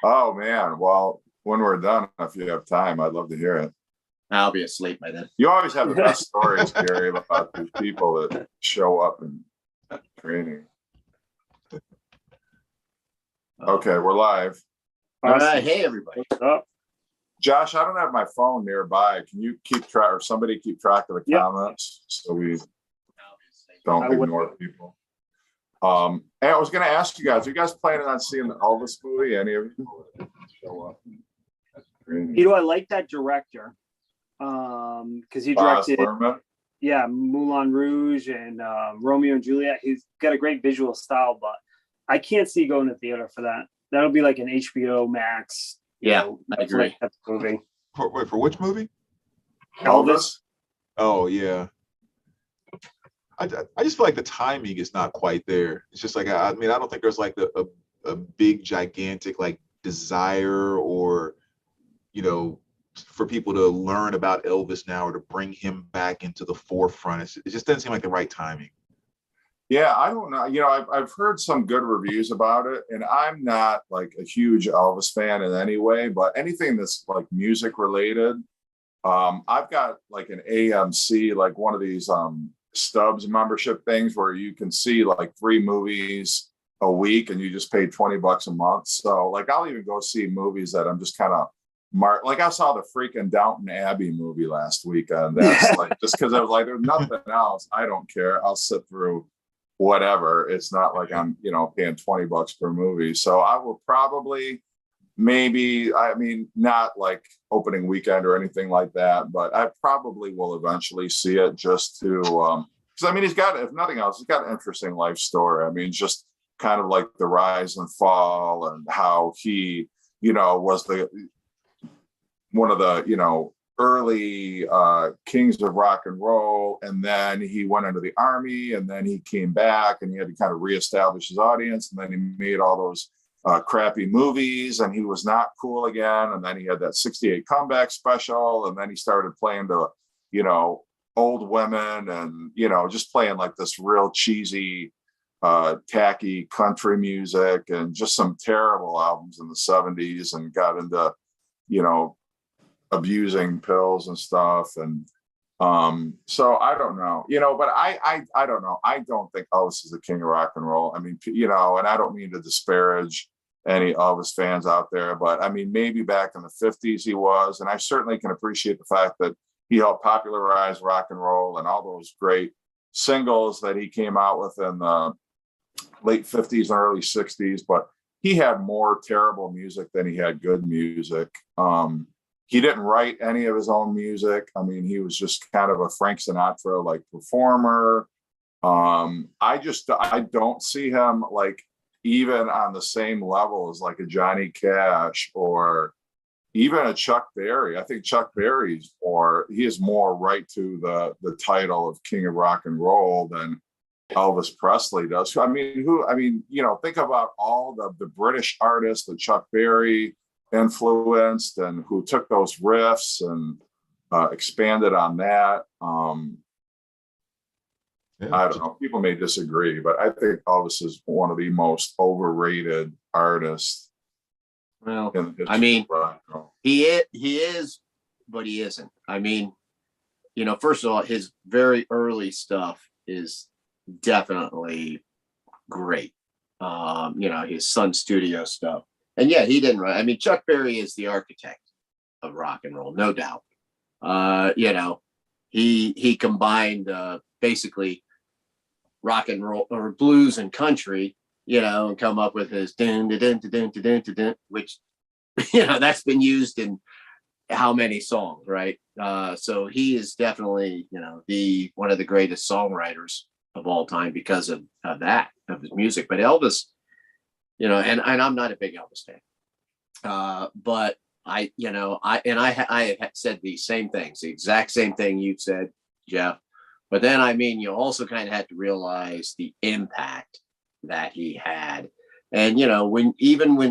Oh man. Well, when we're done, if you have time, I'd love to hear it. I'll be asleep by then. You always have the best stories, Gary, about these people that show up in training. Okay, we're live. All right. Hey, everybody. What's up? Josh, I don't have my phone nearby. Can you keep track, or somebody keep track of the comments so we don't ignore people? And I was going to ask you guys, are you guys planning on seeing the Elvis movie? Any of you show up? You know, I like that director because he directed, Moulin Rouge and Romeo and Juliet. He's got a great visual style, but I can't see going to theater for that. That'll be like an HBO Max. I agree. Movie. For which movie? Elvis. Oh yeah. I just feel like the timing is not quite there. It's just like I mean I don't think there's like a big gigantic like desire or for people to learn about Elvis now or to bring him back into the forefront. It just doesn't seem like the right timing. Yeah, I don't know. I've heard some good reviews about it, and I'm not like a huge Elvis fan in any way, but anything that's like music related, I've got like an AMC, like one of these Stubbs membership things where you can see like 3 movies a week and you just pay $20 a month. So like I'll even go see movies that I'm just kind of like I saw the freaking Downton Abbey movie last weekend. That's like just because I was like, there's nothing else. I don't care. I'll sit through whatever. It's not like I'm paying $20 per movie. So I will probably not like opening weekend or anything like that, but I probably will eventually see it just to because I mean he's got, if nothing else, he's got an interesting life story. I mean, just kind of like the rise and fall and how he was one of the early kings of rock and roll, and then he went into the army, and then he came back and he had to kind of reestablish his audience, and then he made all those crappy movies, and he was not cool again, and then he had that 68 comeback special, and then he started playing to old women and just playing like this real cheesy tacky country music and just some terrible albums in the 70s, and got into abusing pills and stuff. And so I don't know, but I don't know. I don't think Elvis is the king of rock and roll. I mean, and I don't mean to disparage any Elvis fans out there, but I mean, maybe back in the 50s he was, and I certainly can appreciate the fact that he helped popularize rock and roll and all those great singles that he came out with in the late 50s and early 60s, but he had more terrible music than he had good music. He didn't write any of his own music. I mean, he was just kind of a Frank Sinatra like performer. I don't see him like even on the same level as like a Johnny Cash or even a Chuck Berry. I think Chuck Berry's he is more right to the title of King of Rock and Roll than Elvis Presley does. I mean, think about all the British artists that Chuck Berry influenced and who took those riffs and expanded on that. I don't know. People may disagree, but I think Elvis is one of the most overrated artists. Well, I mean, he is, but he isn't. I mean, first of all, his very early stuff is definitely great. His Sun Studio stuff. And yeah, he didn't write. I mean, Chuck Berry is the architect of rock and roll, no doubt. He combined basically rock and roll or blues and country, and come up with his dun dun dun dun dun dun dun, which that's been used in how many songs, right? So he is definitely the one of the greatest songwriters of all time because of his music. But Elvis. And I'm not a big Elvis fan, but I have said these same things, the exact same thing you've said, Jeff. But then, I mean, you also kind of had to realize the impact that he had. And, when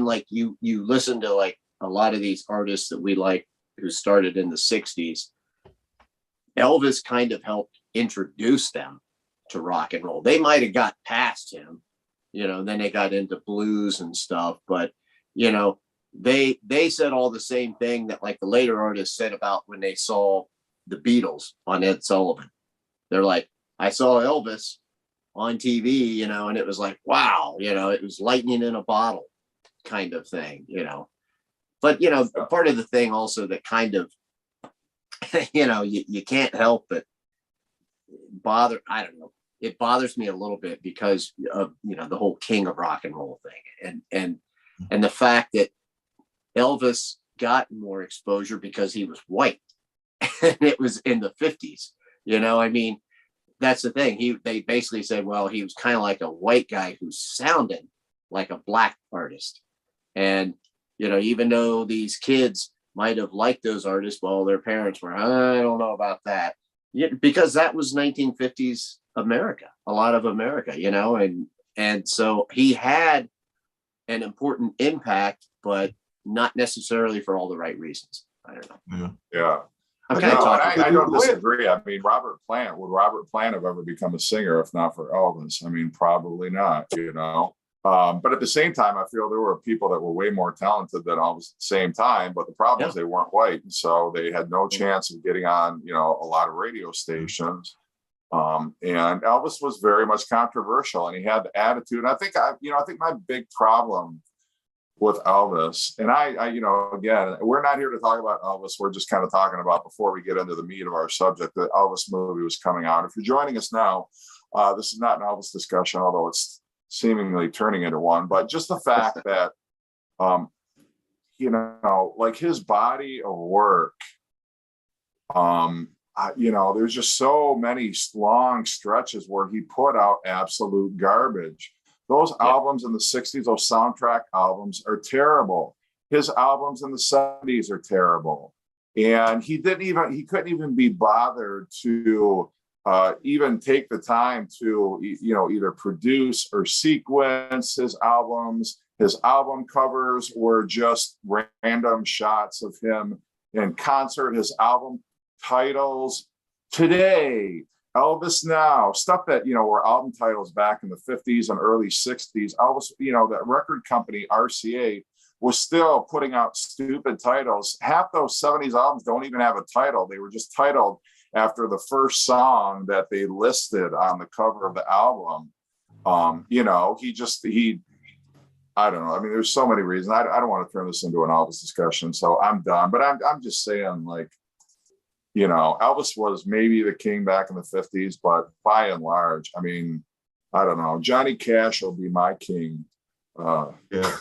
like you listen to like a lot of these artists that we like who started in the 60s, Elvis kind of helped introduce them to rock and roll. They might have got past him, then they got into blues and stuff. But, they said all the same thing that like the later artists said about when they saw the Beatles on Ed Sullivan. They're like, I saw Elvis on TV, you know, and it was like, wow, you know, it was lightning in a bottle kind of thing, you know. But, you know, part of the thing also that kind of, you know, you can't help but I don't know. It bothers me a little bit because of, you know, the whole king of rock and roll thing. And the fact that Elvis got more exposure because he was white. And it was in the 50s. You know, I mean, that's the thing. They basically said, well, he was kind of like a white guy who sounded like a black artist. And, you know, even though these kids might have liked those artists, well, their parents were, I don't know about that. Yeah, because that was 1950s America, a lot of America, you know, and so he had an important impact, but not necessarily for all the right reasons. I don't know. Yeah. I don't disagree. I mean, would Robert Plant have ever become a singer if not for Elvis? I mean, probably not, you know. But at the same time, I feel there were people that were way more talented than Elvis at the same time. But the problem is they weren't white. And so they had no chance of getting on, you know, a lot of radio stations. And Elvis was very much controversial and he had the attitude. And I think my big problem with Elvis, and I, you know, again, we're not here to talk about Elvis. We're just kind of talking about, before we get into the meat of our subject, the Elvis movie was coming out. If you're joining us now, this is not an Elvis discussion, although it's seemingly turning into one, but just the fact that, you know, like his body of work, you know, there's just so many long stretches where he put out absolute garbage. Those albums in the 60s, those soundtrack albums are terrible. His albums in the 70s are terrible. And he couldn't even be bothered to even take the time to, you know, either produce or sequence his albums. His album covers were just random shots of him in concert. His album titles, Today, Elvis Now, stuff that, you know, were album titles back in the 50s and early 60s. Elvis, you know, that record company, RCA, was still putting out stupid titles. Half those 70s albums don't even have a title. They were just titled after the first song that they listed on the cover of the album. You know, I don't know. I mean, there's so many reasons. I don't want to turn this into an Elvis discussion, so I'm done. But I'm just saying, like, you know, Elvis was maybe the king back in the 50s, but by and large, I mean, I don't know. Johnny Cash will be my king. Yeah.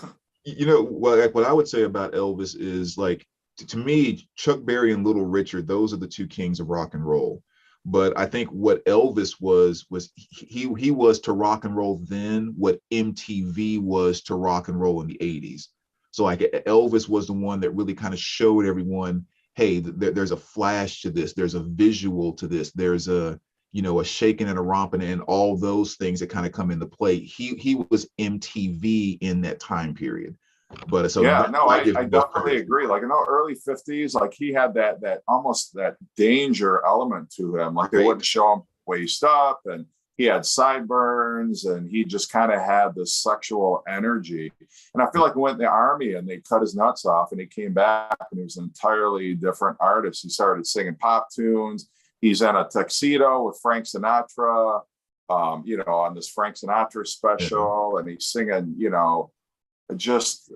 You know, what I would say about Elvis is, like, to me, Chuck Berry and Little Richard, those are the two kings of rock and roll. But I think what Elvis was he was to rock and roll then what MTV was to rock and roll in the 80s. So like Elvis was the one that really kind of showed everyone, hey, there's a flash to this, there's a visual to this, there's a, you know, a shaking and a romping and all those things that kind of come into play. He was MTV in that time period. But so yeah, no, I definitely agree. Like in the early 50s, like he had that almost that danger element to him. Like they wouldn't show him waist up, and he had sideburns, and he just kind of had this sexual energy. And I feel like he went in the army and they cut his nuts off, and he came back and he was an entirely different artist. He started singing pop tunes. He's in a tuxedo with Frank Sinatra, you know, on this Frank Sinatra special, and he's singing, you know, just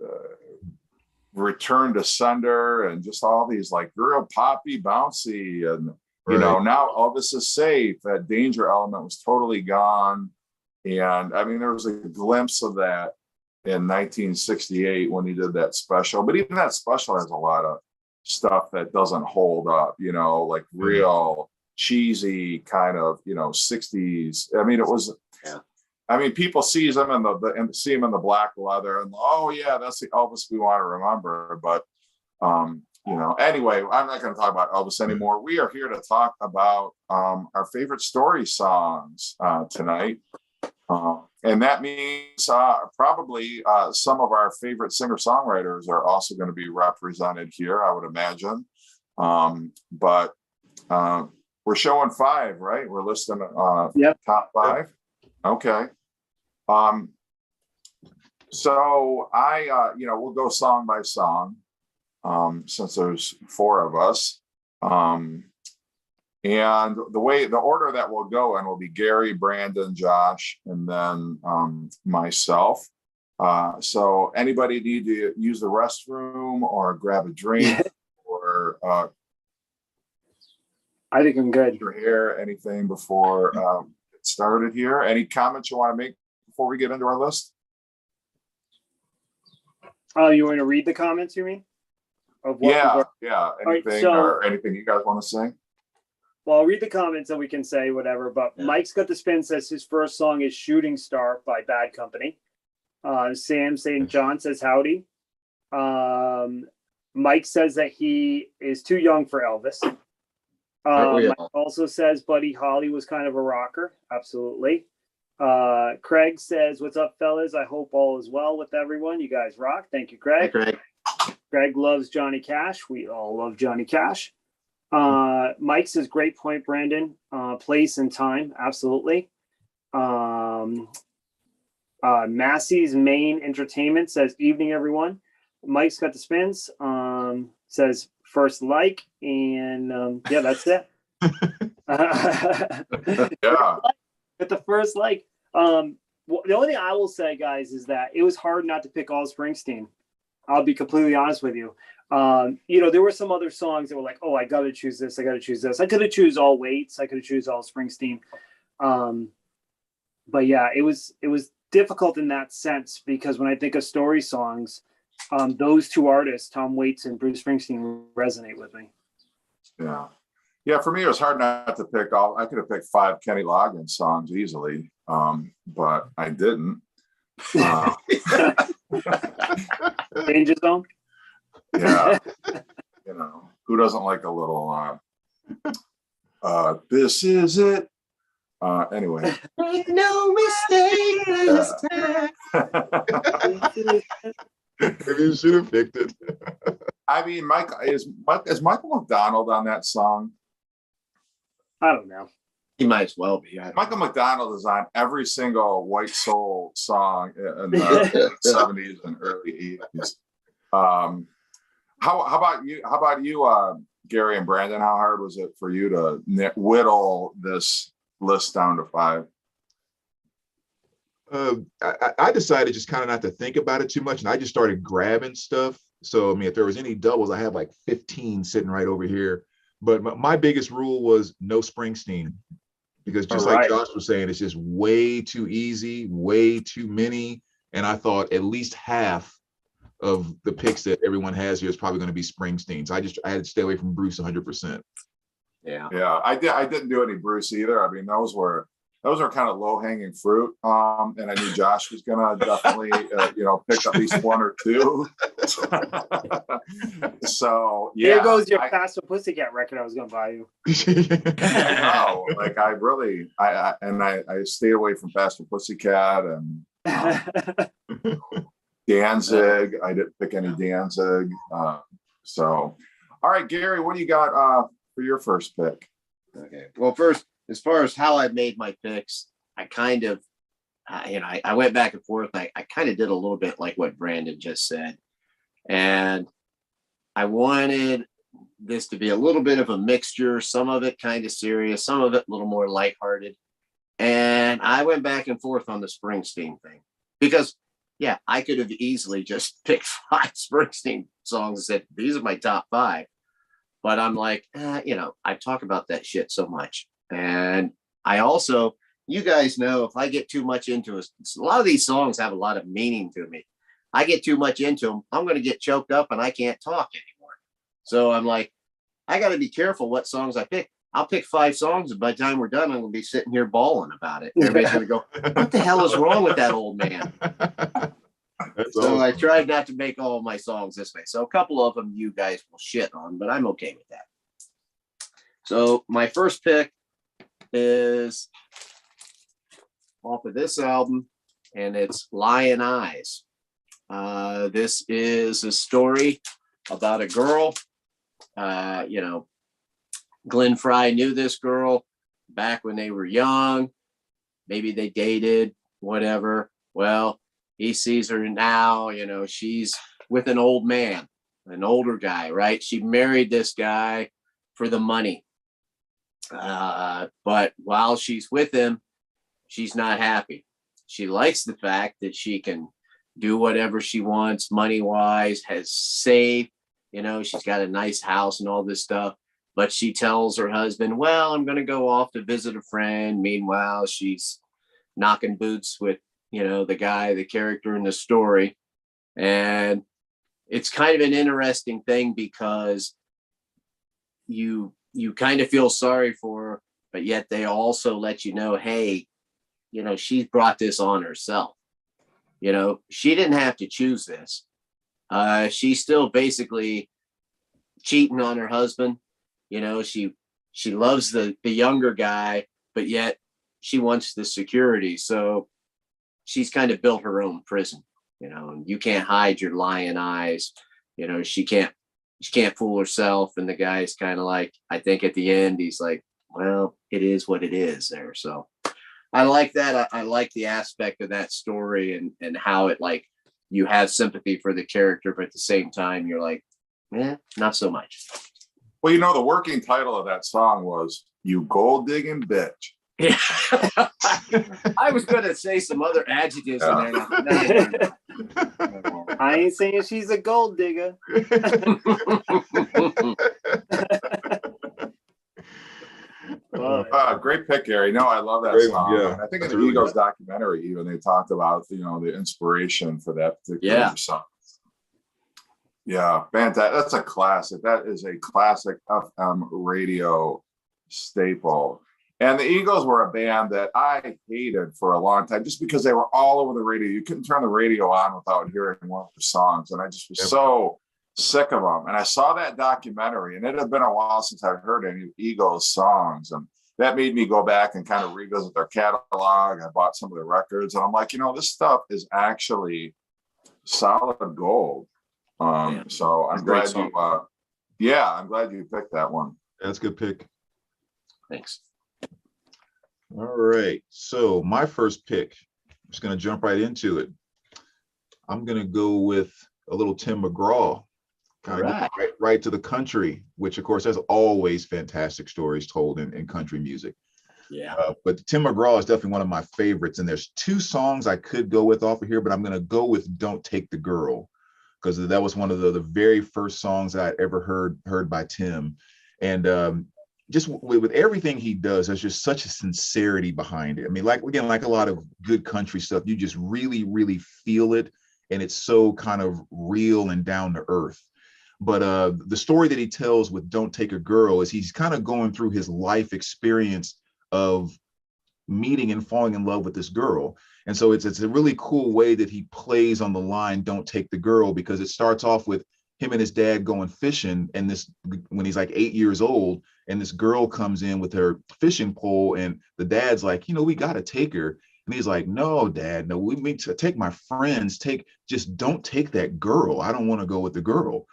Return to Sender and just all these like real poppy, bouncy, and you know, now Elvis is safe. That danger element was totally gone. And I mean, there was a glimpse of that in 1968 when he did that special, but even that special has a lot of stuff that doesn't hold up, you know, like real cheesy kind of, you know, 60s. I mean, it was, I mean, people see him in the black leather and, oh yeah, that's the Elvis we want to remember. But, you know, anyway, I'm not going to talk about Elvis anymore. We are here to talk about our favorite story songs tonight. And that means probably some of our favorite singer-songwriters are also going to be represented here, I would imagine. But we're showing 5, right? We're listing top 5. Okay. So we'll go song by song, since there's four of us. And the order that we'll go in will be Gary, Brandon, Josh, and then myself. So anybody need to use the restroom or grab a drink or I think I'm good. your hair, anything before get started here? Any comments you want to make before we get into our list? Oh, you want to read the comments, you mean? Of what Yeah. Anything right, or anything you guys want to say? Well, I'll read the comments and we can say whatever. But Mike's Got the Spin says his first song is Shooting Star by Bad Company. Sam St. John says howdy. Mike says that he is too young for Elvis. Mike also says Buddy Holly was kind of a rocker. Absolutely. Craig says, what's up, fellas? I hope all is well with everyone. You guys rock. Thank you, Craig. Hi, Craig. Greg loves Johnny Cash. We all love Johnny Cash. Mike says, great point, Brandon. Place and time. Absolutely. Massey's Main Entertainment says, evening, everyone. Mike's Got the Spins. Says, first like. And that's it. Yeah. At the first like. The only thing I will say, guys, is that it was hard not to pick all Springsteen. I'll be completely honest with you. There were some other songs that were like, oh, I got to choose this. I got to choose this. I could have choose all Waits. I could have choose all Springsteen. But yeah, it was difficult in that sense because when I think of story songs, those two artists, Tom Waits and Bruce Springsteen, resonate with me. Yeah. Yeah, for me, it was hard not to pick all. I could have picked 5 Kenny Loggins songs easily, but I didn't. Danger Zone? Yeah. Who doesn't like a little, this is it? Anyway. Make no mistake this time. Maybe you should have picked it. I mean, is Michael McDonald on that song? I don't know. He might as well be. Michael McDonald is on every single White Soul song in the 70s and early 80s. How about you, Gary and Brandon? How hard was it for you to whittle this list down to 5? I decided just kind of not to think about it too much, and I just started grabbing stuff. So, I mean, if there was any doubles, I have like 15 sitting right over here. But my biggest rule was no Springsteen, because just like Josh was saying, it's just way too easy, way too many. And I thought at least half of the picks that everyone has here is probably going to be Springsteen. So I had to stay away from Bruce 100%. Yeah. I didn't do any Bruce either. I mean, those were kind of low hanging fruit. And I knew Josh was going to definitely, pick at least 1 or 2. So yeah. Here goes your Faster Pussycat record I was going to buy you. No, like I stayed away from Faster Pussycat and Danzig. I didn't pick any Danzig. So, all right, Gary, what do you got for your first pick? Okay. Well, first, as far as how I made my picks, I kind of, I went back and forth. I kind of did a little bit like what Brandon just said. And I wanted this to be a little bit of a mixture, some of it kind of serious, some of it a little more lighthearted. And I went back and forth on the Springsteen thing because, yeah, I could have easily just picked 5 Springsteen songs and said, these are my top 5. But I'm like, I talk about that shit so much. And I also, you guys know, if I get too much into it, a lot of these songs have a lot of meaning to me. I get too much into them, I'm going to get choked up and I can't talk anymore. So I'm like, I got to be careful what songs I pick. I'll pick 5 songs, and by the time we're done, I'm going to be sitting here bawling about it. Everybody's going to go, what the hell is wrong with that old man? So awesome. I tried not to make all of my songs this way. So a couple of them you guys will shit on, but I'm okay with that. So my first pick is off of this album, and it's Lion Eyes. This is a story about a girl. Glenn Frey knew this girl back when they were young. Maybe they dated, whatever. Well, he sees her now, you know, she's with an old man, an older guy, right? She married this guy for the money. But while she's with him, she's not happy. She likes the fact that she can do whatever she wants money wise, has saved, you know, she's got a nice house and all this stuff. But she tells her husband, well, I'm going to go off to visit a friend. Meanwhile, she's knocking boots with, you know, the guy, the character in the story. And it's kind of an interesting thing because you kind of feel sorry for her, but yet they also let you know, hey, you know, she's brought this on herself. You know, she didn't have to choose this. She's still basically cheating on her husband. You know, she loves the younger guy, but yet she wants the security. So she's kind of built her own prison, you know, and you can't hide your lion eyes. You know, she can't fool herself. And the guy's kind of like, I think at the end, he's like, well, it is what it is there. So I like that. I like the aspect of that story and how it, like, you have sympathy for the character, but at the same time, you're like, not so much. Well, you know, the working title of that song was "You Gold Digging Bitch." Yeah. I was going to say some other adjectives in there. No. I ain't saying she's a gold digger. Great pick, Gary. No, I love that Great, song. yeah. I think in That's the really Eagles good. documentary, even they talked about, you know, the inspiration for that particular song. Yeah, fantastic. That's a classic. That is a classic FM radio staple. And the Eagles were a band that I hated for a long time just because they were all over the radio. You couldn't turn the radio on without hearing one of their songs. And I just was so sick of them. And I saw that documentary, and it had been a while since I'd heard any Eagles songs. And that made me go back and kind of revisit their catalog. I bought some of their records, and I'm like, you know, this stuff is actually solid gold. So I'm glad I'm glad you picked that one. That's a good pick. Thanks. All right. So my first pick, I'm just going to jump right into it. I'm going to go with a little Tim McGraw, kind of right to the country, which of course has always fantastic stories told in country music. Yeah. But Tim McGraw is definitely one of my favorites. And there's two songs I could go with off of here, but I'm going to go with "Don't Take the Girl," because that was one of the very first songs I ever heard by Tim. And just with everything he does, there's just such a sincerity behind it. I mean, like a lot of good country stuff, you just really, really feel it. And it's so kind of real and down to earth. But the story that he tells with "Don't Take a Girl" is he's kind of going through his life experience of meeting and falling in love with this girl. And so it's a really cool way that he plays on the line "Don't take the girl," because it starts off with him and his dad going fishing, and this when he's like 8 years old, and this girl comes in with her fishing pole, and the dad's like, you know, we got to take her. And he's like, no, Dad, no, we need to take my friends, just don't take that girl. I don't want to go with the girl.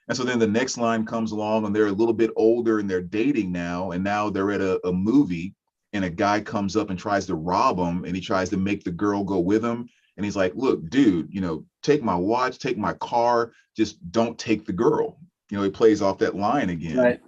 And so then the next line comes along, and they're a little bit older and they're dating now. And now they're at a movie, and a guy comes up and tries to rob him, and he tries to make the girl go with him. And he's like, look, dude, you know, take my watch, take my car, just don't take the girl. You know, he plays off that line again. Right.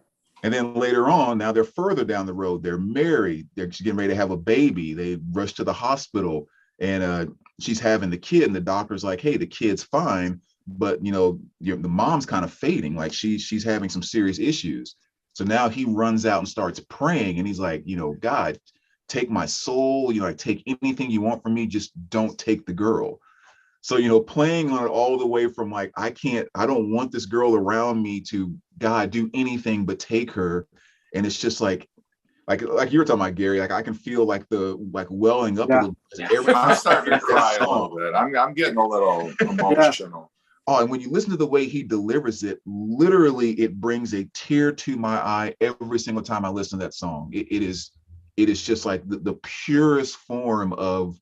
And then later on, now they're further down the road. They're married. They're getting ready to have a baby. They rush to the hospital, and she's having the kid. And the doctor's like, hey, the kid's fine, but, you know, the mom's kind of fading. Like she's having some serious issues. So now he runs out and starts praying. And he's like, you know, God, take my soul, you know, like, take anything you want from me, just don't take the girl. So, you know, playing on it all the way from like, I don't want this girl around me, to God, do anything but take her. And it's just like you were talking about, Gary, like I can feel like welling up a little bit. I'm starting to cry a little bit. I'm getting a little emotional. Oh, and when you listen to the way he delivers it, literally it brings a tear to my eye every single time I listen to that song. It is just like the purest form of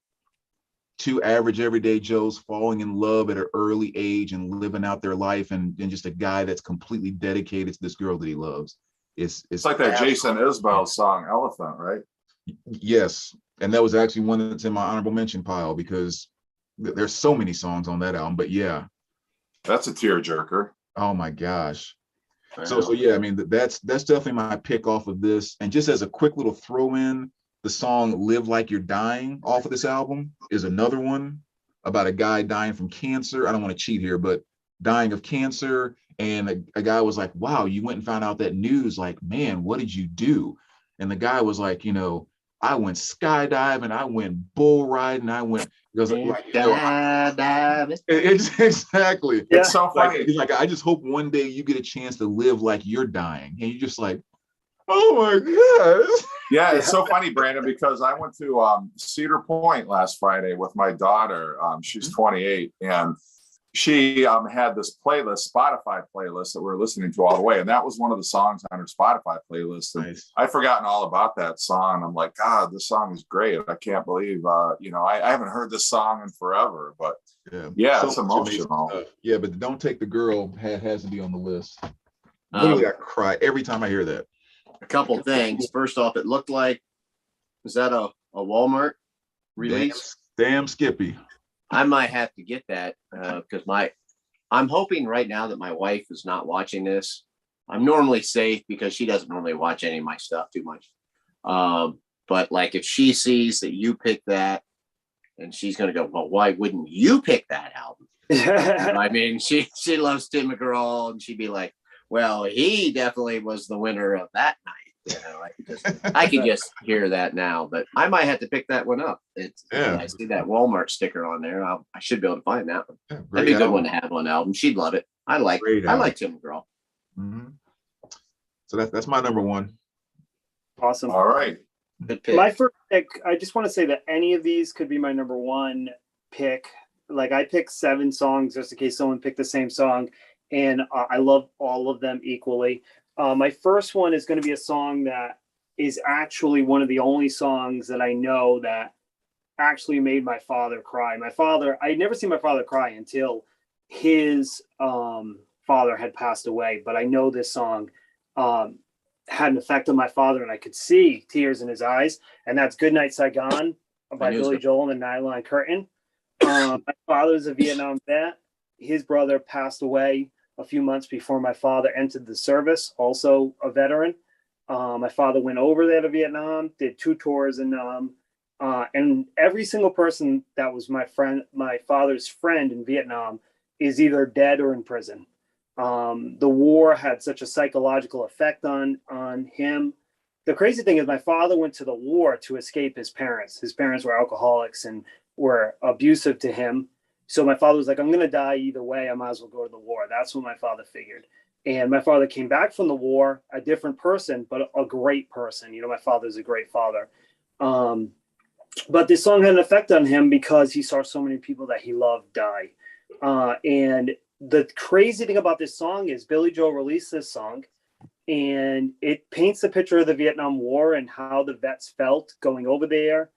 two average everyday Joes falling in love at an early age and living out their life, and just a guy that's completely dedicated to this girl that he loves. It's like that Jason Isbell song "Elephant," right? Yes, and that was actually one that's in my honorable mention pile, because there's so many songs on that album, but yeah. That's a tearjerker. Oh my gosh. So yeah, I mean, that's definitely my pick off of this. And just as a quick little throw in, the song Live Like You're Dying off of this album is another one about a guy dying from cancer. I don't want to cheat here, but dying of cancer. And a guy was like, wow, you went and found out that news. Like, man, what did you do? And the guy was like, I went skydiving, I went bull riding, exactly. Yeah. It's so funny. He's like, I just hope one day you get a chance to live like you're dying. And you're just like, oh my gosh. Yeah, it's so funny, Brandon, because I went to Cedar Point last Friday with my daughter. She's 28, and she had this playlist, Spotify playlist, that we're listening to all the way. And that was one of the songs on her Spotify playlist. And nice. I'd forgotten all about that song. I'm like, God, this song is great. I can't believe, I haven't heard this song in forever, but yeah, so it's emotional. Yeah, but Don't Take the Girl has to be on the list. Literally, I cry every time I hear that. A couple things. First off, it looked like, was that a Walmart release? Damn Skippy. I might have to get that because I'm hoping right now that my wife is not watching this. I'm normally safe because she doesn't normally watch any of my stuff too much. But like if she sees that you pick that, and she's going to go, well, why wouldn't you pick that album? I mean, she loves Tim McGraw, and she'd be like, well, he definitely was the winner of that night. I could just hear that now, but I might have to pick that one up. I see that Walmart sticker on there. I should be able to find that one. That'd be a good one to have on album. She'd love it. I like Tim McGraw. Mm-hmm. So that's my number one. Awesome. All right. Good pick. My first pick, I just want to say that any of these could be my number one pick. Like I picked 7 songs just in case someone picked the same song, and I love all of them equally. My first one is going to be a song that is actually one of the only songs that I know that actually made my father cry. I'd never seen my father cry until his father had passed away, but I know this song had an effect on my father, and I could see tears in his eyes, and that's Goodnight Saigon by Billy Joel and the Nylon Curtain. My father's a Vietnam vet. His brother passed away a few months before my father entered the service, also a veteran. My father went over there to Vietnam, did 2 tours in and every single person that was my father's friend in Vietnam is either dead or in prison. The war had such a psychological effect on him. The crazy thing is my father went to the war to escape his parents. His parents were alcoholics and were abusive to him. So my father was like, I'm going to die either way. I might as well go to the war. That's what my father figured. And my father came back from the war, a different person, but a great person. My father's a great father. But this song had an effect on him because he saw so many people that he loved die. And the crazy thing about this song is Billy Joel released this song, and it paints a picture of the Vietnam War and how the vets felt going over there.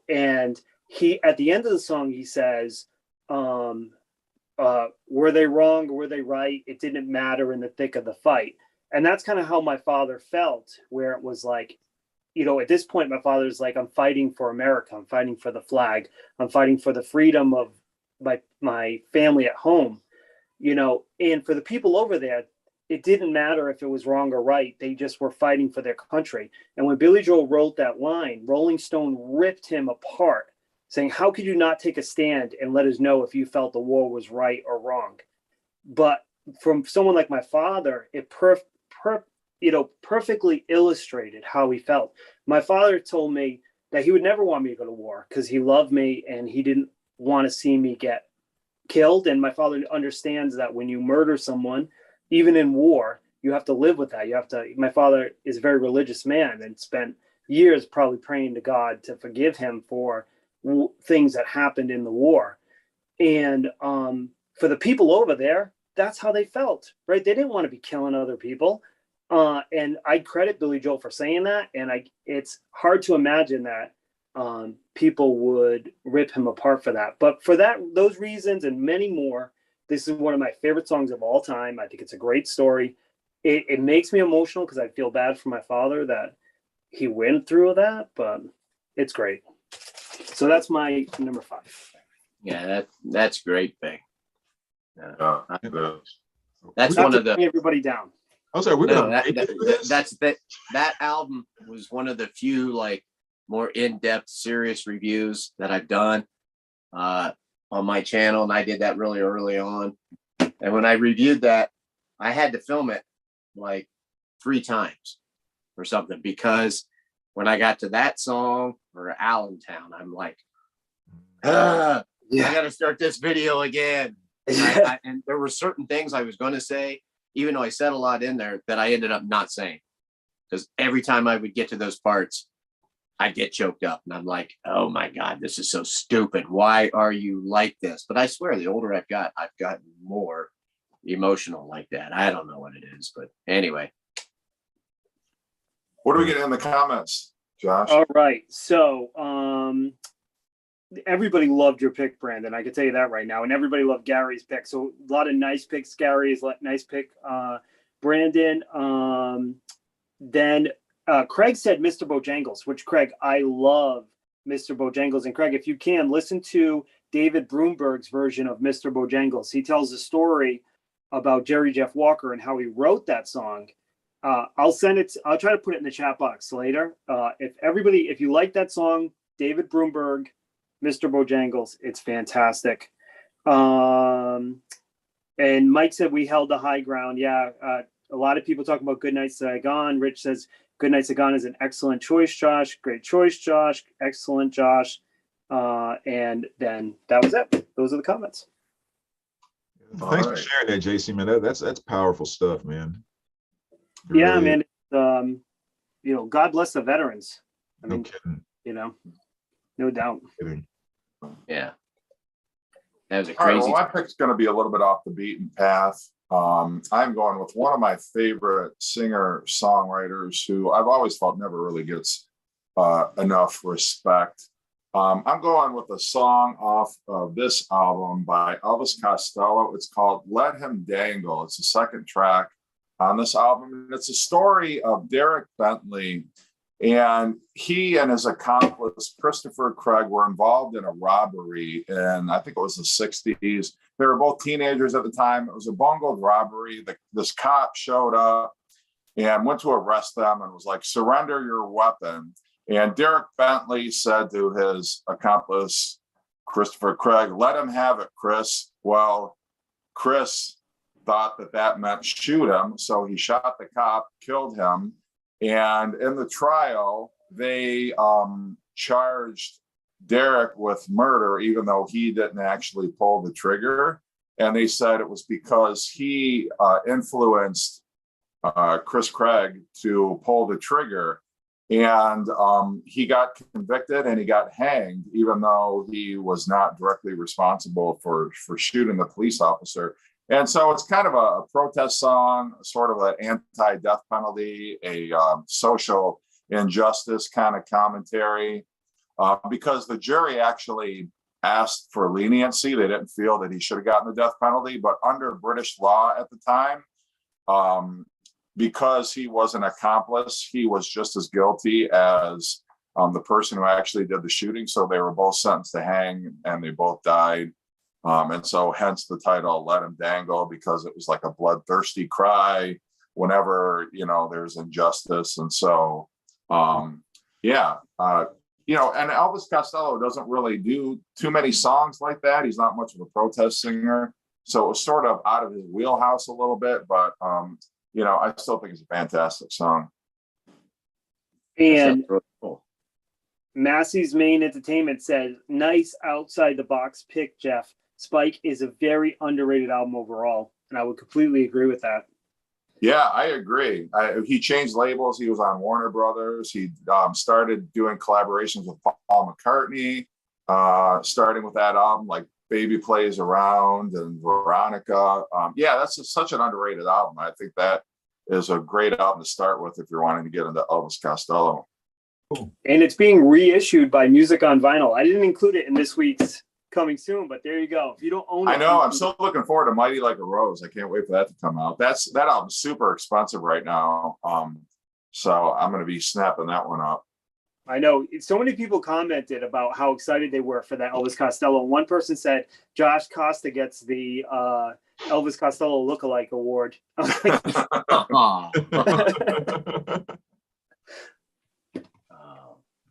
And he, at the end of the song, he says, were they wrong or were they right? It didn't matter in the thick of the fight. And that's kind of how my father felt, where it was like, at this point, my father's like, I'm fighting for America. I'm fighting for the flag. I'm fighting for the freedom of my family at home, and for the people over there, it didn't matter if it was wrong or right. They just were fighting for their country. And when Billy Joel wrote that line, Rolling Stone ripped him apart, saying, how could you not take a stand and let us know if you felt the war was right or wrong? But from someone like my father, it perfectly illustrated how he felt. My father told me that he would never want me to go to war because he loved me and he didn't want to see me get killed. And my father understands that when you murder someone, even in war, you have to live with that. My father is a very religious man and spent years probably praying to God to forgive him for things that happened in the war. And for the people over there, that's how they felt, right? They didn't want to be killing other people. And I credit Billy Joel for saying that. And it's hard to imagine that people would rip him apart for that. But for those reasons and many more, this is one of my favorite songs of all time. I think it's a great story. It makes me emotional because I feel bad for my father that he went through that, but it's great. So that's my number 5. Yeah, that's great, Big. That's Not one to of the. bring everybody down. I'm sorry, we're No, gonna that album was one of the few like more in-depth, serious reviews that I've done on my channel, and I did that really early on. And when I reviewed that, I had to film it like 3 times or something, because when I got to that song or Allentown, I'm like, I got to start this video again. And there were certain things I was going to say, even though I said a lot in there, that I ended up not saying, because every time I would get to those parts, I'd get choked up, and I'm like, oh my God, this is so stupid. Why are you like this? But I swear, the older I've gotten more emotional like that. I don't know what it is, but anyway. What do we get in the comments, Josh? All right. So everybody loved your pick, Brandon. I can tell you that right now. And everybody loved Gary's pick. So a lot of nice picks. Gary's nice pick. Brandon. Then Craig said Mr. Bojangles, which, Craig, I love Mr. Bojangles. And Craig, if you can, listen to David Broomberg's version of Mr. Bojangles. He tells a story about Jerry Jeff Walker and how he wrote that song. I'll send it. I'll try to put it in the chat box later. If you like that song, David Broomberg, Mr. Bojangles, it's fantastic. And Mike said we held the high ground. Yeah. A lot of people talking about Goodnight Saigon. Rich says Goodnight Saigon is an excellent choice, Josh. Great choice, Josh. Excellent, Josh. And then that was it. Those are the comments. Thanks for sharing that, JC, man. That's powerful stuff, man. Yeah, really, man. God bless the veterans. I mean, no doubt. Yeah. That was a crazy. All right, well, my pick's going to be a little bit off the beaten path. I'm going with one of my favorite singer-songwriters who I've always felt never really gets enough respect. I'm going with a song off of this album by Elvis Costello. It's called Let Him Dangle. It's the second track on this album. It's a story of Derek Bentley, and he and his accomplice, Christopher Craig, were involved in a robbery in, I think it was the 60s. They were both teenagers at the time. It was a bungled robbery. This cop showed up and went to arrest them and was like, surrender your weapon. And Derek Bentley said to his accomplice, Christopher Craig, let him have it, Chris. Well, Chris thought that meant shoot him. So he shot the cop, killed him. And in the trial, they charged Derek with murder, even though he didn't actually pull the trigger. And they said it was because he influenced Chris Craig to pull the trigger. And he got convicted and he got hanged, even though he was not directly responsible for shooting the police officer. And so it's kind of a protest song, sort of an anti-death penalty, a social injustice kind of commentary, because the jury actually asked for leniency. They didn't feel that he should have gotten the death penalty, but under British law at the time, because he was an accomplice, he was just as guilty as the person who actually did the shooting. So they were both sentenced to hang and they both died. And so hence the title, Let Him Dangle, because it was like a bloodthirsty cry whenever, there's injustice. And so, and Elvis Costello doesn't really do too many songs like that. He's not much of a protest singer. So it was sort of out of his wheelhouse a little bit, but, I still think it's a fantastic song. And Massey's Main Entertainment said, nice outside the box pick, Jeff. Spike is a very underrated album overall, and I would completely agree with that. Yeah, I agree. He changed labels. He was on Warner Brothers. He started doing collaborations with Paul McCartney, starting with that album, like Baby Plays Around and Veronica. That's such an underrated album. I think that is a great album to start with if you're wanting to get into Elvis Costello. And it's being reissued by Music on Vinyl. I didn't include it in this week's Coming Soon, but there you go. If you don't own it, I know. I'm still looking forward to Mighty Like a Rose. I can't wait for that to come out. That album's super expensive right now. So I'm going to be snapping that one up. I know so many people commented about how excited they were for that Elvis Costello. One person said Josh Costa gets the Elvis Costello lookalike award.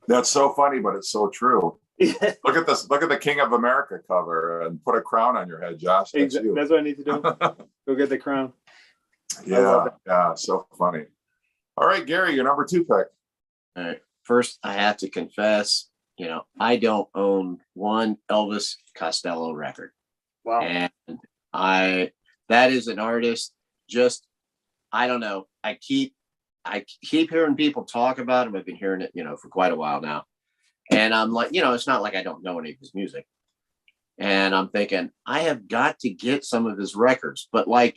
That's so funny, but it's so true. Look at this. Look at the King of America cover and put a crown on your head, Josh. That's you. That's what I need to do. Go get the crown. Yeah. So funny. All right, Gary, your number 2 pick. All right. First, I have to confess, I don't own one Elvis Costello record. Wow. And that is an artist. Just, I don't know. I keep hearing people talk about him. I've been hearing it, for quite a while now. And I'm like, it's not like I don't know any of his music. And I'm thinking, I have got to get some of his records. But I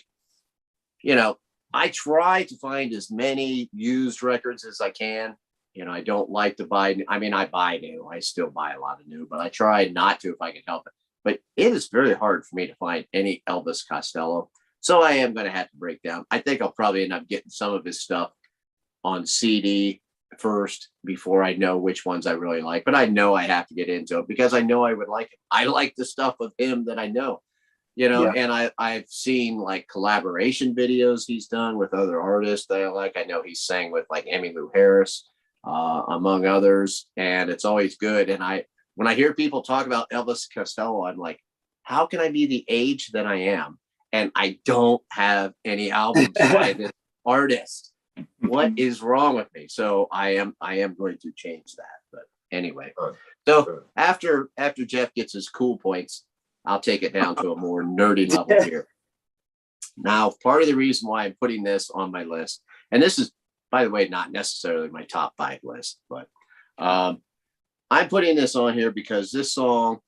try to find as many used records as I can. I don't like to buy new. I mean, I buy new. I still buy a lot of new, but I try not to if I can help it. But it is very hard for me to find any Elvis Costello. So I am going to have to break down. I think I'll probably end up getting some of his stuff on CD first before I know which ones I really like. But I know I have to get into it because I know I would like it. I like the stuff of him that I know. And I've seen like collaboration videos he's done with other artists that I like. I know he's sang with like Emmylou Harris, among others, and it's always good. And when I hear people talk about Elvis Costello, I'm like, how can I be the age that I am and I don't have any albums by this artist? What is wrong with me? So I am going to change that. But anyway, so after Jeff gets his cool points, I'll take it down to a more nerdy level here. Now, part of the reason why I'm putting this on my list, and this is, by the way, not necessarily my top 5 list, but I'm putting this on here because this song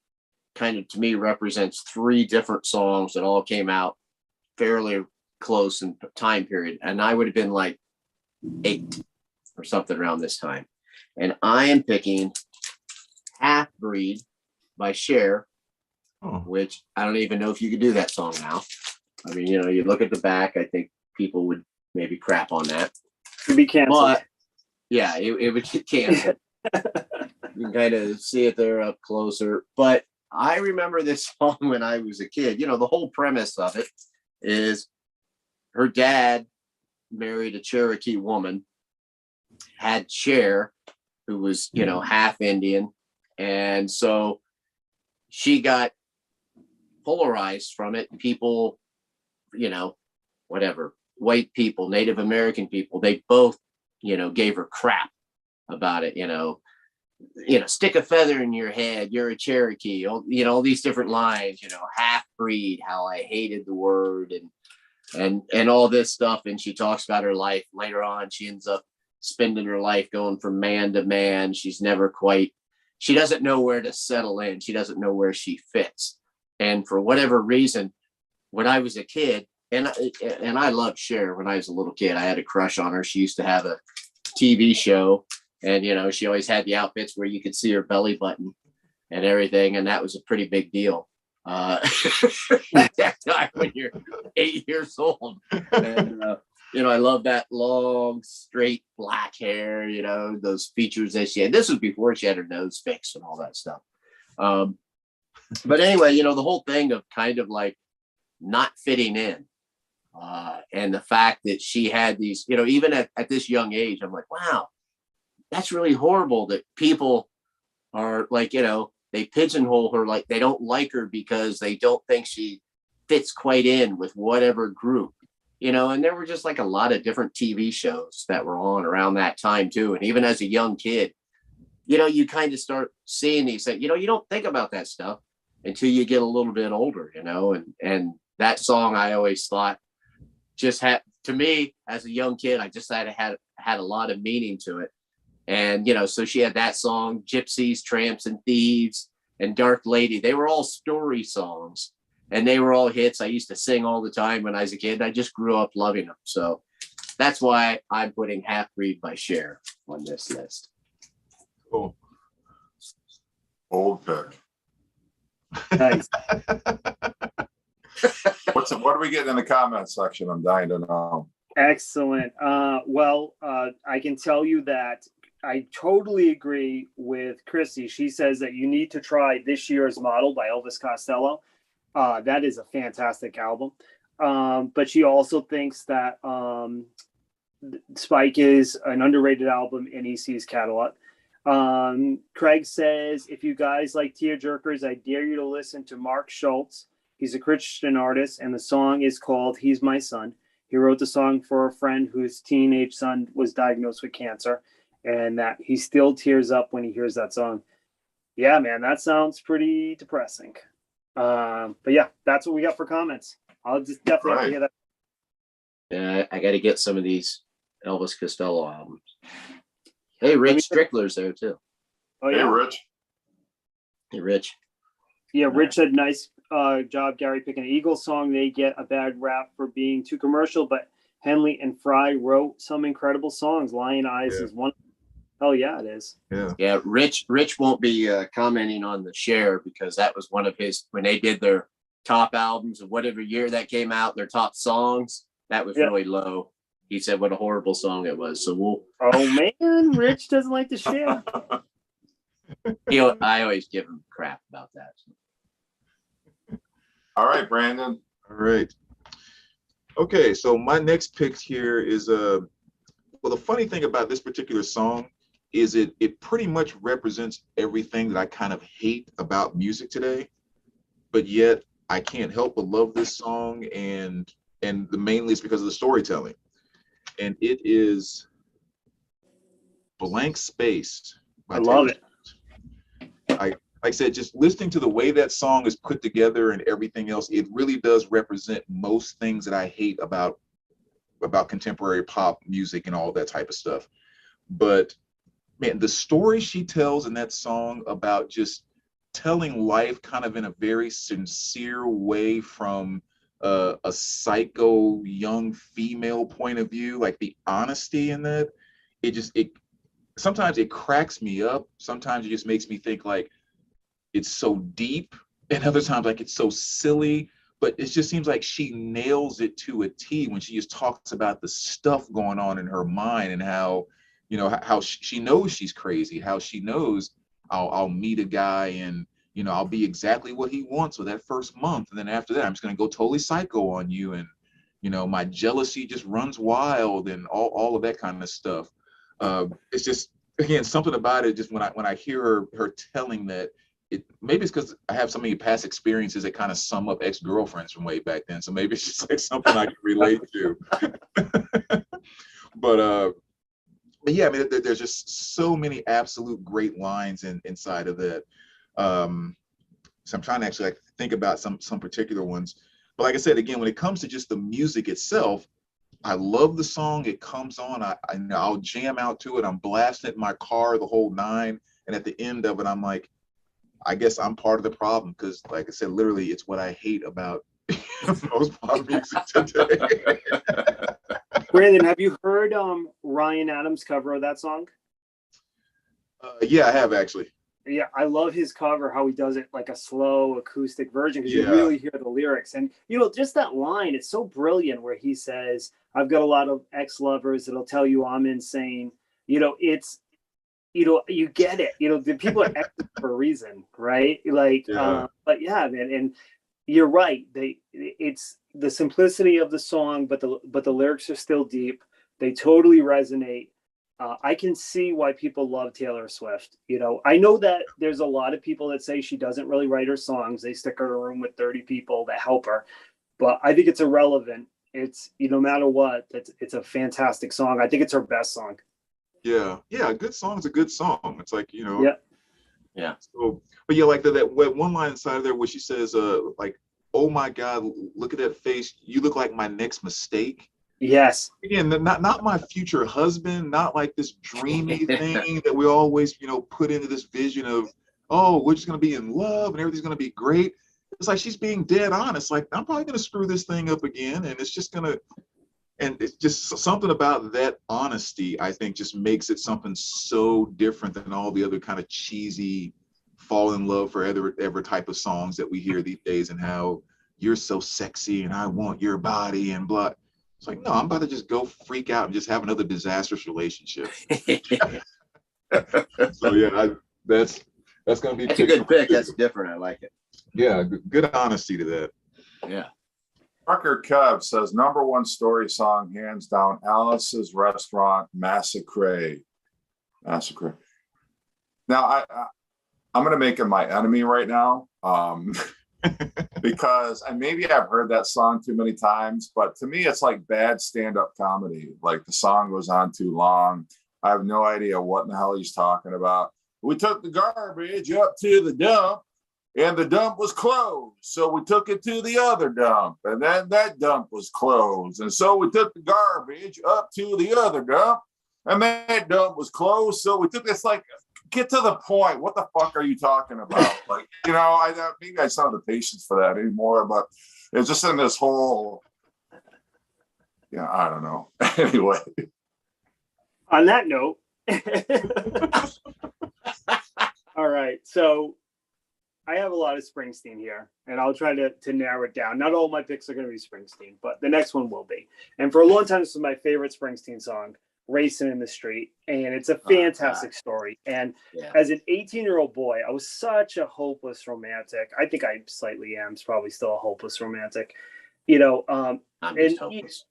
kind of, to me, represents 3 different songs that all came out fairly close in time period. And I would have been like 8 or something around this time. And I am picking Half Breed by Cher. Which I don't even know if you could do that song now. I mean, you look at the back, I think people would maybe crap on that. It'd be canceled. But yeah, it would get canceled. You can kind of see it there up closer. But I remember this song when I was a kid. The whole premise of it is her dad married a Cherokee woman, had Cher, who was, half Indian. And so she got polarized from it. People, whatever, white people, Native American people, they both, gave her crap about it, stick a feather in your head, you're a Cherokee, all these different lines, half breed, how I hated the word and all this stuff. And she talks about her life later on. She ends up spending her life going from man to man. She doesn't know where to settle in. She doesn't know where she fits. And for whatever reason, when I was a kid, and I loved Cher when I was a little kid, I had a crush on her. She used to have a TV show, and she always had the outfits where you could see her belly button and everything, and that was a pretty big deal at that time when you're 8 years old. And I love that long, straight black hair, those features that she had. This was before she had her nose fixed and all that stuff. But anyway, the whole thing of kind of like not fitting in, and the fact that she had these, even at this young age, I'm like, wow, that's really horrible that people are like, they pigeonhole her, like they don't like her because they don't think she fits quite in with whatever group. And there were just like a lot of different TV shows that were on around that time too. And even as a young kid, you kind of start seeing these things, you don't think about that stuff until you get a little bit older, and that song I always thought just had, to me as a young kid, I just had a lot of meaning to it. And, so she had that song, Gypsies, Tramps and Thieves and Dark Lady. They were all story songs. And they were all hits. I used to sing all the time when I was a kid. I just grew up loving them. So that's why I'm putting Half Breed by Cher on this list. Cool. Old pick. Nice. What do we get in the comment section? I'm dying to know. Excellent. Well, I can tell you that I totally agree with Chrissy. She says that you need to try This Year's Model by Elvis Costello. That is a fantastic album. But she also thinks that Spike is an underrated album in EC's catalog. Craig says, if you guys like tearjerkers, I dare you to listen to Mark Schultz. He's a Christian artist, and the song is called He's My Son. He wrote the song for a friend whose teenage son was diagnosed with cancer, and that he still tears up when he hears that song. Yeah, man, that sounds pretty depressing. But yeah, that's what we got for comments. I'll just definitely have to hear that. Yeah, I got to get some of these Elvis Costello albums. Hey, Rich Strickler's there too. Oh yeah, hey, Rich. Hey, Rich. Yeah, Rich said nice job, Gary, picking an Eagles song. They get a bad rap for being too commercial, but Henley and Fry wrote some incredible songs. Lion Eyes is one. Oh yeah, it is. Yeah. Rich won't be commenting on the Share because that was one of his when they did their top albums of whatever year that came out. Their top songs that was really low. He said what a horrible song it was. So we'll. Oh man, Rich doesn't like the Share. I always give him crap about that. All right, Brandon. All right. Okay, so my next pick here is well, the funny thing about this particular song is it pretty much represents everything that I kind of hate about music today, but yet I can't help but love this song, and mainly it's because of the storytelling. And it is Blank Space. I love it. Like I said, just listening to the way that song is put together and everything else, it really does represent most things that I hate about contemporary pop music and all that type of stuff. But man, the story she tells in that song about just telling life kind of in a very sincere way from a psycho young female point of view, like the honesty in that, it sometimes it cracks me up. Sometimes it just makes me think like it's so deep, and other times like it's so silly. But it just seems like she nails it to a T when she just talks about the stuff going on in her mind and how, you know, how she knows she's crazy, how she knows I'll meet a guy and, you know, I'll be exactly what he wants for that first month. And then after that, I'm just going to go totally psycho on you. And, you know, my jealousy just runs wild and all of that kind of stuff. It's just, again, something about it. Just when I hear her telling that, maybe it's because I have so many past experiences that kind of sum up ex-girlfriends from way back then. So maybe it's just like something I can relate to. But yeah, I mean, there's just so many absolute great lines inside of that. So I'm trying to actually like think about some particular ones. But like I said, again, when it comes to just the music itself, I love the song. It comes on, I'll jam out to it. I'm blasting it in my car the whole nine. And at the end of it, I'm like, I guess I'm part of the problem because, like I said, literally, it's what I hate about most pop music today. Brandon, have you heard Ryan Adams' cover of that song? Yeah, I have actually. Yeah, I love his cover, how he does it like a slow acoustic version because you really hear the lyrics. And, you know, just that line, it's so brilliant where he says, I've got a lot of ex-lovers that'll tell you I'm insane. You know, it's, you know, you get it. You know, the people are exes for a reason, right? Like, but yeah, man, and you're right. It's the simplicity of the song, but the lyrics are still deep. They totally resonate. I can see why people love Taylor Swift. You know, I know that there's a lot of people that say she doesn't really write her songs. They stick her in a room with 30 people that help her, but I think it's irrelevant. It's, you know, no matter what, it's a fantastic song. I think it's her best song. Yeah, a good song's a good song. It's like, you know. Yeah. So, but yeah, like that one line inside of there where she says, like, oh my God, look at that face. You look like my next mistake. Yes. Again, not my future husband, not like this dreamy thing that we always, you know, put into this vision of, oh, we're just gonna be in love and everything's gonna be great. It's like she's being dead honest. Like, I'm probably gonna screw this thing up again, and it's just gonna. And it's just something about that honesty, I think, just makes it something so different than all the other kind of cheesy fall in love forever type of songs that we hear these days, and how you're so sexy and I want your body and blah. It's like, no, I'm about to just go freak out and just have another disastrous relationship. So yeah, that's gonna be. That's a good pick. That's different. I like it. Yeah, good honesty to that. Yeah. Parker Kev says #1 story song, hands down, Alice's Restaurant Massacre. Massacre. Now I'm gonna make him my enemy right now. Because maybe I've heard that song too many times, but to me it's like bad stand-up comedy. Like the song goes on too long. I have no idea what in the hell he's talking about. We took the garbage up to the dump and the dump was closed. So we took it to the other dump and then that dump was closed. And so we took the garbage up to the other dump and that dump was closed. So we took, it's like, get to the point. What the fuck are you talking about? Like, maybe I don't have the patience for that anymore, but it's just in this whole, I don't know. Anyway. On that note, all right. So I have a lot of Springsteen here, and I'll try to narrow it down. Not all my picks are going to be Springsteen, but the next one will be. And for a long time, this was my favorite Springsteen song, Racing in the Street. And it's a fantastic story. And as an 18-year-old boy, I was such a hopeless romantic. I think I slightly am. Probably still a hopeless romantic. I'm just hopeless.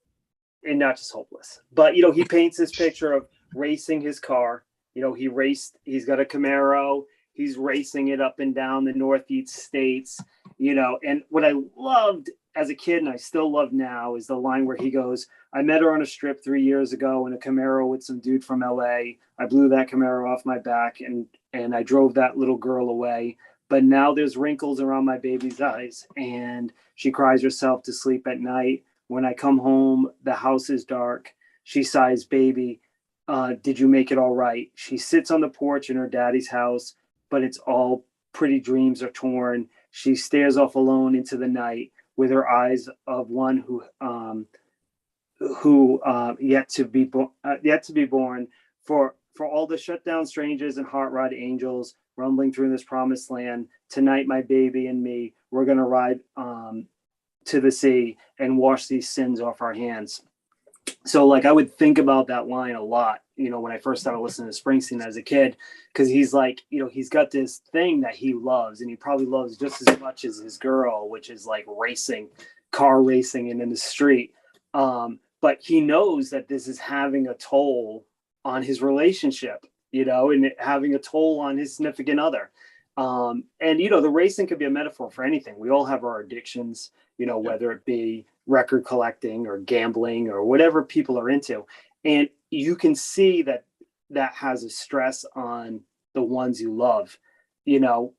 And not just hopeless, but he paints this picture of racing his car. He's got a Camaro, he's racing it up and down the Northeast states, and what I loved as a kid and I still love now is the line where he goes, I met her on a strip 3 years ago in a Camaro with some dude from LA. I blew that Camaro off my back and I drove that little girl away. But now there's wrinkles around my baby's eyes and she cries herself to sleep at night. When I come home, the house is dark. She sighs, baby, did you make it all right? She sits on the porch in her daddy's house, but it's all pretty dreams are torn. She stares off alone into the night with her eyes of one who yet to be born. For all the shutdown strangers and hot rod angels rumbling through this promised land, tonight my baby and me, we're gonna ride to the sea and wash these sins off our hands. So I would think about that line a lot, when I first started listening to Springsteen as a kid, because he's like, he's got this thing that he loves and he probably loves just as much as his girl, which is like car racing and in the street. But he knows that this is having a toll on his relationship, and having a toll on his significant other. And the racing could be a metaphor for anything. We all have our addictions, whether it be record collecting or gambling or whatever people are into. And you can see that has a stress on the ones you love, and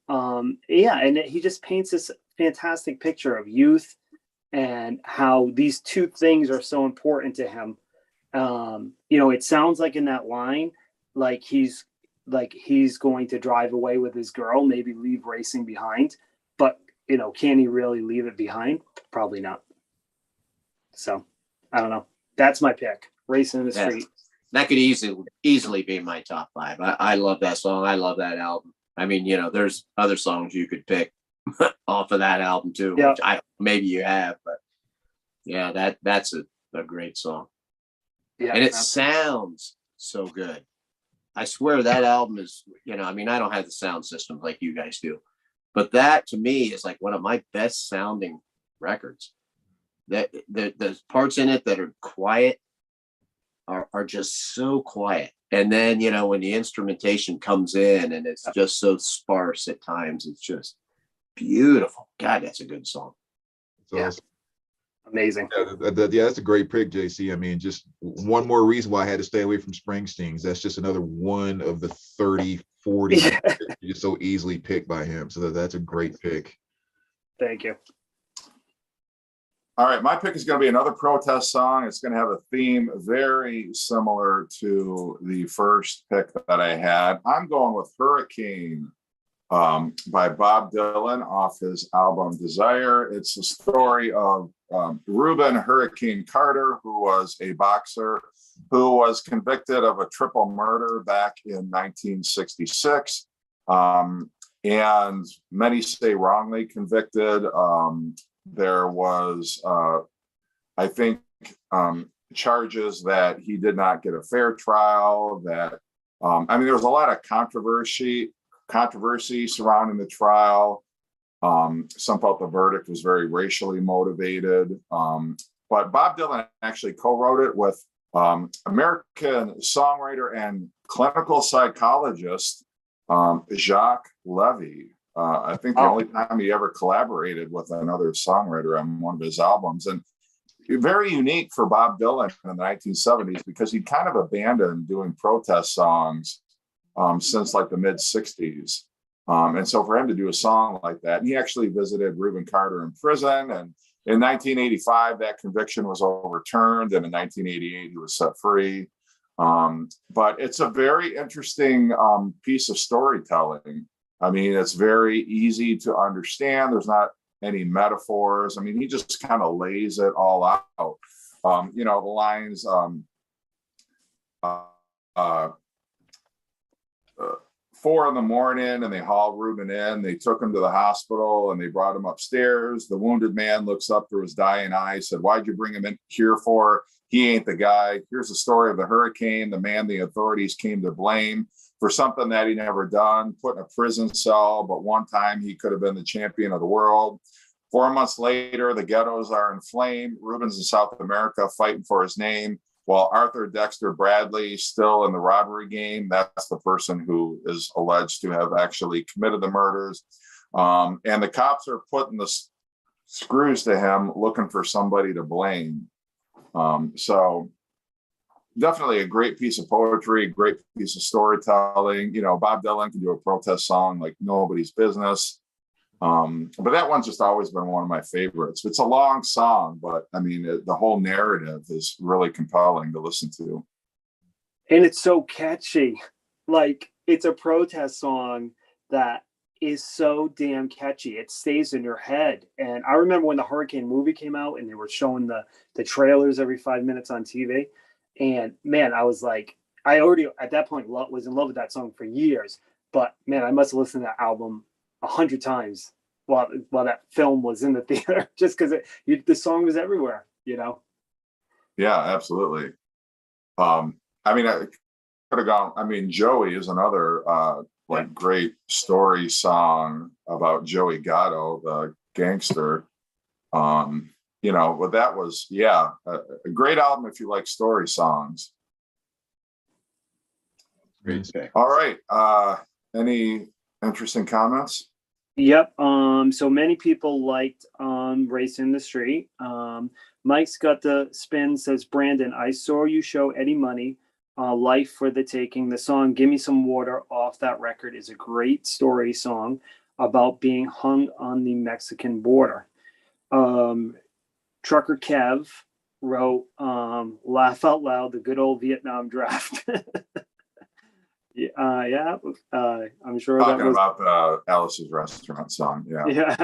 he just paints this fantastic picture of youth and how these two things are so important to him. It sounds like in that line, like he's going to drive away with his girl, maybe leave racing behind, but can he really leave it behind? Probably not. So I don't know. That's my pick. Racing in the Street. That could easily be my top 5. I love that song. I love that album. I mean, there's other songs you could pick off of that album too, which maybe you have, but yeah, that's a great song. Yeah, and it sounds so good. I swear that album is, I don't have the sound system like you guys do, but that to me is like one of my best sounding records. That the parts in it that are quiet are just so quiet. And then, when the instrumentation comes in and it's just so sparse at times, it's just beautiful. God, that's a good song. Awesome. Amazing. Yeah, that's a great pick, JC. I mean, just one more reason why I had to stay away from Springsteen's. That's just another one of the 30, 40 just so easily picked by him. So that's a great pick. Thank you. All right, my pick is going to be another protest song. It's going to have a theme very similar to the first pick that I had. I'm going with Hurricane by Bob Dylan off his album Desire. It's the story of Reuben Hurricane Carter, who was a boxer who was convicted of a triple murder back in 1966. And many say wrongly convicted. There was, I think, charges that he did not get a fair trial, that I mean, there was a lot of controversy surrounding the trial. Some felt the verdict was very racially motivated. But Bob Dylan actually co-wrote it with American songwriter and clinical psychologist Jacques Levy. I think the only time he ever collaborated with another songwriter on one of his albums. And very unique for Bob Dylan in the 1970s, because he kind of abandoned doing protest songs since like the mid 60s. And so for him to do a song like that, and he actually visited Reuben Carter in prison. And in 1985, that conviction was overturned. And in 1988, he was set free. But it's a very interesting piece of storytelling. I mean, it's very easy to understand. There's not any metaphors. I mean, he just kind of lays it all out. The lines, 4 a.m, and they hauled Reuben in. They took him to the hospital and they brought him upstairs. The wounded man looks up through his dying eyes, said, "Why'd you bring him in here for? He ain't the guy. Here's the story of the hurricane, the man the authorities came to blame for something that he never done, put in a prison cell, but one time he could have been the champion of the world. 4 months later, the ghettos are inflamed. Reuben's in South America fighting for his name, while Arthur Dexter Bradley still in the robbery game." That's the person who is alleged to have actually committed the murders. And the cops are putting the screws to him, looking for somebody to blame. So definitely a great piece of poetry, great piece of storytelling. Bob Dylan can do a protest song like nobody's business. But that one's just always been one of my favorites. It's a long song, but I mean, the whole narrative is really compelling to listen to. And it's so catchy. Like, it's a protest song that is so damn catchy. It stays in your head. And I remember when the Hurricane movie came out and they were showing the trailers every 5 minutes on TV. And man, I was like, I already at that point was in love with that song for years. But man, I must have listened to that album 100 times while that film was in the theater, just because the song was everywhere. Yeah, absolutely. I mean, I could have gone. I mean, Joey is another great story song about Joey Gatto, the gangster. But that was, a great album if you like story songs. Great. All right. Any interesting comments? Yep. So many people liked Race in the Street. Mike's got the spin, says, "Brandon, I saw you show Eddie Money, Life for the Taking. The song Give Me Some Water off that record is a great story song about being hung on the Mexican border." Trucker Kev wrote Laugh Out Loud, the good old Vietnam draft. I'm sure talking that was about the Alice's Restaurant song. Yeah.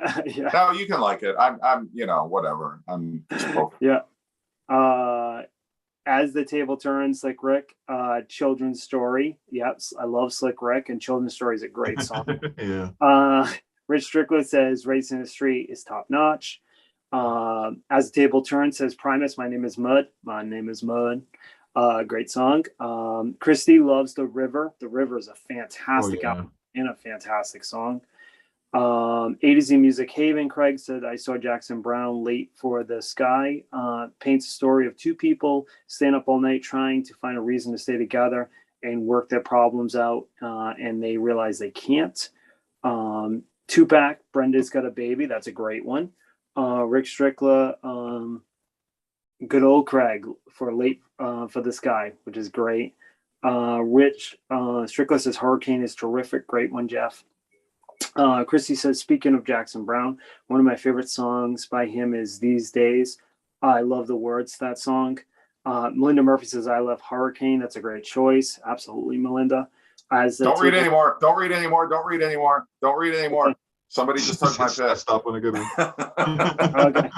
No, you can like it. I'm whatever. I'm just As the Table Turns, Slick Rick, Children's Story. Yep, I love Slick Rick, and Children's Story is a great song. Yeah. Rich Strickland says Race in the Street is top notch. As the Table Turns says Primus, My Name is Mud. My Name is Mud. Great song. Christy loves The River. The River is a fantastic album and a fantastic song. A to Z Music Haven, Craig said, I saw Jackson Brown Late for the Sky. Paints a story of two people staying up all night trying to find a reason to stay together and work their problems out, and they realize they can't. Tupac, Brenda's Got a Baby. That's a great one. Rick Strickler, good old Craig for Late for the Sky, which is great. Rich Strickler says Hurricane is terrific. Great one, Jeff. Christy says, speaking of Jackson Brown, one of my favorite songs by him is These Days. I love the words to that song. Melinda Murphy says, I love Hurricane. That's a great choice. Absolutely, Melinda. Don't read anymore. Don't read anymore. Don't read anymore. Don't read anymore. Somebody just took my pick. Stop on a good one. Okay.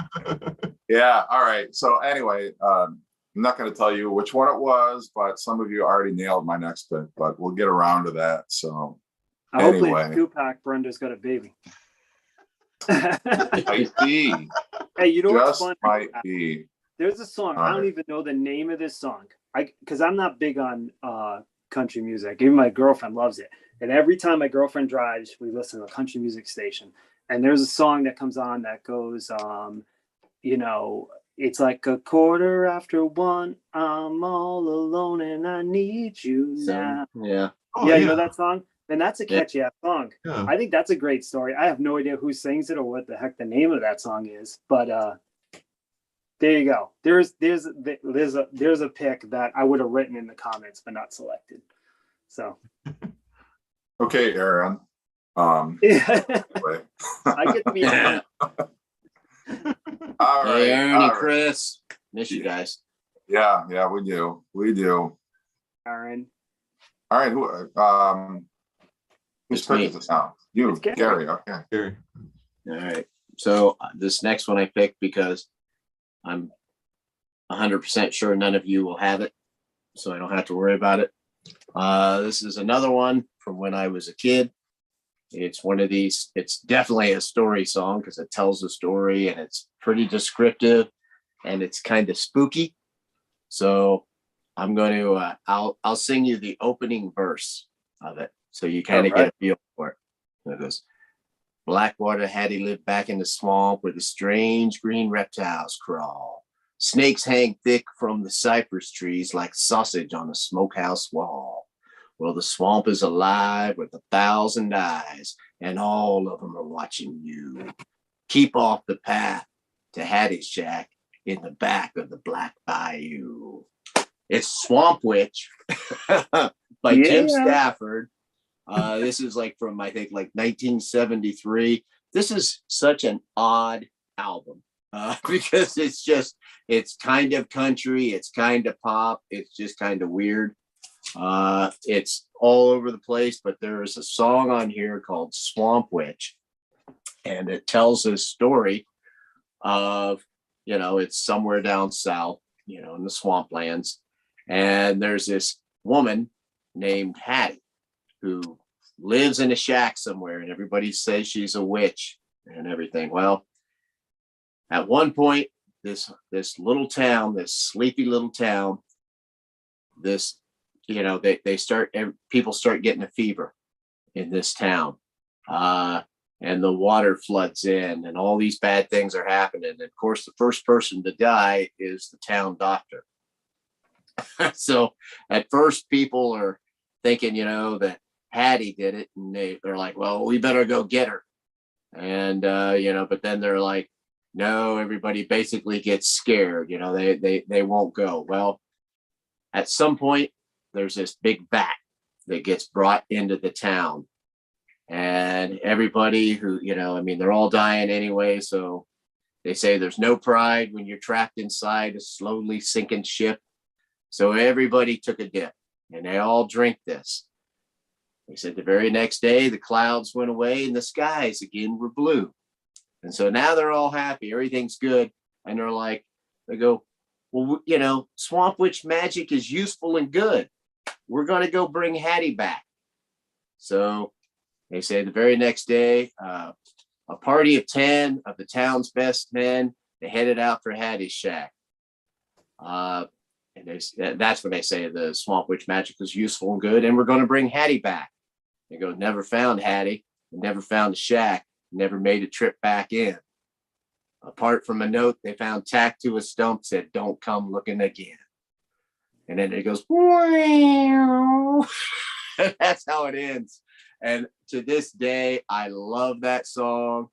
Yeah. All right. So anyway, I'm not going to tell you which one it was, but some of you already nailed my next pick, but we'll get around to that. So Hopefully anyway. it's Tupac, Brenda's Got a Baby. Might be. Hey, you know what's Just funny? might be. There's a song. I don't even know the name of this song. Because I'm not big on country music. Even my girlfriend loves it. And every time my girlfriend drives, we listen to a country music station. And there's a song that comes on that goes, you know, it's like 1:15. I'm all alone and I need you now. Yeah. Oh, Yeah, you know that song? And that's a catchy ass song. Yeah. I think that's a great story. I have no idea who sings it or what the heck the name of that song is, but there you go. There's a pick that I would have written in the comments but not selected. So Okay, Aaron. yeah. Anyway. I get to be on. All right, Hey, Aaron all and right. Chris, miss you guys. Yeah, we do. Aaron. All right, who's It's me. picking this now? You, It's Gary. Gary. Okay. Gary. All right. So this next one I picked because I'm 100% sure none of you will have it, so I don't have to worry about it. This is another one from when I was a kid. It's one of these, it's definitely a story song because it tells a story and it's pretty descriptive and it's kind of spooky. So I'm going to, I'll sing you the opening verse of it so you kind of get a feel for it. So it goes, Blackwater Hattie lived back in the swamp where the strange green reptiles crawl. Snakes hang thick from the cypress trees like sausage on a smokehouse wall. Well, the swamp is alive with 1,000 eyes, and all of them are watching you. Keep off the path to Hattie's shack in the back of the Black Bayou. It's Swamp Witch by Jim Stafford. This is like from, I think, like 1973. This is such an odd album because it's kind of country, it's kind of pop, it's just kind of weird. It's all over the place, but there is a song on here called Swamp Witch, and it tells a story of, you know, it's somewhere down south, you know, in the swamplands, and there's this woman named Hattie who lives in a shack somewhere, and everybody says she's a witch and everything. Well, at one point, this little town, this sleepy little town, this, you know, people start getting a fever in this town, and the water floods in and all these bad things are happening. And of course, the first person to die is the town doctor. So at first people are thinking, you know, that Hattie did it, and they're like, well, we better go get her. And, you know, but then they're like, no, everybody basically gets scared, you know, they won't go. Well, at some point, there's this big vat that gets brought into the town, and everybody who, you know, I mean, they're all dying anyway. So they say there's no pride when you're trapped inside a slowly sinking ship. So everybody took a dip and they all drink this. They said the very next day, the clouds went away and the skies again were blue. And so now they're all happy. Everything's good. And they're like, they go, well, you know, Swamp Witch magic is useful and good. We're going to go bring Hattie back. So they say the very next day, a party of 10 of the town's best men, they headed out for Hattie's shack. And that's when they say the Swamp Witch magic was useful and good, and we're going to bring Hattie back. They go, never found Hattie, never found the shack, never made a trip back in. Apart from a note they found tacked to a stump said, don't come looking again. And then it goes, wow. That's how it ends. And to this day, I love that song.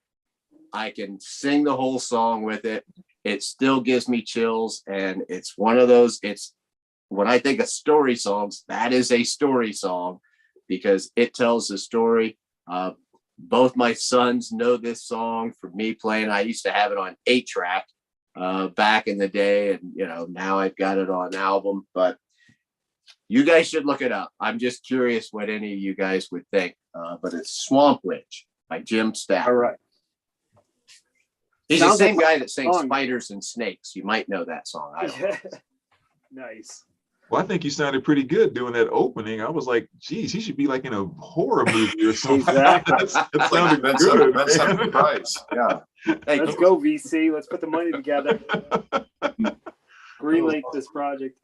I can sing the whole song with it. It still gives me chills. And it's one of those, it's when I think of story songs, that is a story song because it tells the story. Both my sons know this song from me playing. I used to have it on 8-track back in the day. And, you know, now I've got it on album, but you guys should look it up. I'm just curious what any of you guys would think. But it's Swamp Witch by Jim Stafford. All right. He's Sounds the same like guy that sings song. Spiders and Snakes. You might know that song. I don't know. Nice. Well, I think you sounded pretty good doing that opening. I was like, geez, he should be like in a horror movie or something. Exactly. that sounded good. Vincent Price. Yeah. Let's go, VC. Let's put the money together. Greenlight this project.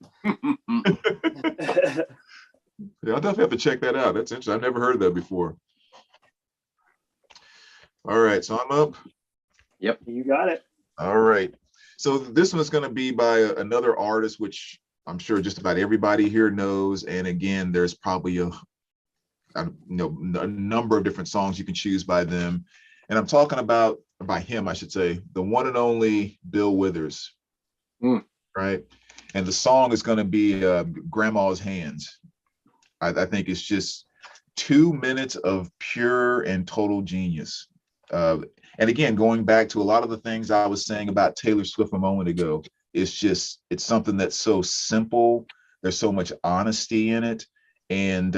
Yeah, I'll definitely have to check that out. That's interesting. I've never heard of that before. All right, so I'm up. Yep. You got it. All right. So this one's going to be by another artist, which I'm sure just about everybody here knows. And again, there's probably a number of different songs you can choose by them. And I'm talking about, by him, I should say, the one and only Bill Withers. Right. And the song is going to be Grandma's Hands. I think it's just 2 minutes of pure and total genius. And again, going back to a lot of the things I was saying about Taylor Swift a moment ago, it's something that's so simple. There's so much honesty in it. And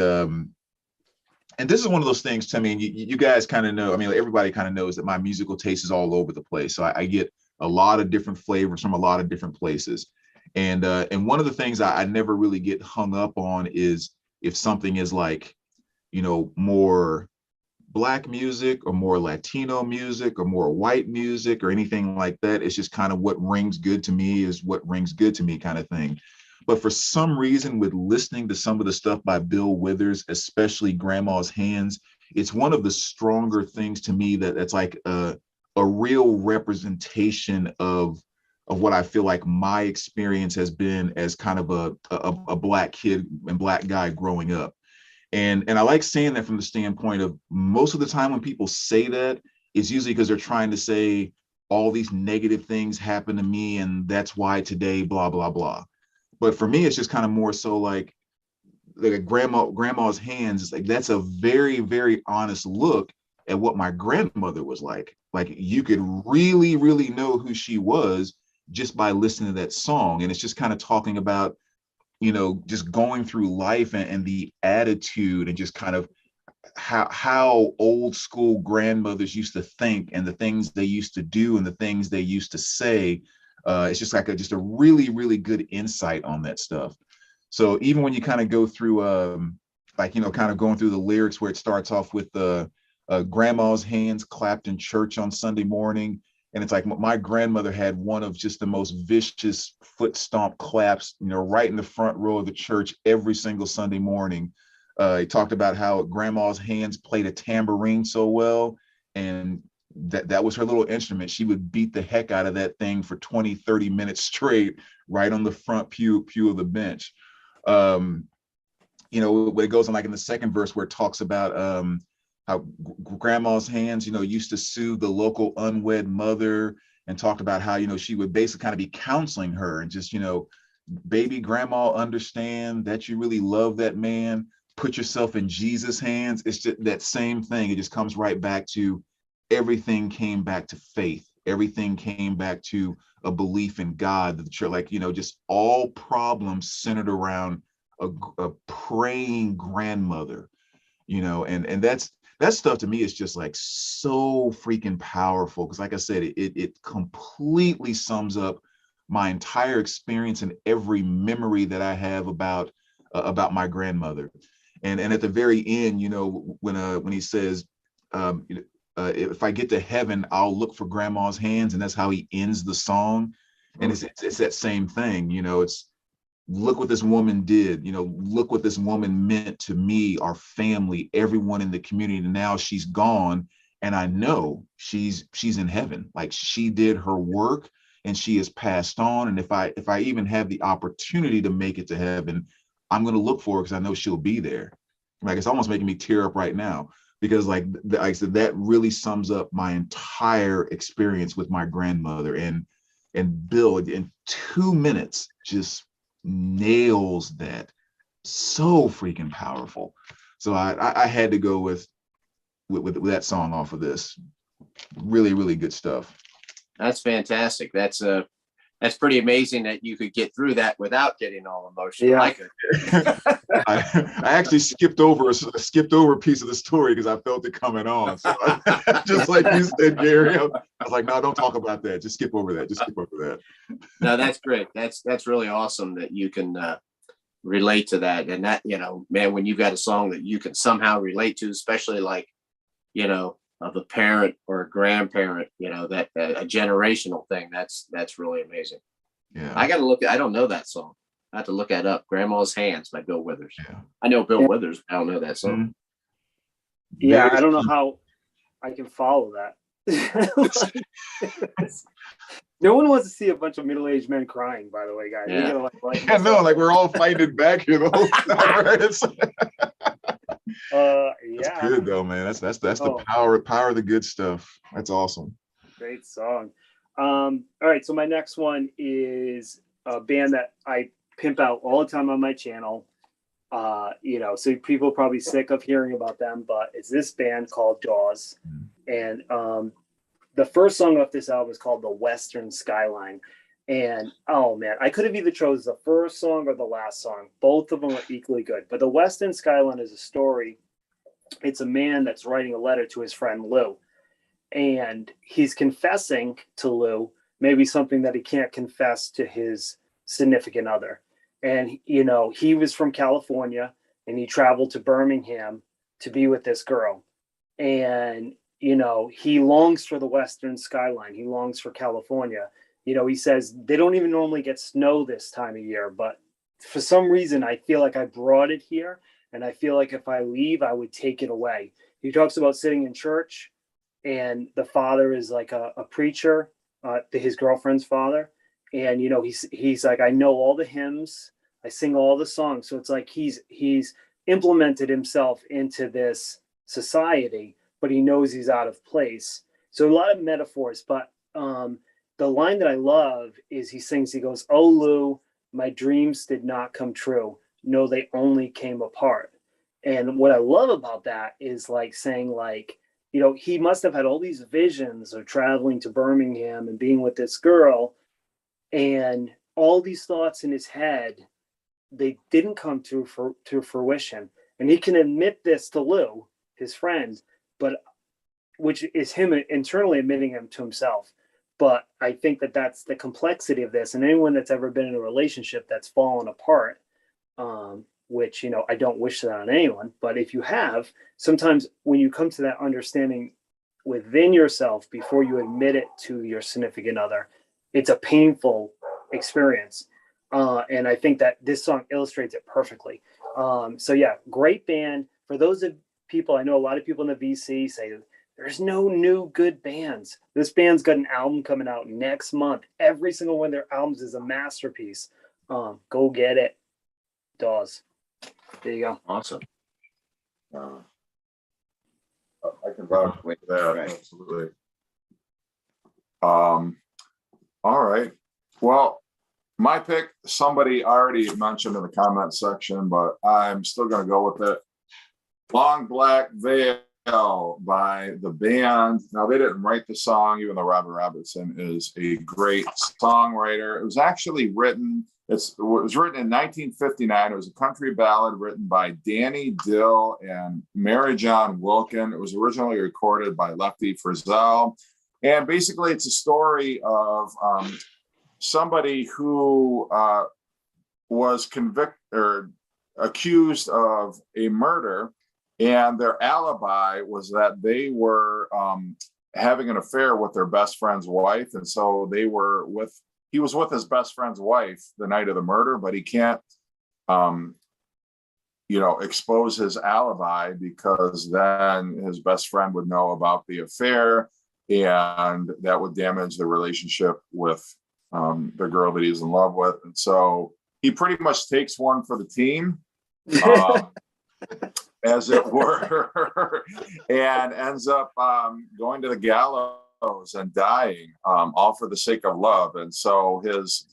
this is one of those things, to me, you guys kind of know, I mean, everybody kind of knows that my musical taste is all over the place. So I get a lot of different flavors from a lot of different places. And one of the things I never really get hung up on is if something is like, more Black music or more Latino music or more white music or anything like that. It's just kind of what rings good to me is what rings good to me kind of thing. But for some reason, with listening to some of the stuff by Bill Withers, especially Grandma's Hands, it's one of the stronger things to me that's like a real representation of what I feel like my experience has been as kind of a Black kid and Black guy growing up. And I like saying that from the standpoint of most of the time when people say that, it's usually because they're trying to say all these negative things happen to me and that's why today, blah, blah, blah. But for me, it's just kind of more so like Grandma's Hands is like, that's a very, very honest look at what my grandmother was like. Like you could really, really know who she was just by listening to that song. And it's just kind of talking about, just going through life and the attitude and just kind of how old school grandmothers used to think and the things they used to do and the things they used to say. It's just like just a really, really good insight on that stuff. So even when you kind of go through, kind of going through the lyrics where it starts off with Grandma's hands clapped in church on Sunday morning. And it's like my grandmother had one of just the most vicious foot stomp claps, right in the front row of the church every single Sunday morning. He talked about how Grandma's hands played a tambourine so well. And that was her little instrument. She would beat the heck out of that thing for 20, 30 minutes straight, right on the front pew of the bench. When it goes on like in the second verse where it talks about how Grandma's hands, used to soothe the local unwed mother and talked about how, she would basically kind of be counseling her and just, baby, Grandma, understand that you really love that man. Put yourself in Jesus' hands. It's just that same thing. It just comes right back to everything came back to faith. Everything came back to a belief in God, that the church, like, just all problems centered around a praying grandmother, and that stuff to me is just like so freaking powerful. Cause like I said, it completely sums up my entire experience and every memory that I have about my grandmother. And at the very end, when he says, if I get to heaven, I'll look for Grandma's hands. And that's how he ends the song. And it's that same thing, it's look what this woman did, look what this woman meant to me, our family, everyone in the community. And now she's gone. And I know she's in heaven. Like she did her work and she has passed on. And if I even have the opportunity to make it to heaven, I'm going to look for her because I know she'll be there. Like it's almost making me tear up right now because like I said, that really sums up my entire experience with my grandmother. And Bill in 2 minutes just nails that. So freaking powerful. So I had to go with that song off of this. Really, really good stuff. That's fantastic. That's pretty amazing that you could get through that without getting all emotional. Yeah. I actually skipped over a piece of the story because I felt it coming on. So just like you said, Gary, I was like, no, don't talk about that. Just skip over that. No, that's great. That's really awesome that you can relate to that. And that, man, when you've got a song that you can somehow relate to, especially like, of a parent or a grandparent, that a generational thing, that's really amazing. Yeah. I got to look. I don't know that song. I have to look that up. Grandma's Hands by Bill Withers. Yeah. I know Bill Withers. I don't know that song. Yeah, I don't know how I can follow that. No one wants to see a bunch of middle-aged men crying, by the way, guys. Yeah. We're gonna I know, like we're all fighting back here the whole time, right? That's good though, man. That's the power of the good stuff. That's awesome. Great song. All right, so my next one is a band that I pimp out all the time on my channel. So people are probably sick of hearing about them, but it's this band called Jaws. And the first song off this album is called The Western Skyline. And oh man, I could have either chose the first song or the last song. Both of them are equally good. But The Western Skyline is a story. It's a man that's writing a letter to his friend Lou. And he's confessing to Lou maybe something that he can't confess to his significant other. And, he was from California and he traveled to Birmingham to be with this girl. And, he longs for the Western Skyline. He longs for California. He says they don't even normally get snow this time of year, but for some reason, I feel like I brought it here. And I feel like if I leave, I would take it away. He talks about sitting in church, and the father is like a preacher, his girlfriend's father. And, he's like, I know all the hymns. I sing all the songs. So it's like he's implemented himself into this society, but he knows he's out of place. So a lot of metaphors, but the line that I love is he goes, "Oh, Lou, my dreams did not come true. No, they only came apart." And what I love about that is like saying like, he must have had all these visions of traveling to Birmingham and being with this girl, and all these thoughts in his head, they didn't come to fruition. And he can admit this to Lou, his friend, but which is him internally admitting him to himself. But I think that that's the complexity of this. And anyone that's ever been in a relationship that's fallen apart, which, I don't wish that on anyone. But if you have, sometimes when you come to that understanding within yourself before you admit it to your significant other, it's a painful experience. And I think that this song illustrates it perfectly. So yeah, great band. For those of people, I know a lot of people in the VC say there's no new good bands. This band's got an album coming out next month. Every single one of their albums is a masterpiece. Go get it. Dawes. There you go. Awesome. I can vouch for that. Right. Absolutely. All right. Well, my pick, somebody already mentioned in the comment section, but I'm still going to go with it. Long Black Veil by the band. Now, they didn't write the song, even though Robert Robertson is a great songwriter. It was actually written, it was written in 1959. It was a country ballad written by Danny Dill and Mary John Wilkin. It was originally recorded by Lefty Frizzell. And basically, it's a story of somebody who was convicted or accused of a murder, and their alibi was that they were having an affair with their best friend's wife, and so he was with his best friend's wife the night of the murder, but he can't expose his alibi because then his best friend would know about the affair, and that would damage the relationship with the girl that he's in love with. And so he pretty much takes one for the team, as it were, and ends up going to the gallows and dying, all for the sake of love. And so his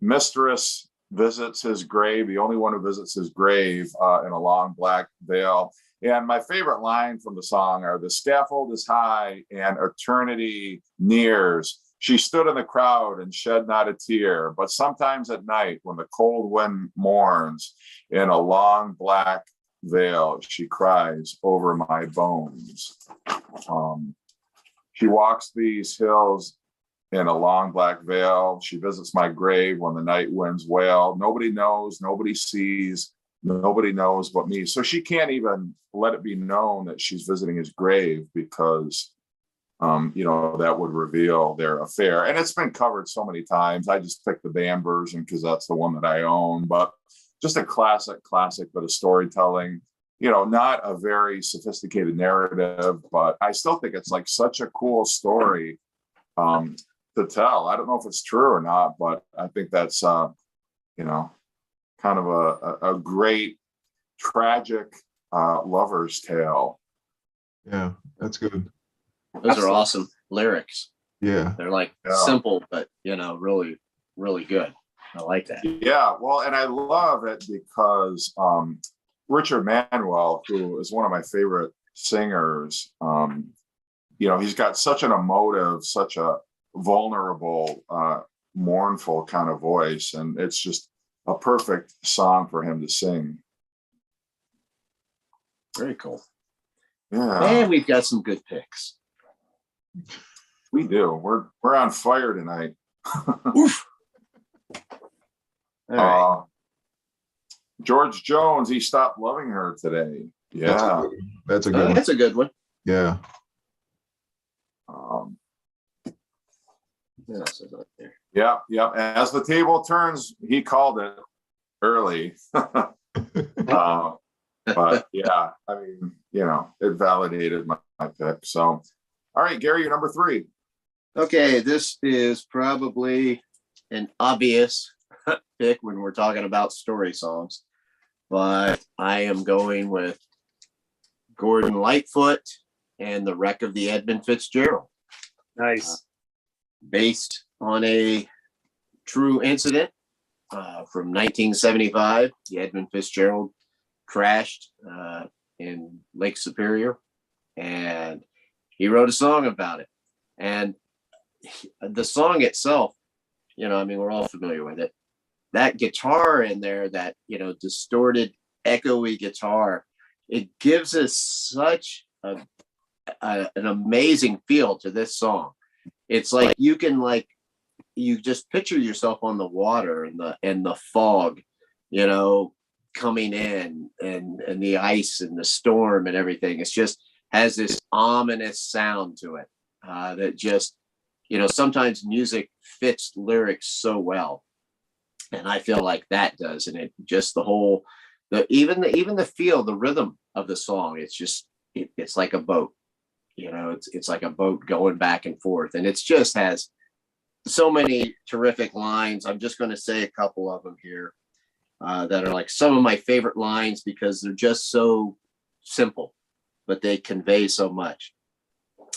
mistress visits his grave, the only one who visits his grave, in a long black veil. And my favorite line from the song are, "The scaffold is high and eternity nears. She stood in the crowd and shed not a tear, but sometimes at night when the cold wind mourns, in a long black veil, she cries over my bones." She walks these hills in a long black veil. She visits my grave when the night winds wail. Nobody knows, nobody sees, nobody knows but me. So she can't even let it be known that she's visiting his grave because that would reveal their affair. And it's been covered so many times. I just picked the band version because that's the one that I own, but just a classic bit of storytelling, not a very sophisticated narrative, but I still think it's like such a cool story to tell. I don't know if it's true or not, but I think that's, kind of a great tragic lover's tale. Yeah, that's good. Those are awesome lyrics. Yeah. They're like simple, but really, really good. I like that. Yeah. Well, and I love it because Richard Manuel, who is one of my favorite singers, he's got such an emotive, such a vulnerable, mournful kind of voice. And it's just a perfect song for him to sing. Very cool. Yeah. And we've got some good picks. We do. We're on fire tonight. Oof. All right. George Jones, he stopped loving her today. Yeah. That's a good one. That's a good one. Yeah. Yeah. As the table turns, he called it early. But yeah, I mean, it validated my pick. So, all right, Gary, you're number 3. Okay, this is probably an obvious pick when we're talking about story songs, but I am going with Gordon Lightfoot and The Wreck of the Edmund Fitzgerald. Nice. Based on a true incident from 1975. The Edmund Fitzgerald crashed in Lake Superior, and he wrote a song about it. And the song itself, we're all familiar with it. That guitar in there, that, distorted, echoey guitar, it gives us such an amazing feel to this song. It's like you can you just picture yourself on the water and the fog, coming in and the ice and the storm and everything. It's just has this ominous sound to it that just, sometimes music fits lyrics so well. And I feel like that does. And it just even the feel, the rhythm of the song, it's just, it's like a boat, it's like a boat going back and forth. And it's just has so many terrific lines. I'm just going to say a couple of them here that are like some of my favorite lines because they're just so simple, but they convey so much.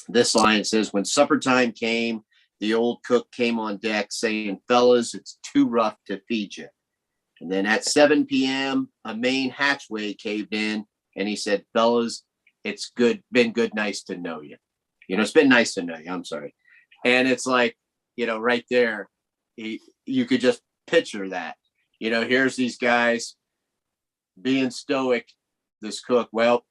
This line says, "When supper time came, the old cook came on deck saying, 'Fellas, it's too rough to feed you.' And then at 7 p.m., a main hatchway caved in, and he said, 'Fellas, it's been nice to know you.'" It's been nice to know you. I'm sorry. And it's like, right there, you could just picture that. Here's these guys being stoic. This cook, well,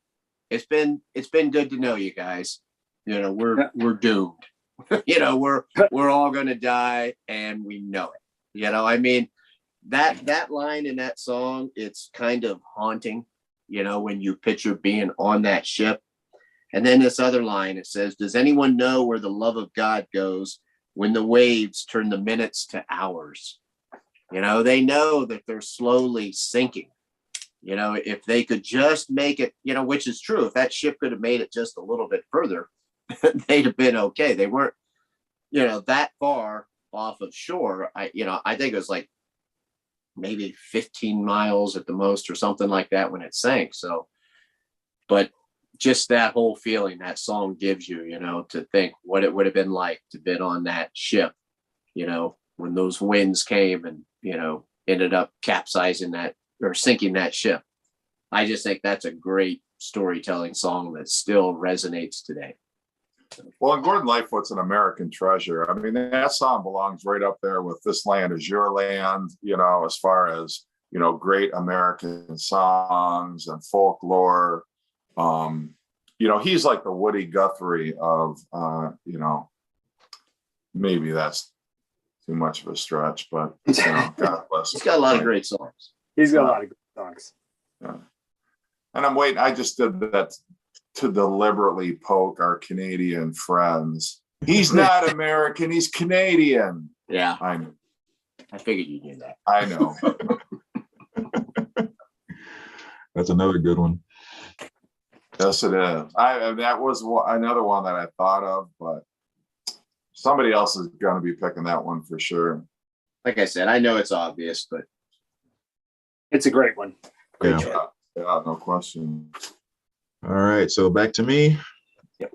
it's been good to know you guys. We're doomed. We're all gonna die, and we know it. That line in that song, it's kind of haunting, when you picture being on that ship. And then this other line, it says, "Does anyone know where the love of God goes when the waves turn the minutes to hours?" They know that they're slowly sinking. If they could just make it, which is true, if that ship could have made it just a little bit further, they'd have been okay. They weren't, that far off of shore. I think it was like maybe 15 miles at the most or something like that when it sank. So, but just that whole feeling that song gives you, to think what it would have been like to been on that ship, when those winds came and, ended up capsizing that or sinking that ship. I just think that's a great storytelling song that still resonates today. Well, and Gordon Lightfoot's an American treasure. I mean, that song belongs right up there with "This Land Is Your Land," as far as, great American songs and folklore. He's like the Woody Guthrie of, maybe that's too much of a stretch, but God bless him. He's got a lot of great songs. He's got a lot of good songs. Yeah. And I'm waiting. I just did that to deliberately poke our Canadian friends. He's not American, he's Canadian. Yeah. I know. I figured you knew that. I know. That's another good one. Yes, it is. That was another one that I thought of, but somebody else is going to be picking that one for sure. Like I said, I know it's obvious, but it's a great one. Yeah. Yeah, no question. All right, so back to me. Yep.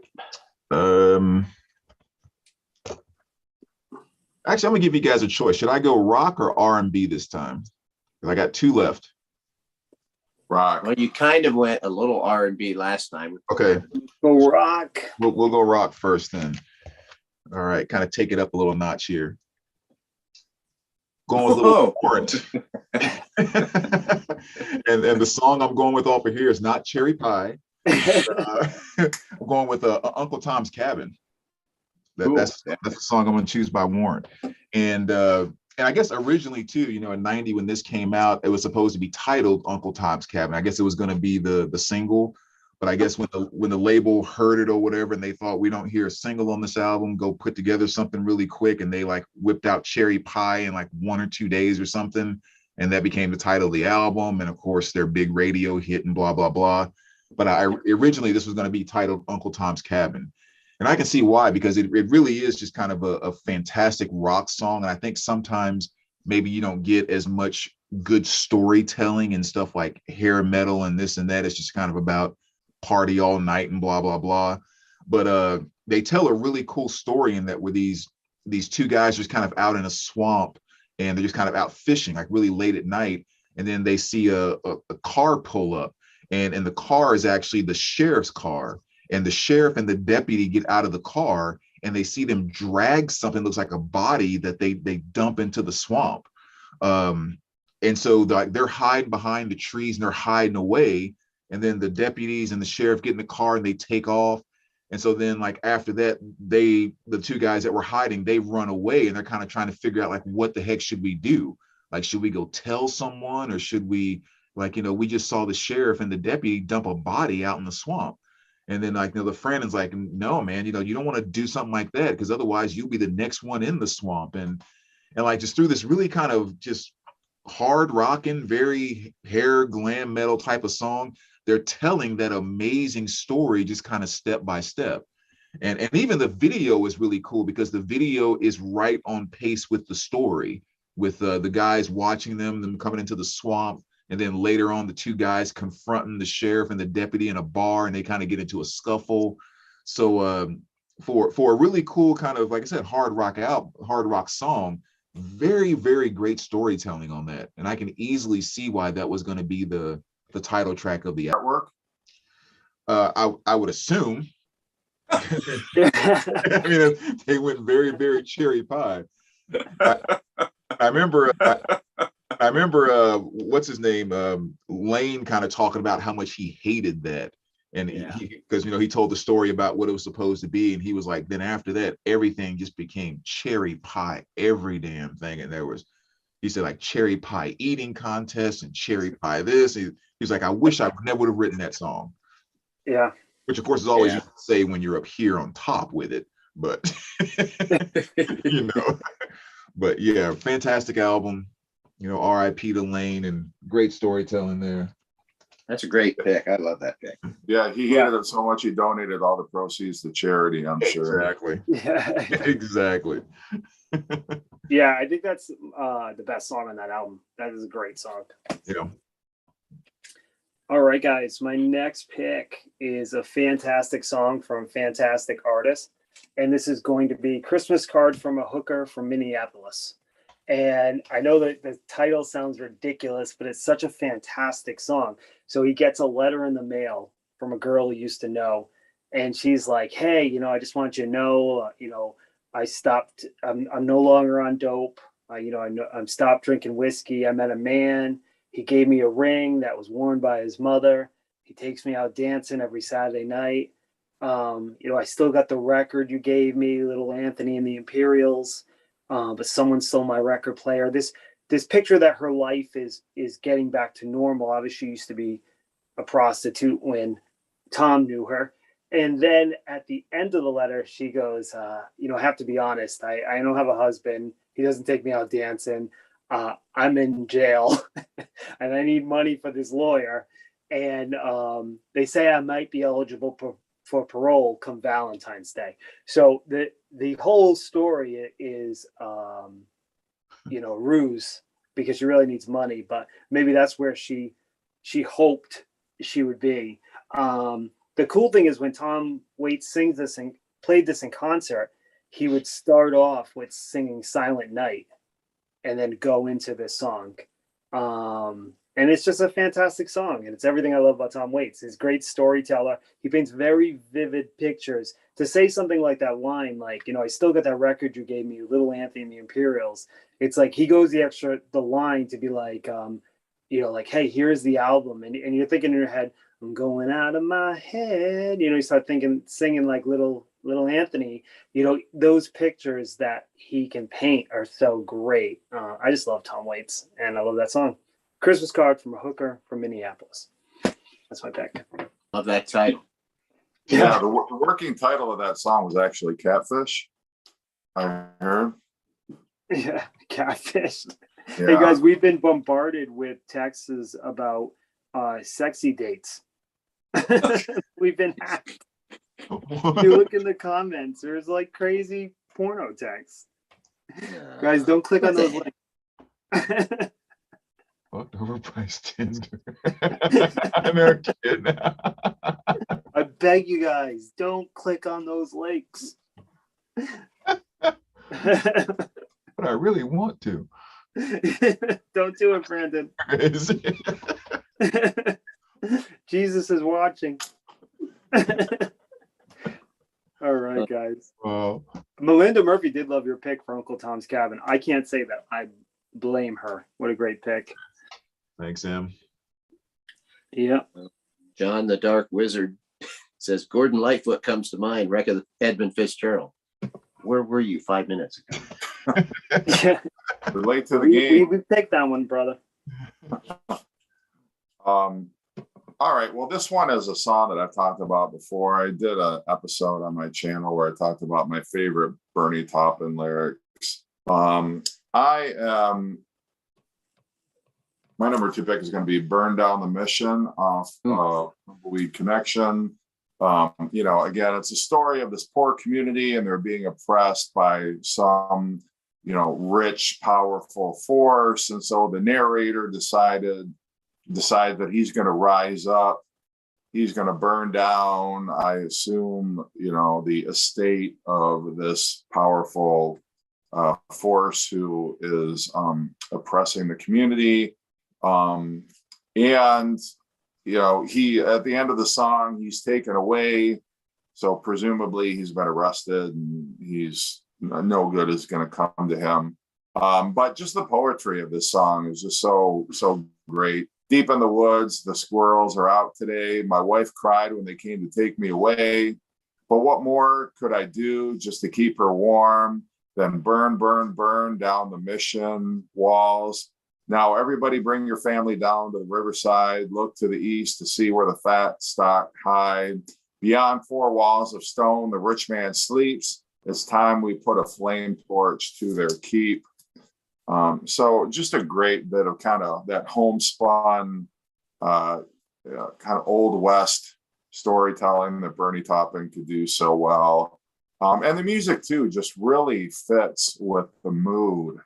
Actually, I'm gonna give you guys a choice. Should I go rock or R&B this time? Because I got two left. Rock. Well, you kind of went a little R&B last time. Okay. Go rock. We'll go rock first then. All right, kind of take it up a little notch here. Going with a little Warrant. and the song I'm going with off of here is not Cherry Pie. I'm going with Uncle Tom's Cabin. That's the song I'm going to choose by Warrant. And I guess originally too, in '90 when this came out, it was supposed to be titled Uncle Tom's Cabin. I guess it was going to be the single, but I guess when the label heard it or whatever, and they thought we don't hear a single on this album, go put together something really quick, and they like whipped out Cherry Pie in like 1 or 2 days or something, and that became the title of the album. And of course, their big radio hit and blah blah blah. But originally this was going to be titled Uncle Tom's Cabin. And I can see why, because it really is just kind of a fantastic rock song. And I think sometimes maybe you don't get as much good storytelling and stuff like hair metal and this and that. It's just kind of about party all night and blah, blah, blah. But they tell a really cool story in that where these two guys just kind of out in a swamp and they're just kind of out fishing like really late at night. And then they see a car pull up, and the car is actually the sheriff's car. And the sheriff and the deputy get out of the car and they see them drag something that looks like a body that they dump into the swamp. And so they're hiding behind the trees and they're hiding away. And then the deputies and the sheriff get in the car and they take off. And so then like after that, the two guys that were hiding, they run away and they're kind of trying to figure out like, what the heck should we do? Like, should we go tell someone, or should we we just saw the sheriff and the deputy dump a body out in the swamp. And then the friend is like, no, man, you don't want to do something like that, because otherwise you'll be the next one in the swamp. And like just through this really kind of just hard rocking, very hair glam metal type of song, they're telling that amazing story just kind of step by step. And even the video is really cool, because the video is right on pace with the story, with the guys watching them coming into the swamp. And then later on, the two guys confronting the sheriff and the deputy in a bar, and they kind of get into a scuffle. So for a really cool kind of, like I said, hard rock song, very, very great storytelling on that. And I can easily see why that was going to be the title track of the artwork. I would assume. I mean, they went very, very Cherry Pie. I remember what's his name, Lane, kind of talking about how much he hated that, and because he told the story about what it was supposed to be, and he was like, then after that everything just became Cherry Pie, every damn thing. And he said like Cherry Pie eating contest and Cherry Pie this. He's like, I wish I never would have written that song. Yeah, which of course is always you say when you're up here on top with it, but but yeah, fantastic album. R.I.P. to Lane, and great storytelling there. That's a great pick. I love that pick. Yeah, he hated it so much he donated all the proceeds to charity, I'm sure. Exactly. Yeah. Exactly. Yeah, I think that's the best song on that album. That is a great song. Yeah. All right, guys. My next pick is a fantastic song from a fantastic artist. And this is going to be Christmas Card from a Hooker from Minneapolis. And I know that the title sounds ridiculous, but it's such a fantastic song. So he gets a letter in the mail from a girl he used to know. And she's like, hey, I just want you to know, I stopped, I'm no longer on dope. I'm stopped drinking whiskey. I met a man. He gave me a ring that was worn by his mother. He takes me out dancing every Saturday night. I still got the record you gave me, Little Anthony and the Imperials. But someone stole my record player. This picture that her life is getting back to normal. Obviously, she used to be a prostitute when Tom knew her. And then at the end of the letter, she goes, I have to be honest. I don't have a husband. He doesn't take me out dancing. I'm in jail and I need money for this lawyer. And they say I might be eligible for parole come Valentine's Day. So the whole story is, ruse, because she really needs money, but maybe that's where she hoped she would be. The cool thing is when Tom Waits sings this and played this in concert, he would start off with singing Silent Night and then go into this song. And it's just a fantastic song. And it's everything I love about Tom Waits. He's a great storyteller. He paints very vivid pictures. To say something like that line, like, I still got that record you gave me, Little Anthony and the Imperials. It's like he goes the line to be like, like, hey, here's the album. And you're thinking in your head, I'm going out of my head. You start singing like little Anthony. Those pictures that he can paint are so great. I just love Tom Waits, and I love that song. Christmas Card from a Hooker from Minneapolis. That's my pick. Love that title. Yeah, the working title of that song was actually Catfish, I heard. Yeah, Catfish. Yeah. Hey guys, we've been bombarded with texts about sexy dates. We've been hacked. You look in the comments, there's like crazy porno texts. Guys, don't click on those links. Fucked overpriced Tinder. I'm never kidding. I beg you guys, don't click on those links. But I really want to. Don't do it, Brandon. Jesus is watching. All right, guys. Wow. Melinda Murphy did love your pick for Uncle Tom's Cabin. I can't say that. I blame her. What a great pick. Thanks, Sam. Yeah. John the Dark Wizard says Gordon Lightfoot comes to mind. Wreck of Edmund Fitzgerald. Where were you 5 minutes ago? Yeah. Relate to the game. We picked that one, brother. All right. Well, this one is a song that I've talked about before. I did an episode on my channel where I talked about my favorite Bernie Taupin lyrics. My number 2 pick is going to be Burn Down the Mission off Weed Connection. Again, it's a story of this poor community and they're being oppressed by some, rich, powerful force. And so the narrator decided that he's going to rise up. He's going to burn down, I assume, the estate of this powerful force who is oppressing the community. He at the end of the song, he's taken away. So presumably he's been arrested and he's no good is going to come to him. But just the poetry of this song is just so great. Deep in the woods, the squirrels are out today. My wife cried when they came to take me away. But what more could I do just to keep her warm than burn, burn, burn down the mission walls? Now, everybody bring your family down to the riverside. Look to the east to see where the fat stock hide. Beyond 4 walls of stone, the rich man sleeps. It's time we put a flame torch to their keep. So just a great bit of kind of that homespun, kind of Old West storytelling that Bernie Taupin could do so well. And the music, too, just really fits with the mood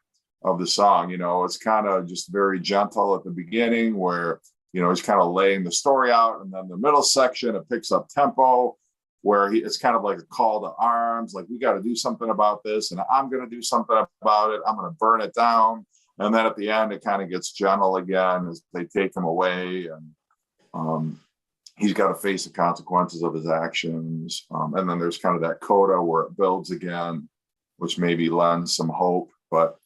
of the song. It's kind of just very gentle at the beginning where, he's kind of laying the story out. And then the middle section, it picks up tempo where it's kind of like a call to arms. Like, we got to do something about this and I'm going to do something about it. I'm going to burn it down. And then at the end, it kind of gets gentle again as they take him away. And he's got to face the consequences of his actions. And then there's kind of that coda where it builds again, which maybe lends some hope. But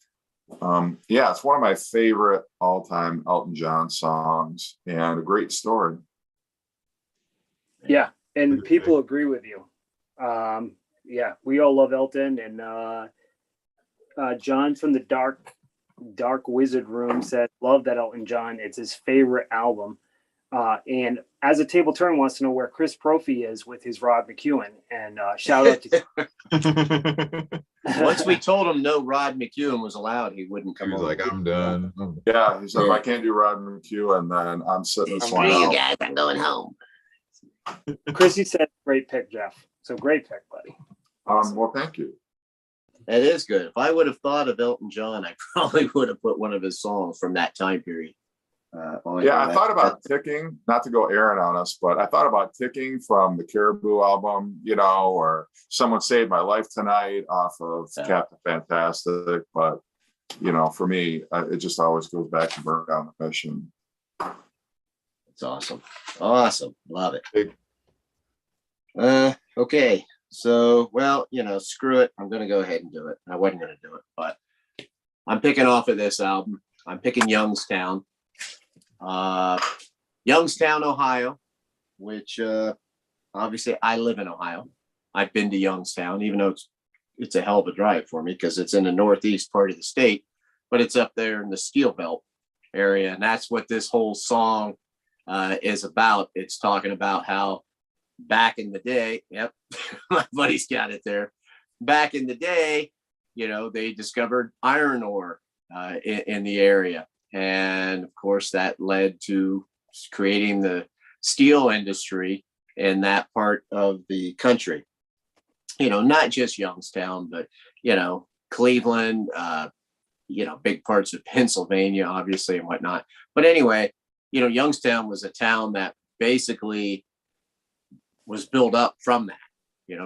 it's one of my favorite all-time Elton John songs and a great story. Yeah, and people agree with you. We all love Elton. And John from the Dark Wizard Room said, love that Elton John. It's his favorite album. And As a Table Turn wants to know where Chris Prophy is with his Rod McEwen. And shout out to once we told him no Rod McEwen was allowed, he wouldn't come. He was over. like, I'm done. Yeah, he said, if I can't do Rod McEwen, then I'm sitting this one Screw you out. guys, I'm going home. Chrissy said, great pick, Jeff. So great pick, buddy. Well, thank you. That is good. If I would have thought of Elton John, I probably would have put one of his songs from that time period. I thought about Ticking, not to go Aaron on us, but I thought about Ticking from the Caribou album, or Someone Saved My Life Tonight off of Captain Fantastic. But, for me, it just always goes back to Burn Down the Mission. It's awesome. Awesome. Love it. Okay. So, screw it. I'm going to go ahead and do it. I wasn't going to do it, but I'm picking off of this album. I'm picking Youngstown. Youngstown, Ohio, which obviously I live in Ohio. I've been to Youngstown, even though it's a hell of a drive for me because it's in the northeast part of the state, but it's up there in the Steel Belt area. And that's what this whole song is about. It's talking about how back in the day, yep, my buddy's got it there. Back in the day, they discovered iron ore in the area. And of course, that led to creating the steel industry in that part of the country. Not just Youngstown, but, Cleveland, big parts of Pennsylvania, obviously, and whatnot. But anyway, Youngstown was a town that basically was built up from that,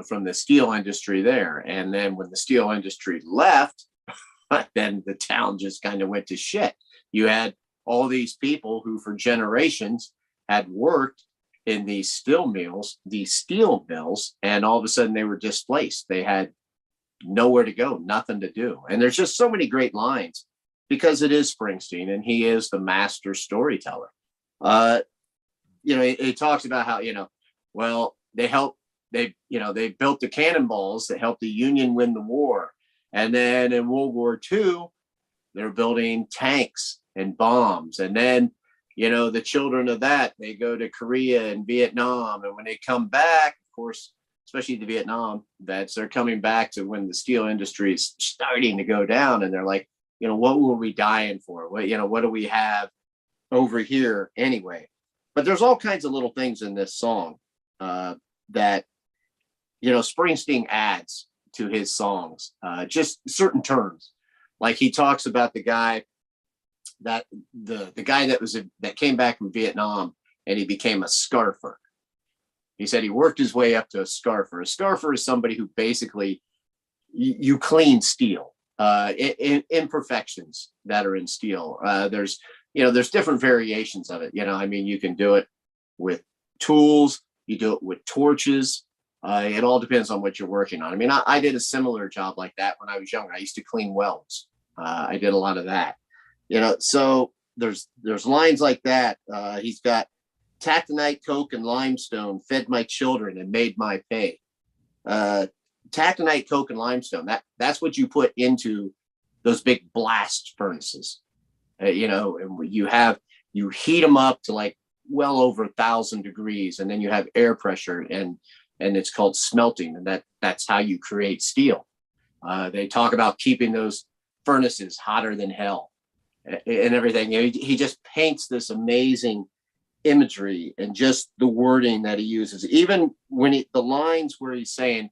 from the steel industry there. And then when the steel industry left, then the town just kind of went to shit. You had all these people who for generations had worked in these steel mills, and all of a sudden they were displaced. They had nowhere to go, nothing to do. And there's just so many great lines because it is Springsteen and he is the master storyteller. It talks about how, they built the cannonballs that helped the Union win the war. And then in World War II, they're building tanks and bombs. And then, the children of that, they go to Korea and Vietnam. And when they come back, of course, especially the Vietnam vets, they're coming back to when the steel industry is starting to go down. And they're like, what were we dying for? What do we have over here anyway? But there's all kinds of little things in this song that, Springsteen adds to his songs, just certain terms. Like he talks about the guy that that came back from Vietnam and he became a scarfer. He said he worked his way up to a scarfer. A scarfer is somebody who basically you clean steel, imperfections that are in steel. There's different variations of it. You can do it with tools, you do it with torches. It all depends on what you're working on. I did a similar job like that when I was younger. I used to clean welds. I did a lot of that, so there's lines like that. He's got taconite, coke, and limestone fed my children and made my pay. Taconite, coke, and limestone, that's what you put into those big blast furnaces, and you heat them up to like well over 1,000 degrees, and then you have air pressure and it's called smelting, and that's how you create steel. They talk about keeping those furnaces hotter than hell and everything. He just paints this amazing imagery and just the wording that he uses. Even when the lines where he's saying,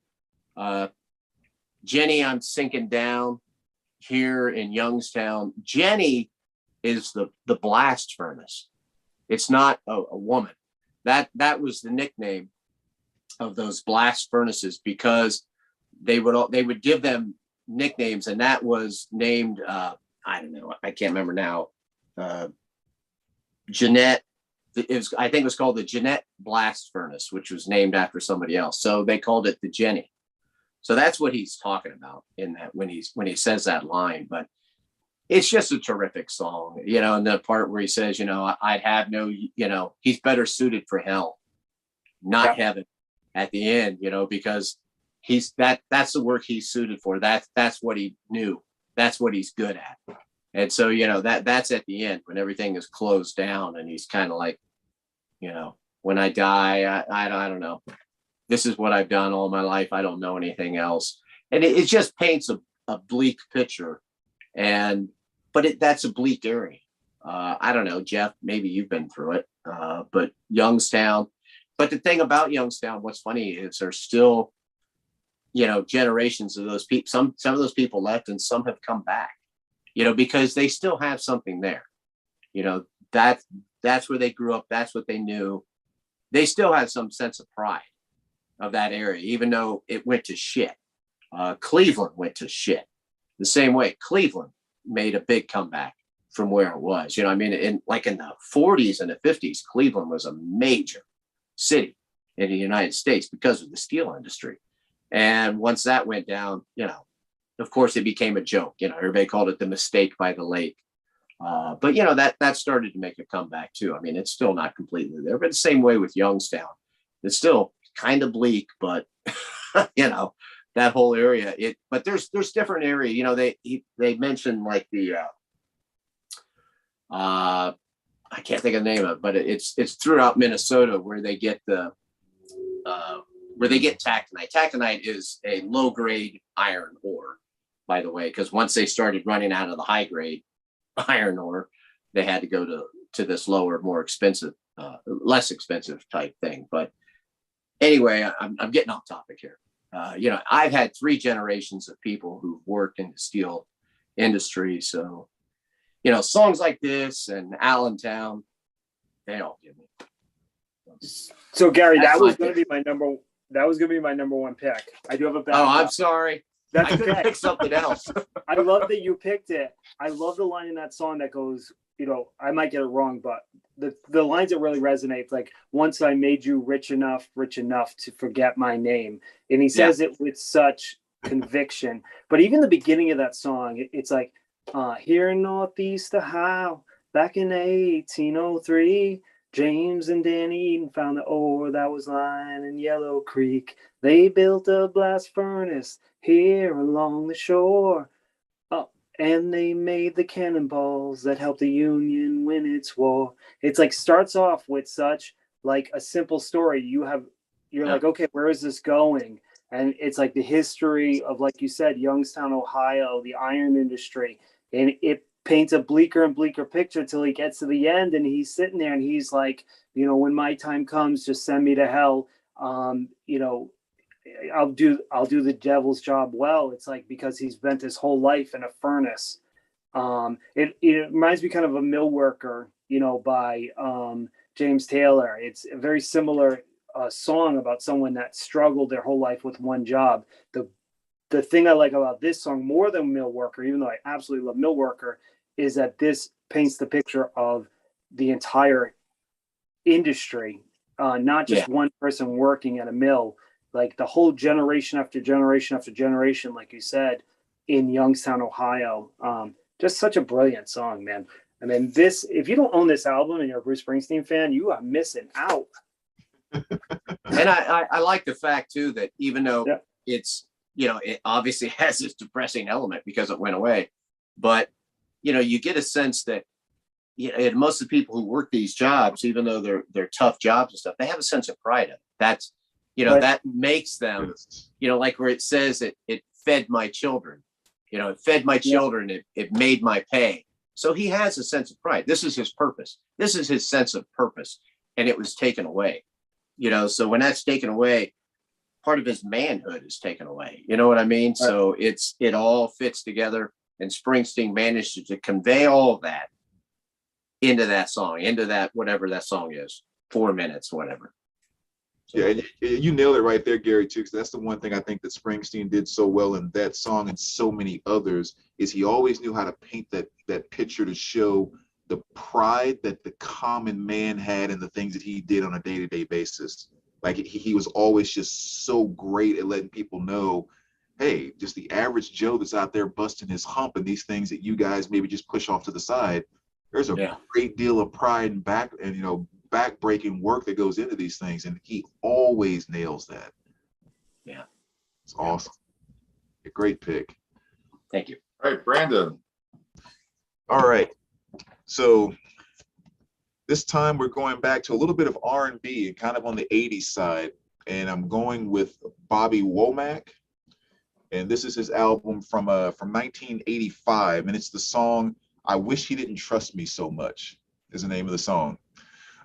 Jenny, I'm sinking down here in Youngstown. Jenny is the blast furnace. It's not a woman. That was the nickname of those blast furnaces because they would give them nicknames, and that was named I don't know, I can't remember now. Jeanette. I think it was called the Jeanette Blast Furnace, which was named after somebody else. So they called it the Jenny. So that's what he's talking about in that when he says that line. But it's just a terrific song, and the part where he says, I'd have no, he's better suited for hell, not heaven at the end, because that's the work he's suited for. That's what he knew. That's what he's good at. And so, that's at the end when everything is closed down and he's kind of like, You know, when I die, I don't know. This is what I've done all my life. I don't know anything else. And it just paints a bleak picture. But that's a bleak area. I don't know, Jeff, maybe you've been through it, but Youngstown. But the thing about Youngstown, what's funny is there's still, you know, generations of those people. Some of those people left and some have come back, you know, because they still have something there. You know, that's where they grew up. That's what they knew. They still have some sense of pride of that area, even though it went to shit. Cleveland went to shit the same way. Cleveland made a big comeback from where it was. You know, I mean, in the 40s and the 50s, Cleveland was a major city in the United States because of the steel industry. And once that went down, you know, of course it became a joke. You know, everybody called it the mistake by the lake. But you know, that started to make a comeback too. I mean, it's still not completely there, but the same way with Youngstown, it's still kind of bleak, but you know, that whole area, but there's different area. You know, they mentioned like the I can't think of the name of it, but it's throughout Minnesota where they get taconite. Taconite is a low grade iron ore, by the way, because once they started running out of the high grade iron ore, they had to go to this lower, more expensive, less expensive type thing. But anyway, I'm getting off topic here. You know, I've had 3 generations of people who've worked in the steel industry. So, you know, songs like this and Allentown, they don't give me. So Gary, that was going to be my number 1 pick. I do have a bad. Oh, I'm sorry. That's I could okay. pick something else. I love that you picked it. I love the line in that song that goes, you know, I might get it wrong, but the lines that really resonate, like, once I made you rich enough to forget my name. And he says it with such conviction. But even the beginning of that song, it's like, here in Northeast Ohio, back in 1803, James and Danny Eden found the ore that was lying in Yellow Creek. They built a blast furnace here along the shore. And they made the cannonballs that helped the Union win its war. It's like starts off with such like a simple story. You're like, okay, where is this going? And it's like the history of, like you said, Youngstown, Ohio, the iron industry. And it paints a bleaker and bleaker picture till he gets to the end and he's sitting there and he's like, you know, when my time comes, just send me to hell. You know, I'll do the devil's job well. It's like, because he's spent his whole life in a furnace. It reminds me kind of a Mill Worker, you know, by James Taylor. It's a very similar song about someone that struggled their whole life with one job. The thing I like about this song more than Mill Worker, even though I absolutely love Mill Worker, is that this paints the picture of the entire industry, not just one person working at a mill. Like the whole generation after generation after generation, like you said, in Youngstown, Ohio. Just such a brilliant song, man. I mean, if you don't own this album and you're a Bruce Springsteen fan, you are missing out. And I like the fact too that even though it's, you know, it obviously has this depressing element because it went away, but you know, you get a sense that, you know, most of the people who work these jobs, even though they're tough jobs and stuff, they have a sense of pride in it. That's, you know, that makes them, you know, like where it says it fed my children, you know, it fed my children, it made my pay. So he has a sense of pride. This is his purpose. This is his sense of purpose. And it was taken away, you know, so when that's taken away, part of his manhood is taken away. You know what I mean? Right. So it all fits together, and Springsteen managed to convey all of that into that song, into that, whatever that song is, 4 minutes, whatever. Yeah, you nailed it right there, Gary, too, because that's the one thing I think that Springsteen did so well in that song and so many others, is he always knew how to paint that picture to show the pride that the common man had in the things that he did on a day-to-day basis. Like he was always just so great at letting people know, hey, just the average Joe that's out there busting his hump and these things that you guys maybe just push off to the side. There's a great deal of pride and back-breaking work that goes into these things, and he always nails that. Yeah, it's awesome. A great pick. Thank you. All right, Brandon. All right, so This time we're going back to a little bit of R&B and kind of on the 80s side. And I'm going with Bobby Womack. And this is his album from 1985. And it's the song, I Wish He Didn't Trust Me So Much, is the name of the song.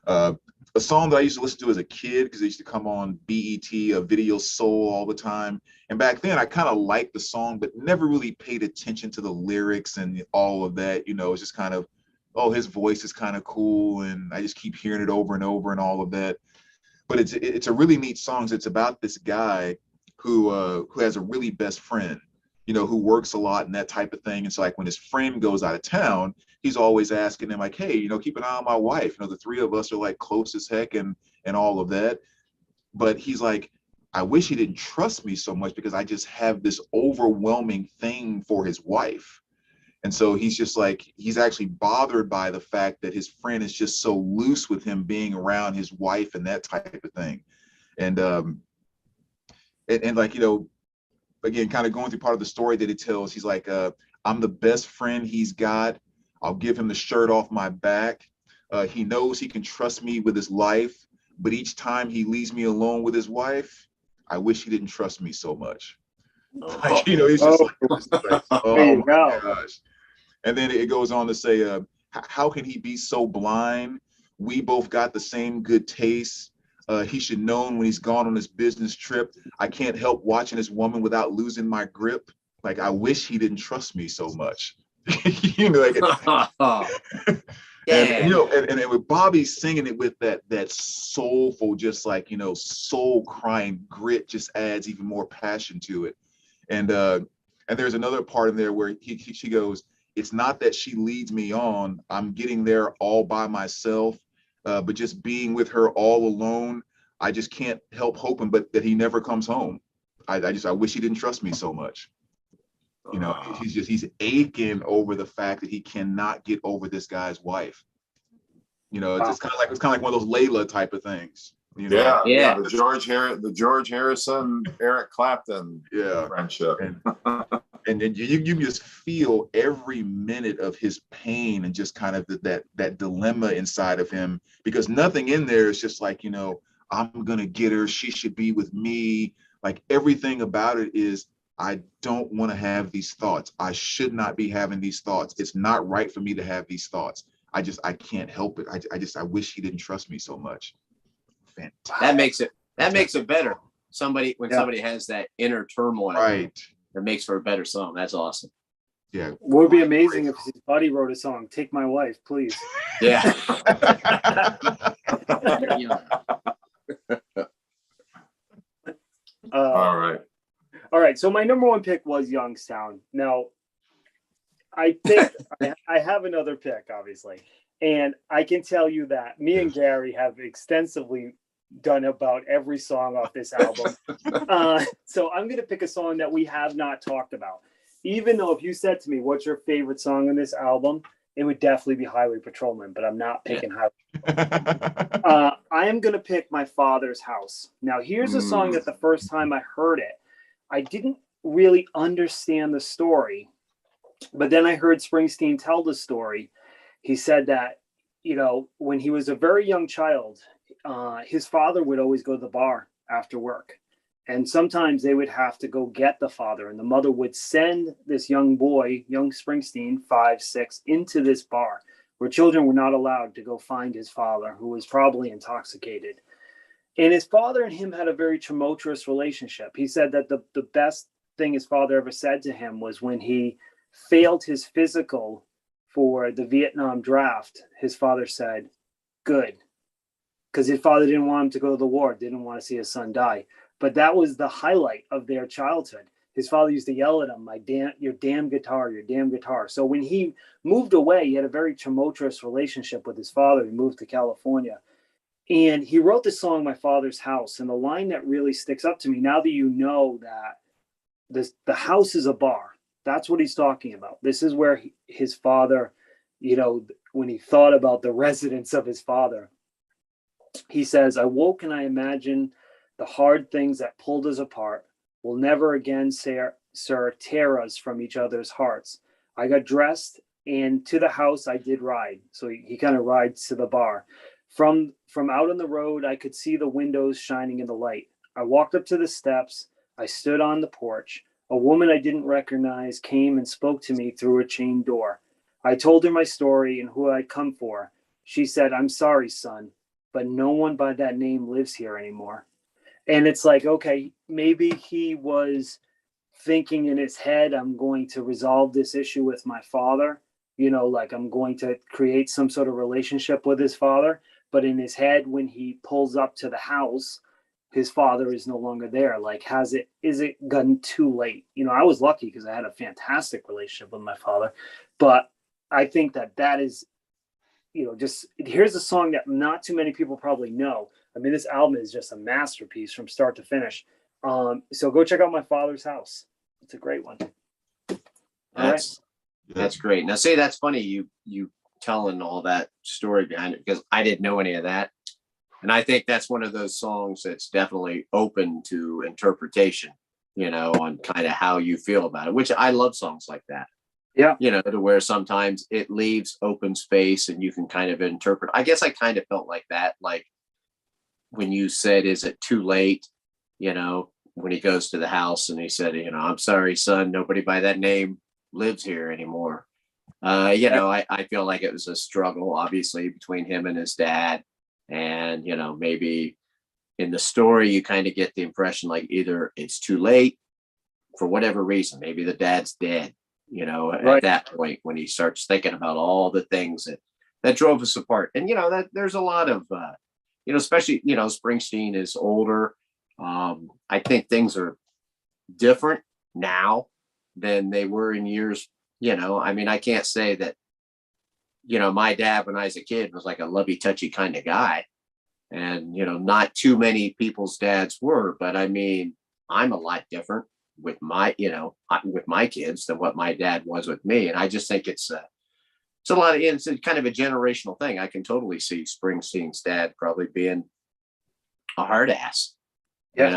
A song that I used to listen to as a kid because it used to come on BET, Video Soul all the time. And back then I kind of liked the song, but never really paid attention to the lyrics and all of that. You know, it's just kind of, oh, his voice is kind of cool. And I just keep hearing it over and over and all of that. But it's a really neat song. It's about this guy who has a really best friend, you know, who works a lot and that type of thing. And so like when his friend goes out of town, he's always asking him like, hey, you know, keep an eye on my wife. You know, the three of us are like close as heck and all of that. But he's like, I wish he didn't trust me so much because I just have this overwhelming thing for his wife. And so he's just like, he's actually bothered by the fact that his friend is just so loose with him being around his wife and that type of thing. And like, you know, again, kind of going through part of the story that it tells, he's like, I'm the best friend he's got. I'll give him the shirt off my back. He knows he can trust me with his life, but each time he leaves me alone with his wife, I wish he didn't trust me so much. Oh. Like, you know, it's just like oh my gosh. And then it goes on to say, how can he be so blind? We both got the same good taste. He should know when he's gone on his business trip. I can't help watching this woman without losing my grip. Like, I wish he didn't trust me so much. You know, like, and you know, and with Bobby singing it with that soulful, just like, you know, soul crying grit just adds even more passion to it. And there's another part in there where she goes, it's not that she leads me on. I'm getting there all by myself. But just being with her all alone, I just can't help hoping, but that he never comes home. I wish he didn't trust me so much. You know, he's aching over the fact that he cannot get over this guy's wife. You know, it's kind of like one of those Layla type of things. You know? Yeah. The George Harrison, Eric Clapton friendship. And then you just feel every minute of his pain and just kind of that dilemma inside of him, because nothing in there is just like, you know, I'm gonna get her, she should be with me. Like everything about it is, I don't want to have these thoughts. I should not be having these thoughts. It's not right for me to have these thoughts. I can't help it. I wish he didn't trust me so much. Fantastic. That makes it better. Somebody has that inner turmoil. Right. That makes for a better song. That's awesome. Yeah. Would be amazing if his buddy wrote a song, Take My Wife, Please. Yeah. All right. So my number one pick was Youngstown. Now, I have another pick, obviously. And I can tell you that me and Gary have extensively done about every song off this album. So I'm going to pick a song that we have not talked about. Even though if you said to me, what's your favorite song on this album? It would definitely be Highway Patrolman, but I'm not picking Highway. I am going to pick My Father's House. Now, here's a song that the first time I heard it, I didn't really understand the story. But then I heard Springsteen tell the story. He said that, you know, when he was a very young child, his father would always go to the bar after work. And sometimes they would have to go get the father. And the mother would send this young boy, young Springsteen, 5, 6, into this bar where children were not allowed to go find his father, who was probably intoxicated. And his father and him had a very tumultuous relationship. He said that the best thing his father ever said to him was when he failed his physical for the Vietnam draft, his father said, good. Because his father didn't want him to go to the war, didn't want to see his son die. But that was the highlight of their childhood. His father used to yell at him, your damn guitar, your damn guitar. So when he moved away, he had a very tumultuous relationship with his father. He moved to California. And he wrote the song, My Father's House. And the line that really sticks up to me, now that you know that the house is a bar, that's what he's talking about. This is where his father, you know, when he thought about the residence of his father, he says, I woke and I imagined the hard things that pulled us apart will never again, sir, tear us from each other's hearts. I got dressed And to the house, I did ride. So he kind of rides to the bar. From out on the road, I could see the windows shining in the light. I walked up to the steps. I stood on the porch. A woman I didn't recognize came and spoke to me through a chain door. I told her my story and who I'd come for. She said, "I'm sorry, son, but no one by that name lives here anymore." And it's like, okay, maybe he was thinking in his head, I'm going to resolve this issue with my father. Like I'm going to create some sort of relationship with his father. But in his head, when he pulls up to the house, his father is no longer there. Like, is it gotten too late? I was lucky because I had a fantastic relationship with my father. But I think that is, just here's a song that not too many people probably know. I mean, this album is just a masterpiece from start to finish. So go check out My Father's House. It's a great one. That's great. Now, say that's funny. You telling all that story behind it, because I didn't know any of that. And I think that's one of those songs that's definitely open to interpretation, on kind of how you feel about it, which I love songs like that. Yeah. To where sometimes it leaves open space and you can kind of interpret. I guess I kind of felt like that. Like when you said, "Is it too late?" When he goes to the house and he said, "I'm sorry, son, nobody by that name lives here anymore." I feel like it was a struggle, obviously, between him and his dad. And, maybe in the story, you kind of get the impression like either it's too late for whatever reason. Maybe the dad's dead, at that point when he starts thinking about all the things that drove us apart. And, that there's a lot of, especially, Springsteen is older. I think things are different now than they were in years. I can't say that, my dad, when I was a kid, was like a lovey-touchy kind of guy. And, not too many people's dads were. But I mean, I'm a lot different with my kids than what my dad was with me. And I just think it's a lot of, it's a kind of a generational thing. I can totally see Springsteen's dad probably being a hard ass, and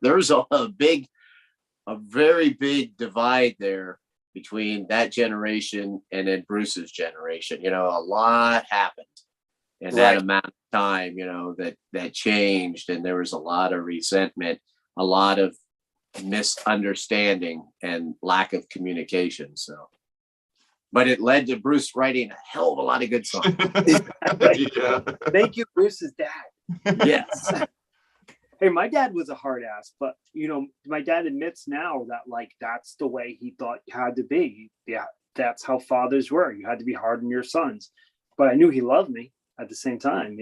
there's a very big divide there between that generation and then Bruce's generation. A lot happened in that amount of time, that changed. And there was a lot of resentment, a lot of misunderstanding and lack of communication. So, but it led to Bruce writing a hell of a lot of good songs. Yeah. Thank you, Bruce's dad. Yes. Hey, my dad was a hard ass, but my dad admits now that like that's the way he thought you had to be. Yeah, that's how fathers were. You had to be hard on your sons. But I knew he loved me at the same time,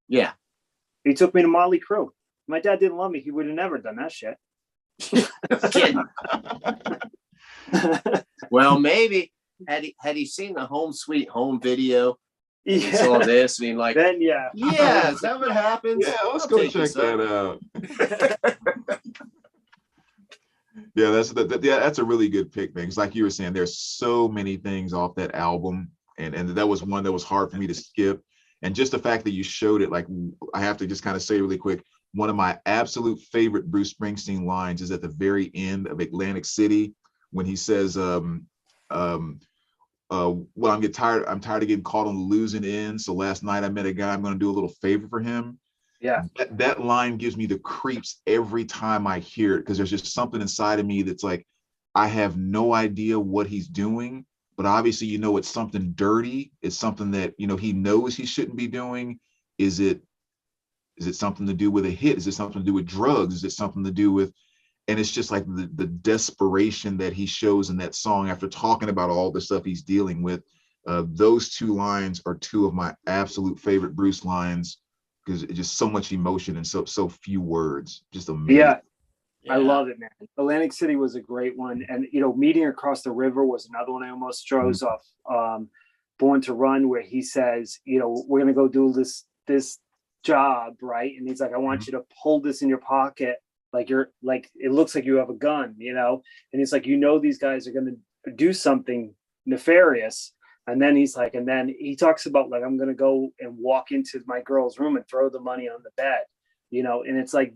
Yeah. He took me to Motley Crue. My dad didn't love me. He would have never done that shit. Kidding. Well, maybe had he seen the Home Sweet Home video, he saw this and he like, then is that what happens? Yeah, let's go check that out. Yeah, that's a really good pick, man. Because like you were saying, there's so many things off that album, and that was one that was hard for me to skip. And just the fact that you showed it, like, I have to just kind of say really quick, one of my absolute favorite Bruce Springsteen lines is at the very end of Atlantic City when he says, well, I'm tired of getting caught on the losing end. So last night I met a guy, I'm going to do a little favor for him. Yeah. That line gives me the creeps every time I hear it, because there's just something inside of me that's like, I have no idea what he's doing, but obviously, it's something dirty. It's something that, he knows he shouldn't be doing. Is it something to do with a hit? Is it something to do with drugs? Is it something to do with, and it's just like the desperation that he shows in that song after talking about all the stuff he's dealing with. Those two lines are two of my absolute favorite Bruce lines, because it's just so much emotion and so few words. Just amazing. Yeah. I love it, man. Atlantic City was a great one. And, Meeting Across the River was another one I almost chose off. Born to Run, where he says, we're going to go do this job, right? And he's like, I want you to hold this in your pocket. Like it looks like you have a gun, and he's like, these guys are going to do something nefarious. And then he's like, and then he talks about like, I'm going to go and walk into my girl's room and throw the money on the bed, and it's like,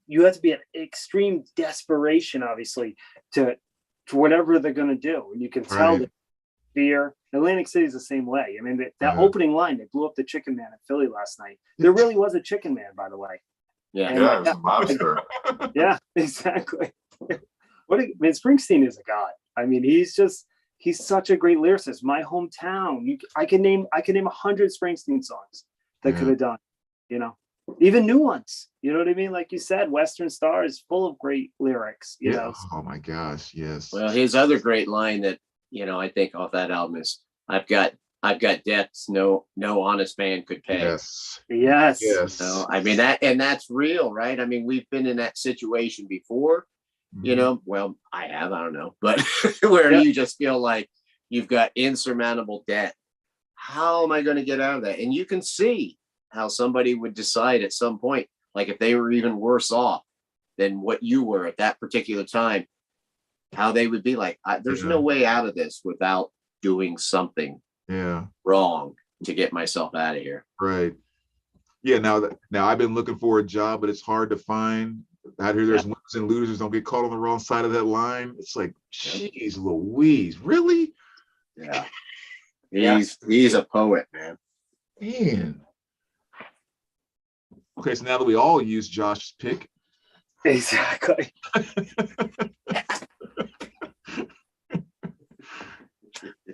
you have to be an extreme desperation, obviously, to to whatever they're going to do. And you can tell that fear. Atlantic City is the same way. I mean, that opening line, they blew up the Chicken Man in Philly last night. There really was a Chicken Man, by the way. Yeah, And it was a monster. Yeah, exactly. Springsteen is a god. I mean, he's such a great lyricist. My hometown. I can name 100 Springsteen songs that could have done, even new ones. You know what I mean? Like you said, Western Star is full of great lyrics. You know. Oh my gosh, yes. Well, his other great line that I think off that album is, "I've got debts no honest man could pay." Yes. So, I mean, that's real, right? I mean, we've been in that situation before. Well, I don't know, but where you just feel like you've got insurmountable debt. How am I going to get out of that? And you can see how somebody would decide at some point, like if they were even worse off than what you were at that particular time, how they would be like, there's no way out of this without doing something wrong to get myself out of here. Right. Yeah. Now I've been looking for a job, but it's hard to find. Out here, there's winners and losers. Don't get caught on the wrong side of that line. It's like, geez, Louise, really? Yeah. He's a poet, man. Okay, so now that we all use Josh's pick. Exactly.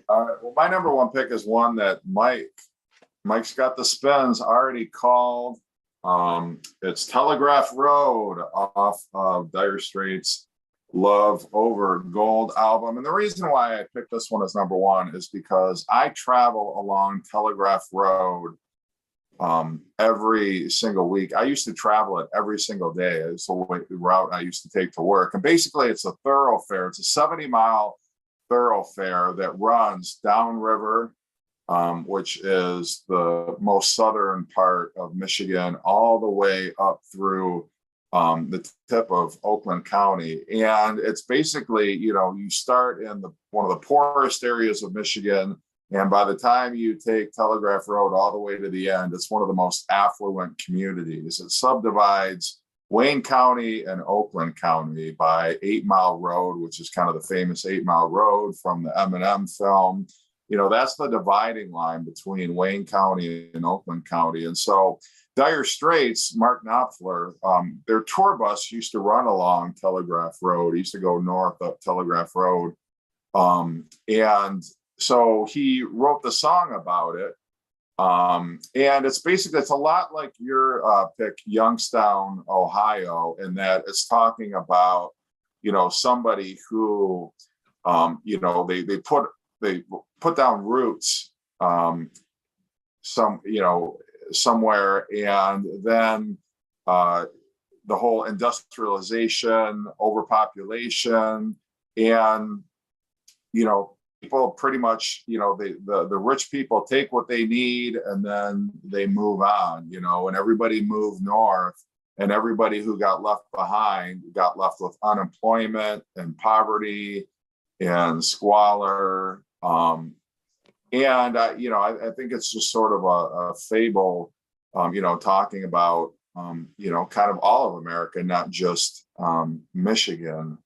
All right. Well, my number one pick is one that Mike's got the spins already called. It's Telegraph Road off of Dire Straits' Love Over Gold album. And the reason why I picked this one as number one is because I travel along Telegraph Road every single week. I used to travel it every single day. It's the route I used to take to work. And basically it's a thoroughfare. It's a 70-mile thoroughfare that runs downriver, which is the most southern part of Michigan, all the way up through the tip of Oakland County. And it's basically, you start in one of the poorest areas of Michigan, and by the time you take Telegraph Road all the way to the end, it's one of the most affluent communities. It subdivides Wayne County and Oakland County by 8 Mile Road, which is kind of the famous 8 Mile Road from the Eminem film. That's the dividing line between Wayne County and Oakland County. And so Dire Straits, Mark Knopfler, their tour bus used to run along Telegraph Road. It used to go north up Telegraph Road. And so he wrote the song about it. And it's a lot like your pick, Youngstown, Ohio, in that it's talking about, somebody who, they put down roots somewhere, and then the whole industrialization, overpopulation, and people pretty much, the rich people take what they need and then they move on, and everybody moved north, and everybody who got left behind got left with unemployment and poverty and squalor. I think it's just sort of a fable, talking about, kind of all of America, not just Michigan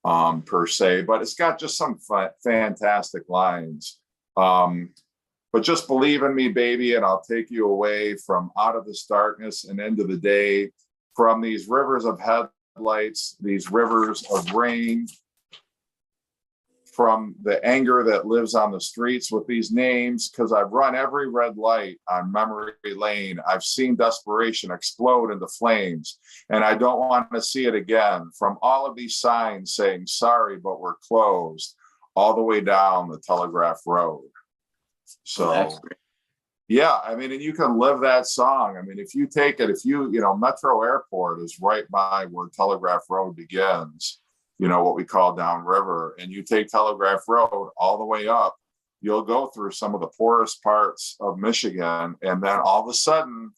per se, but it's got just some fantastic lines. But just believe in me, baby, and I'll take you away from out of this darkness and into the day, from these rivers of headlights, these rivers of rain, from the anger that lives on the streets with these names, because I've run every red light on memory lane. I've seen desperation explode into flames, and I don't want to see it again. From all of these signs saying, sorry, but we're closed, all the way down the Telegraph Road. So, yeah, I mean, and you can live that song. I mean, if you Metro Airport is right by where Telegraph Road begins, what we call downriver, and you take Telegraph Road all the way up, you'll go through some of the poorest parts of Michigan. And then all of a sudden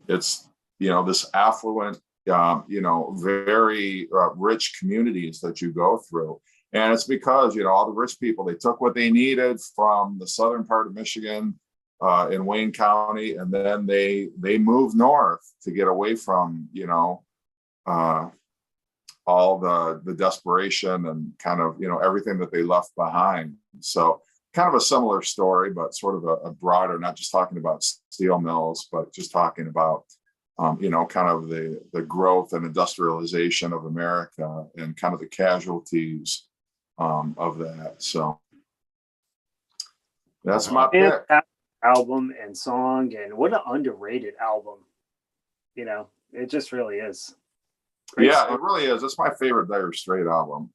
it's, this affluent, very rich communities that you go through. And it's because, all the rich people, they took what they needed from the southern part of Michigan in Wayne County, and then they moved north to get away from, all the desperation and kind of, everything that they left behind. So kind of a similar story, but sort of a broader, not just talking about steel mills, but just talking about, kind of the growth and industrialization of America and kind of the casualties of that. So that's my pick. Album and song, and what an underrated album. It just really is. Great song. It really is. It's my favorite Dire Straits album.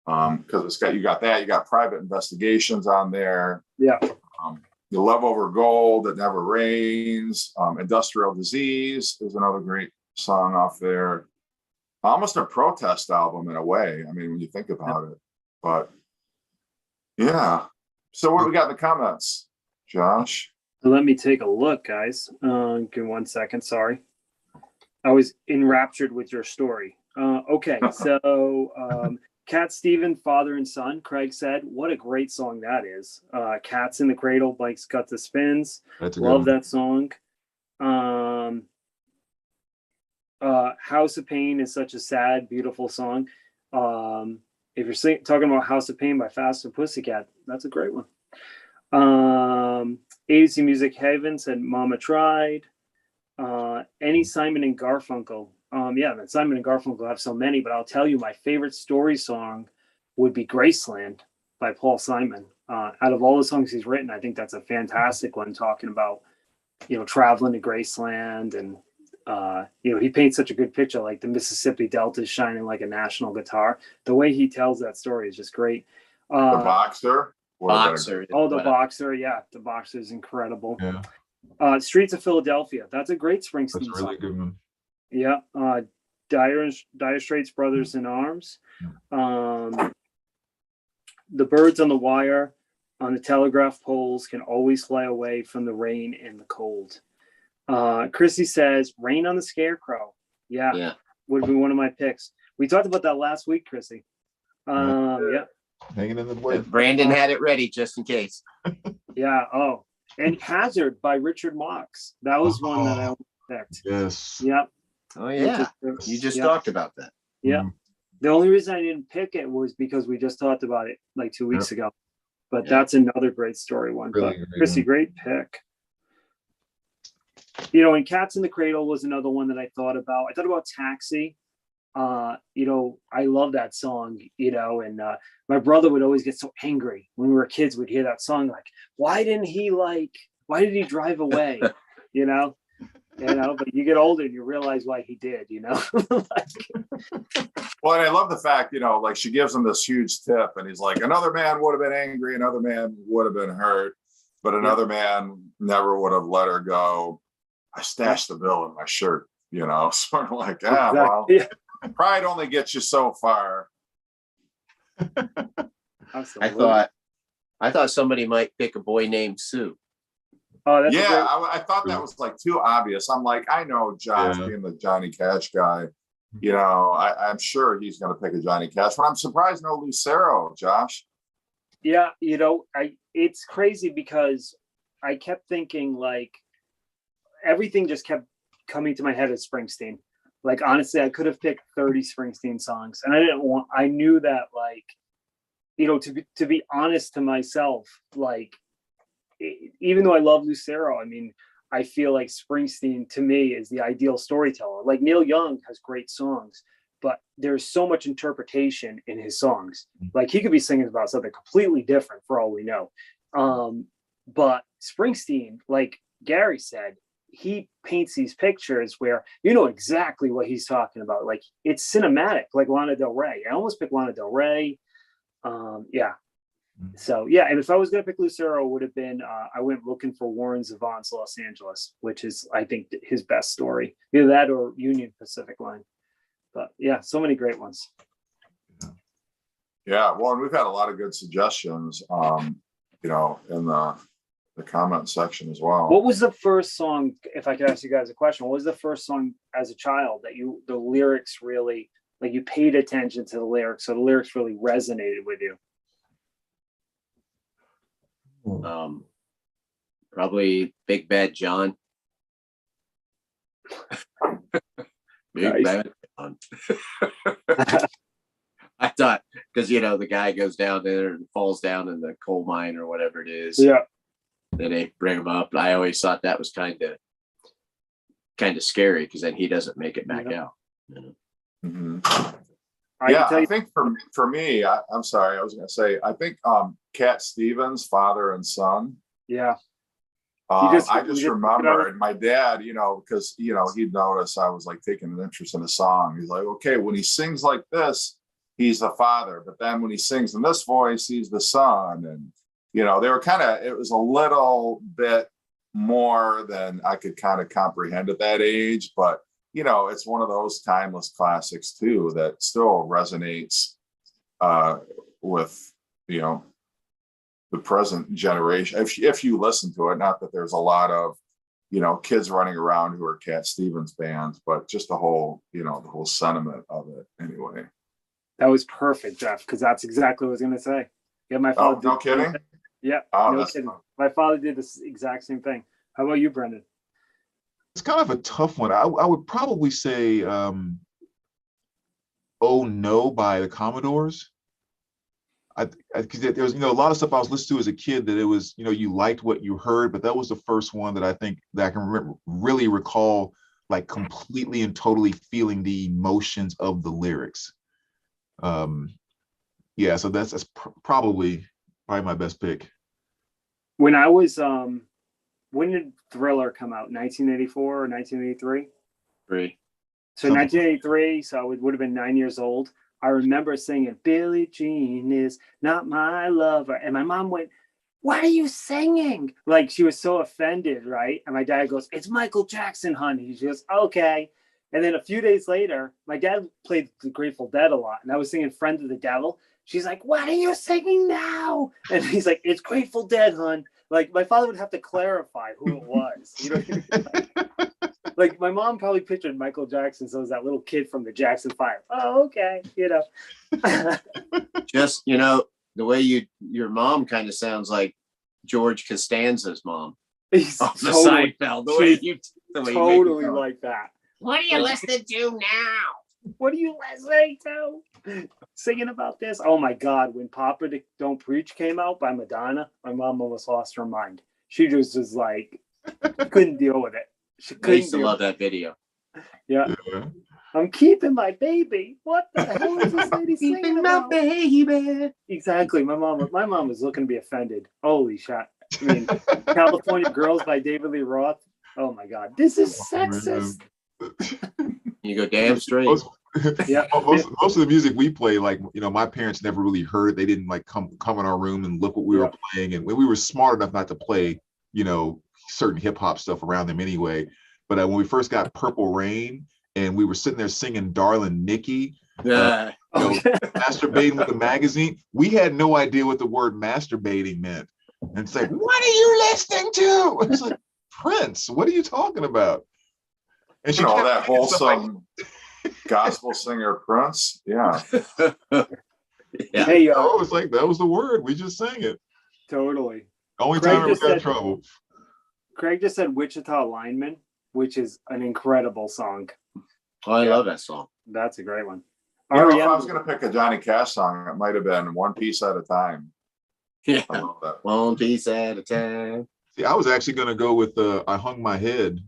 Because you got Private Investigations on there. Yeah. The Love Over Gold, It Never Rains. Industrial Disease is another great song off there. Almost a protest album in a way. I mean, when you think about it. But yeah. So what do we got in the comments, Josh? Let me take a look, guys. Give me 1 second. Sorry. I was enraptured with your story. Okay, so Cat Steven, Father and Son, Craig said, what a great song that is. Cats in the Cradle, Blake's Got the Spins. Love that song. House of Pain is such a sad, beautiful song. If you're talking about House of Pain by Faster Pussycat, that's a great one. ADC Music Heaven said Mama Tried. Any Simon and Garfunkel. Simon and Garfunkel have so many, but I'll tell you my favorite story song would be Graceland by Paul Simon. Out of all the songs he's written, I think that's a fantastic one, talking about, traveling to Graceland, and he paints such a good picture, like the Mississippi Delta shining like a national guitar. The way he tells that story is just great. The Boxer. Boxer. The Boxer. Yeah, the Boxer is incredible. Yeah. Streets of Philadelphia. That's a great Springsteen That's a really song. good one. Yeah. Dire Straits, Brothers in Arms. The Birds on the Wire on the telegraph poles can always fly away from the rain and the cold. Chrissy says Rain on the Scarecrow. Yeah. Would be one of my picks. We talked about that last week, Chrissy. Yeah. Hanging in the wood. Brandon had it ready just in case. Yeah. Oh, and Hazard by Richard Marx. That was one that I picked. Yes. Yep. Oh yeah. You just talked about that. Yeah. The only reason I didn't pick it was because we just talked about it like 2 weeks ago. But that's another great story one. Really but Chrissy, great pick. And Cats in the Cradle was another one that I thought about. I thought about Taxi. I love that song, and my brother would always get so angry when we were kids. We'd hear that song, like, why did he drive away? But you get older and you realize why he did, Well, and I love the fact, like she gives him this huge tip and he's like, another man would have been angry, another man would have been hurt, but another man never would have let her go. I stashed the bill in my shirt, sort of like, well, pride only gets you so far. Absolutely. I thought somebody might pick a boy named Sue. Oh, that's I thought that was like too obvious. I'm like, I know Josh being the Johnny Cash guy, I'm sure he's going to pick a Johnny Cash, but I'm surprised no Lucero, Josh. Yeah, it's crazy because I kept thinking like everything just kept coming to my head as Springsteen. Like, honestly, I could have picked 30 Springsteen songs, and I knew that, like, to be honest to myself, like, even though I love Lucero, I mean, I feel like Springsteen to me is the ideal storyteller. Like Neil Young has great songs, but there's so much interpretation in his songs. Like he could be singing about something completely different for all we know. But Springsteen, like Gary said, he paints these pictures where you know exactly what he's talking about. Like it's cinematic, like Lana Del Rey. I almost picked Lana Del Rey. So yeah, and if I was gonna pick Lucero, it would have been I went looking for Warren Zevon's Los Angeles, which is I think his best story. Either that or Union Pacific Line. But yeah, so many great ones. Yeah, well, and we've had a lot of good suggestions, in the comment section as well. What was the first song, if I could ask you guys a question, what was the first song as a child that the lyrics really, like you paid attention to the lyrics, so the lyrics really resonated with you? Probably Big Bad John. Nice. I thought, because the guy goes down there and falls down in the coal mine or whatever it is. Yeah. Then they bring him up. I always thought that was kind of scary, because then he doesn't make it back out. Mm-hmm. I think for me, I'm sorry, I was going to say, I think Cat Stevens, Father and Son. Yeah. I just remembered my dad, because, he'd notice I was like taking an interest in the song. He's like, okay, when he sings like this, he's the father. But then when he sings in this voice, he's the son. And, they were it was a little bit more than I could kind of comprehend at that age. But, it's one of those timeless classics, too, that still resonates with, the present generation, if you listen to it. Not that there's a lot of kids running around who are Cat Stevens fans, but just the whole sentiment of it anyway. That was perfect, Jeff, because that's exactly what I was going to say. Yeah, my father no kidding. Yeah, no kidding. My father did this exact same thing. How about you, Brendan? It's kind of a tough one. I would probably say "Oh No" by the Commodores. Because there was a lot of stuff I was listening to as a kid that it was you liked what you heard, but that was the first one that I think that I can really recall, like, completely and totally feeling the emotions of the lyrics. So that's probably my best pick. When I was when did Thriller come out? 1984 or 1983? So 1983, so I would have been 9 years old. I remember singing, "Billie Jean is not my lover." And my mom went, "What are you singing?" Like, she was so offended, right? And my dad goes, "It's Michael Jackson, honey." She goes, "Okay." And then a few days later, my dad played the Grateful Dead a lot. And I was singing "Friend of the Devil." She's like, "What are you singing now?" And he's like, "It's Grateful Dead, hon." Like, my father would have to clarify who it was. Like, my mom probably pictured Michael Jackson, so it was that little kid from the Jackson 5. Oh, okay, Just, the way your mom kind of sounds like George Costanza's mom. He's off the Seinfeld. The way you totally like that. What are you listening to now? What are you listening to? Singing about this? Oh my God! When "Papa Don't Preach" came out by Madonna, my mom almost lost her mind. She just was like, couldn't deal with it. I used to love that video. Yeah. I'm keeping my baby. What the hell is this lady singing about? My baby. Exactly. My mom was looking to be offended. Holy shit. I mean, California Girls by David Lee Roth. Oh my God. This is sexist. You go damn straight. Most of the music we play, like, my parents never really heard it. They didn't like come in our room and look what we were playing. And we were smart enough not to play, certain hip hop stuff around them anyway. But when we first got Purple Rain and we were sitting there singing "Darling Nikki," masturbating with the magazine, we had no idea what the word masturbating meant. And it's like, what are you listening to? It's like, Prince, what are you talking about? And she that wholesome gospel singer Prince. Yeah. Hey, it was like, that was the word. We just sang it. Totally. Only time we got in trouble. Craig just said "Wichita Lineman," which is an incredible song. Oh, I love that song. That's a great one. If I was going to pick a Johnny Cash song, it might have been "One Piece at a Time." Yeah, I love that. One piece at a time. See, I was actually going to go with "I Hung My Head."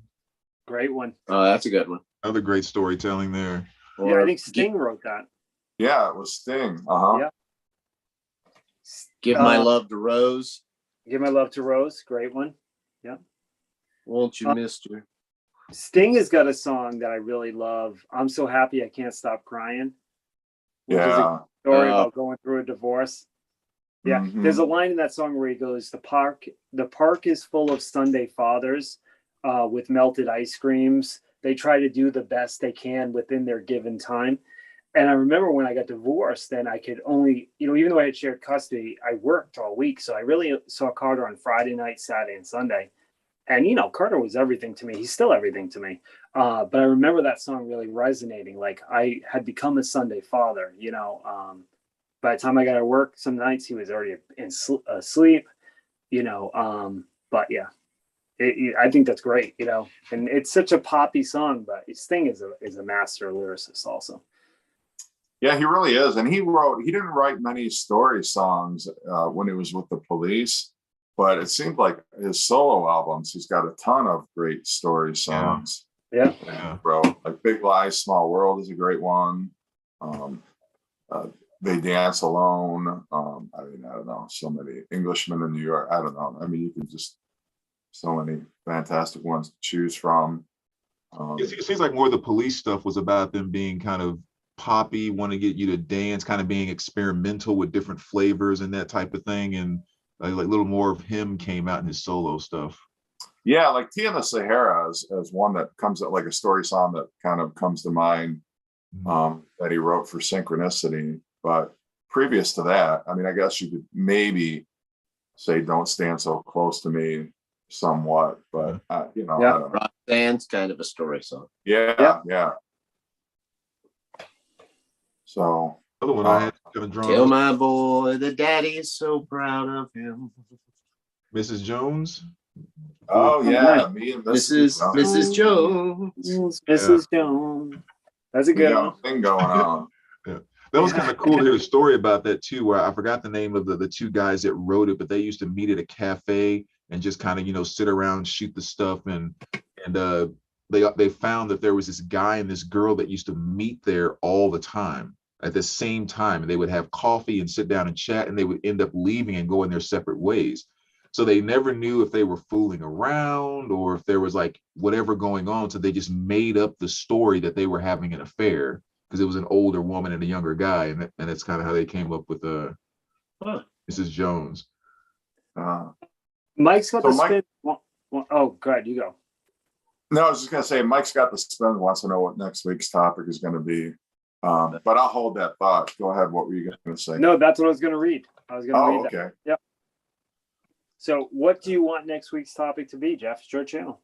Great one. Oh, that's a good one. Another great storytelling there. Yeah, I think Sting wrote that. Yeah, it was Sting. Yeah. Give My Love to Rose. Give My Love to Rose. Great one. Yeah. Won't You, Mister? Sting has got a song that I really love. "I'm So Happy I Can't Stop Crying." Which is a story about going through a divorce. Yeah. Mm-hmm. There's a line in that song where he goes, the park is full of Sunday fathers with melted ice creams. They try to do the best they can within their given time. And I remember when I got divorced, then I could only, even though I had shared custody, I worked all week. So I really saw Carter on Friday night, Saturday, and Sunday. And, Carter was everything to me. He's still everything to me. But I remember that song really resonating. Like, I had become a Sunday father, by the time I got to work, some nights he was already asleep, but yeah. I think that's great, and it's such a poppy song, but Sting is a master lyricist also. Yeah, he really is. And he didn't write many story songs when he was with the Police, but it seemed like his solo albums, he's got a ton of great story songs. Yeah. Bro. Like Big Lies, Small World is a great one. They Dance Alone. I don't know, so many. Englishmen in New York. I don't know. You can just, so many fantastic ones to choose from. It seems like more of the Police stuff was about them being kind of poppy, want to get you to dance, kind of being experimental with different flavors and that type of thing. And like a little more of him came out in his solo stuff. Yeah, like Tea in the Sahara is one that comes out like a story song that kind of comes to mind, that he wrote for Synchronicity. But previous to that, I guess you could maybe say Don't Stand So Close to Me somewhat, but I don't know. Roxanne's kind of a story song. Yeah. So other one I had kind of drawn. Tell my boy the daddy is so proud of him. Mrs. Jones. Oh yeah, me and Mrs. Jones. Mrs. Jones. That's a good one. Thing going on. Yeah. That was kind of cool to hear a story about that too, where I forgot the name of the two guys that wrote it, but they used to meet at a cafe and just kind of, sit around, shoot the stuff, and they found that there was this guy and this girl that used to meet there all the time at the same time, and they would have coffee and sit down and chat, and they would end up leaving and going their separate ways. So they never knew if they were fooling around or if there was like whatever going on. So they just made up the story that they were having an affair because it was an older woman and a younger guy, and that's kind of how they came up with Mrs. Jones. Mike's got spin. Oh, go ahead, you go. No, I was just gonna say Mike's got the spin. Wants to know what next week's topic is going to be, but I'll hold that thought. Go ahead. What were you going to say? No, that's what I was going to read. I was going to read that. Okay. Yep. So, what do you want next week's topic to be, Jeff? It's your channel.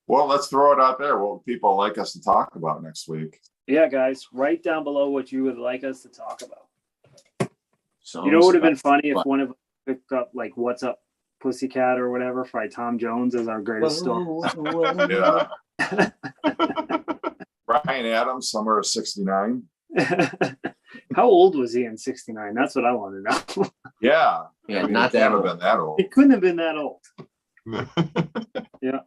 Well, let's throw it out there. What would people like us to talk about next week? Yeah, guys, write down below what you would like us to talk about. Songs, it would have been funny if one of us picked up like "What's Up, Pussycat" or whatever by Tom Jones as our greatest story. Yeah. Bryan Adams, summer of '69. How old was he in '69? That's what I want to know. Yeah. Not that old. Been that old. It couldn't have been that old. Yeah,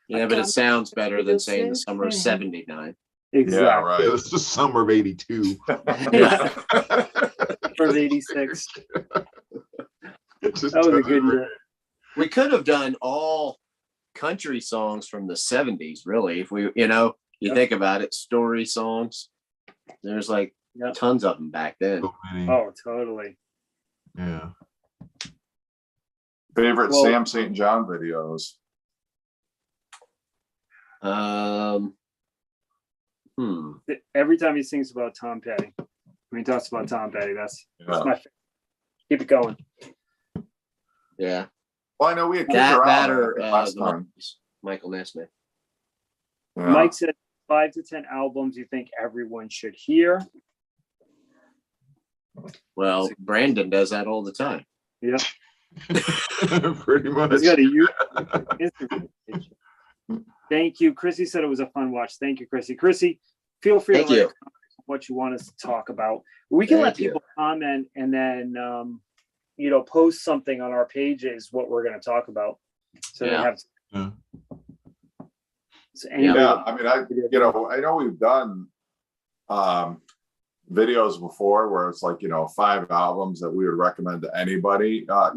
but it sounds better than saying the summer of '79. Exactly. Yeah, right. It's the summer of '82. Or '86. That was a good year. We could have done all country songs from the '70s, really. If we, you think about it, story songs. There's like tons of them back then. So many. Oh, totally. Yeah. Favorite Sam St. John videos? Every time he sings about Tom Petty, when he talks about Tom Petty, that's my favorite. Keep it going. Yeah. Well, I know we had that or last time. Michael Nesmith. Yeah. Mike said 5 to 10 albums you think everyone should hear. Well, Brandon does that all the time. Yeah. Pretty much. He's got a Instagram page. Thank you. Chrissy said it was a fun watch. Thank you, Chrissy. Chrissy, feel free to write what you want us to talk about. We can let people comment and then post something on our pages what we're going to talk about. So they have I know we've done videos before where it's like 5 albums that we would recommend to anybody, but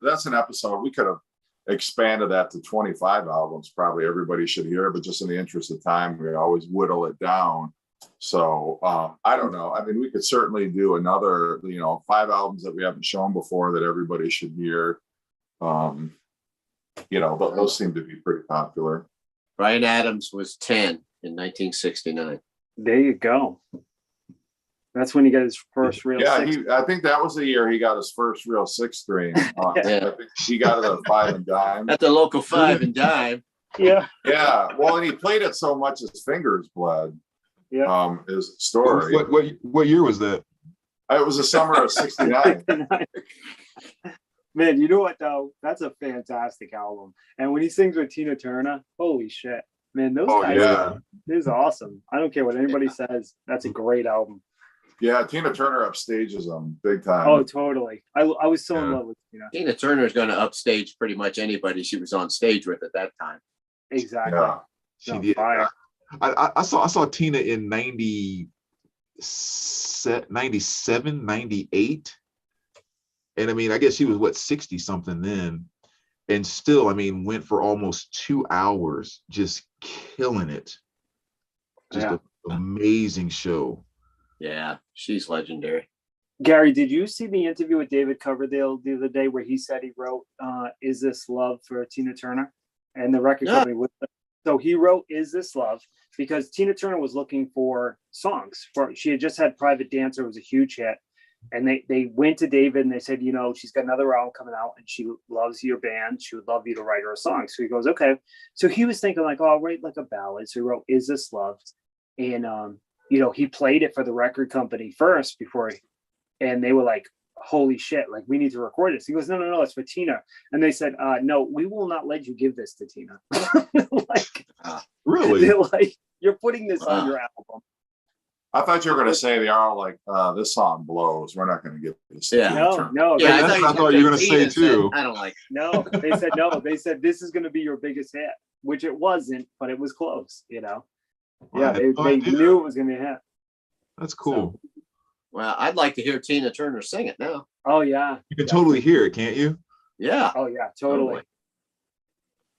that's an episode we could have expanded that to 25 albums probably everybody should hear, but just in the interest of time we always whittle it down. So I don't know, we could certainly do another 5 albums that we haven't shown before that everybody should hear. Those seem to be pretty popular. Bryan Adams was 10 in 1969. There you go. That's when he got his first real. Yeah, I think that was the year he got his first real 6-string. I think he got it at 5 and dime. At the local 5 and dime. Yeah. Yeah. Well, and he played it so much his fingers bled. Yeah. His story. What year was that? It was the summer of '69. Man, you know what though? That's a fantastic album. And when he sings with Tina Turner, holy shit. Man, those guys, yeah. This is awesome. I don't care what anybody says. That's a great album. Yeah, Tina Turner upstages them big time. Oh, totally. I was so in love with Tina. Tina Turner's going to upstage pretty much anybody she was on stage with at that time. Exactly. Yeah. She did. I saw Tina in 97, 98. And I mean, I guess she was what, 60 something then. And still, I mean, went for almost 2 hours, just killing it. Just an amazing show. Yeah, she's legendary. Gary, did you see the interview with David Coverdale the other day where he said he wrote Is This Love for Tina Turner? And the record company was, so he wrote Is This Love because Tina Turner was looking for songs. She had just had Private Dancer, was a huge hit. And they went to David and they said, you know, she's got another album coming out and she loves your band. She would love you to write her a song. So he goes, okay. So he was thinking like, oh, I'll write like a ballad. So he wrote Is This Love? And, you know, he played it for the record company first and they were like, holy shit, like we need to record this. He goes, no, it's for Tina. And they said, no, we will not let you give this to Tina. Like, really? They're like, you're putting this on your album. I thought you were going to say they are like, this song blows. We're not going to get this. Yeah. No. Yeah, that's what I thought you were going to say too. I don't like it. No, they said no. They said this is going to be your biggest hit, which it wasn't, but it was close, you know. Yeah, they knew it was going to be a hit. That's cool. So, well, I'd like to hear Tina Turner sing it now. oh, yeah. You can totally hear it, can't you? Yeah. Oh, yeah, totally.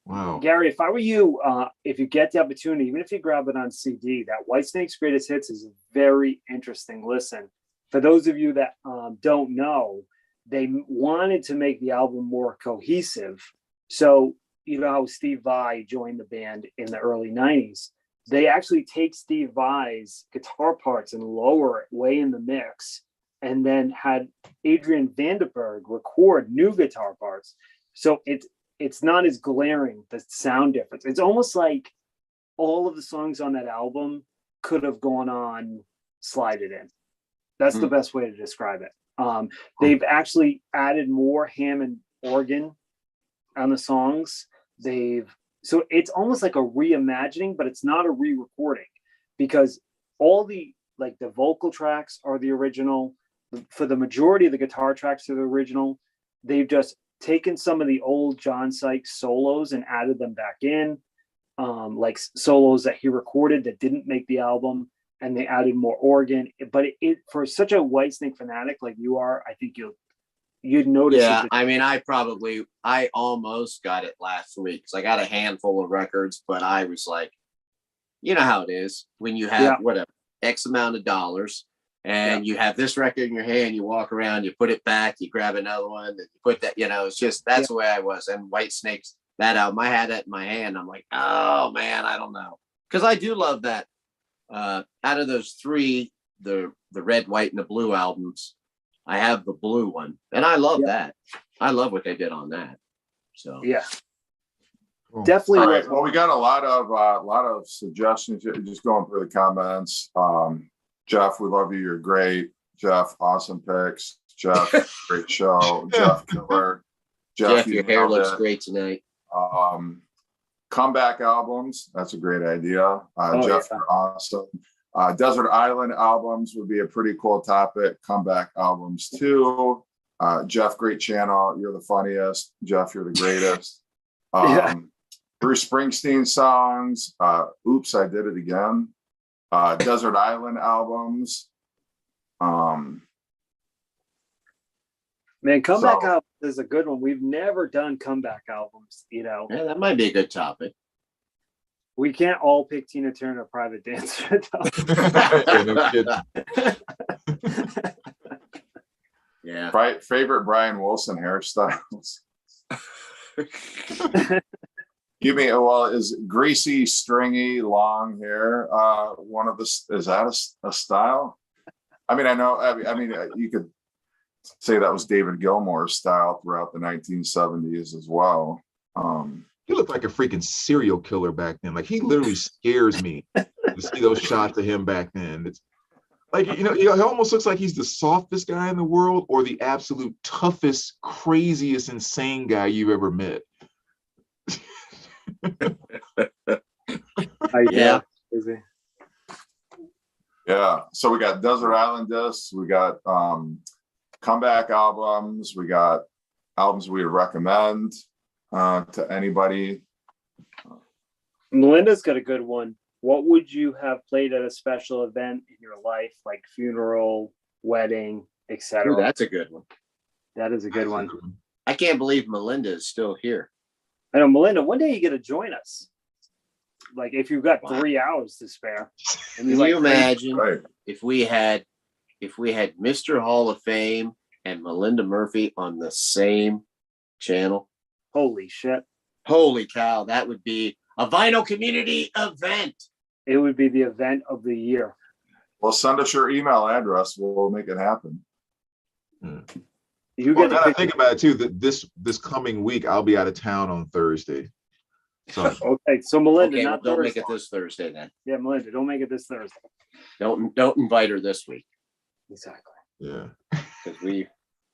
Wow. Gary, if I were you, if you get the opportunity, even if you grab it on CD, that Whitesnake's Greatest Hits is a very interesting listen. For those of you that don't know, they wanted to make the album more cohesive. So, you know how Steve Vai joined the band in the early 90s. They actually take Steve Vai's guitar parts and lower it way in the mix, and then had Adrian Vandenberg record new guitar parts. So it's not as glaring, the sound difference. It's almost like all of the songs on that album could have gone on Slide It In. That's the best way to describe it. They've actually added more Hammond organ on the songs. So it's almost like a reimagining, but it's not a re-recording because all the vocal tracks are the original. For the majority of the guitar tracks are the original. They've just taken some of the old John Sykes solos and added them back in, like solos that he recorded that didn't make the album, and they added more organ. But it for such a Whitesnake fanatic like you are, I think you'd notice. Yeah, I mean, I almost got it last week because I got a handful of records, but I was like, you know how it is when you have whatever X amount of dollars. And you have this record in your hand, you walk around, you put it back, you grab another one, and you put that, you know, it's just, that's the way I was. And Whitesnake's, that album, I had it in my hand. I'm like, oh man, I don't know. Because I do love that. Out of those three, the red, white, and the blue albums, I have the blue one. And I love that. I love what they did on that. So yeah. Definitely. All right. Well, we got a lot of suggestions. Just going through the comments. Jeff, we love you. You're great. Jeff, awesome picks. Jeff, great show. Jeff, killer. Jeff, your hair looks great tonight. Comeback albums. That's a great idea. Jeff, you're awesome. Desert Island albums would be a pretty cool topic. Comeback albums too. Jeff, great channel. You're the funniest. Jeff, you're the greatest. Bruce Springsteen songs. Oops, I Did It Again. Desert Island albums. Man, comeback albums is a good one. We've never done comeback albums, you know. Yeah, that might be a good topic. We can't all pick Tina Turner Private Dancer. No kidding. Yeah. Favorite Brian Wilson hairstyles. You mean, well, is greasy, stringy, long hair one of the? Is that a style? I mean, I know. I mean, you could say that was David Gilmour's style throughout the 1970s as well. He looked like a freaking serial killer back then. Like he literally scares me to see those shots of him back then. Like, he almost looks like he's the softest guy in the world or the absolute toughest, craziest, insane guy you've ever met. Yeah. Yeah. So we got Desert Island discs. We got comeback albums. We got albums we would recommend to anybody. Melinda's got a good one. What would you have played at a special event in your life, like funeral, wedding, etc.? That's a good one. That is a good one. I can't believe Melinda is still here. I know, Melinda, one day you get to join us. Like if you've got 3 hours to spare. Can you imagine if we had Mr. Hall of Fame and Melinda Murphy on the same channel? Holy shit. Holy cow, that would be a vinyl community event. It would be the event of the year. Well, send us your email address. We'll make it happen. You get to think about it too, that this coming week I'll be out of town on Thursday. So okay, so Melinda, okay, not don't Thursday. make it this Thursday then. Yeah, Melinda, don't make it this Thursday. Don't invite her this week. Exactly. Yeah. Because we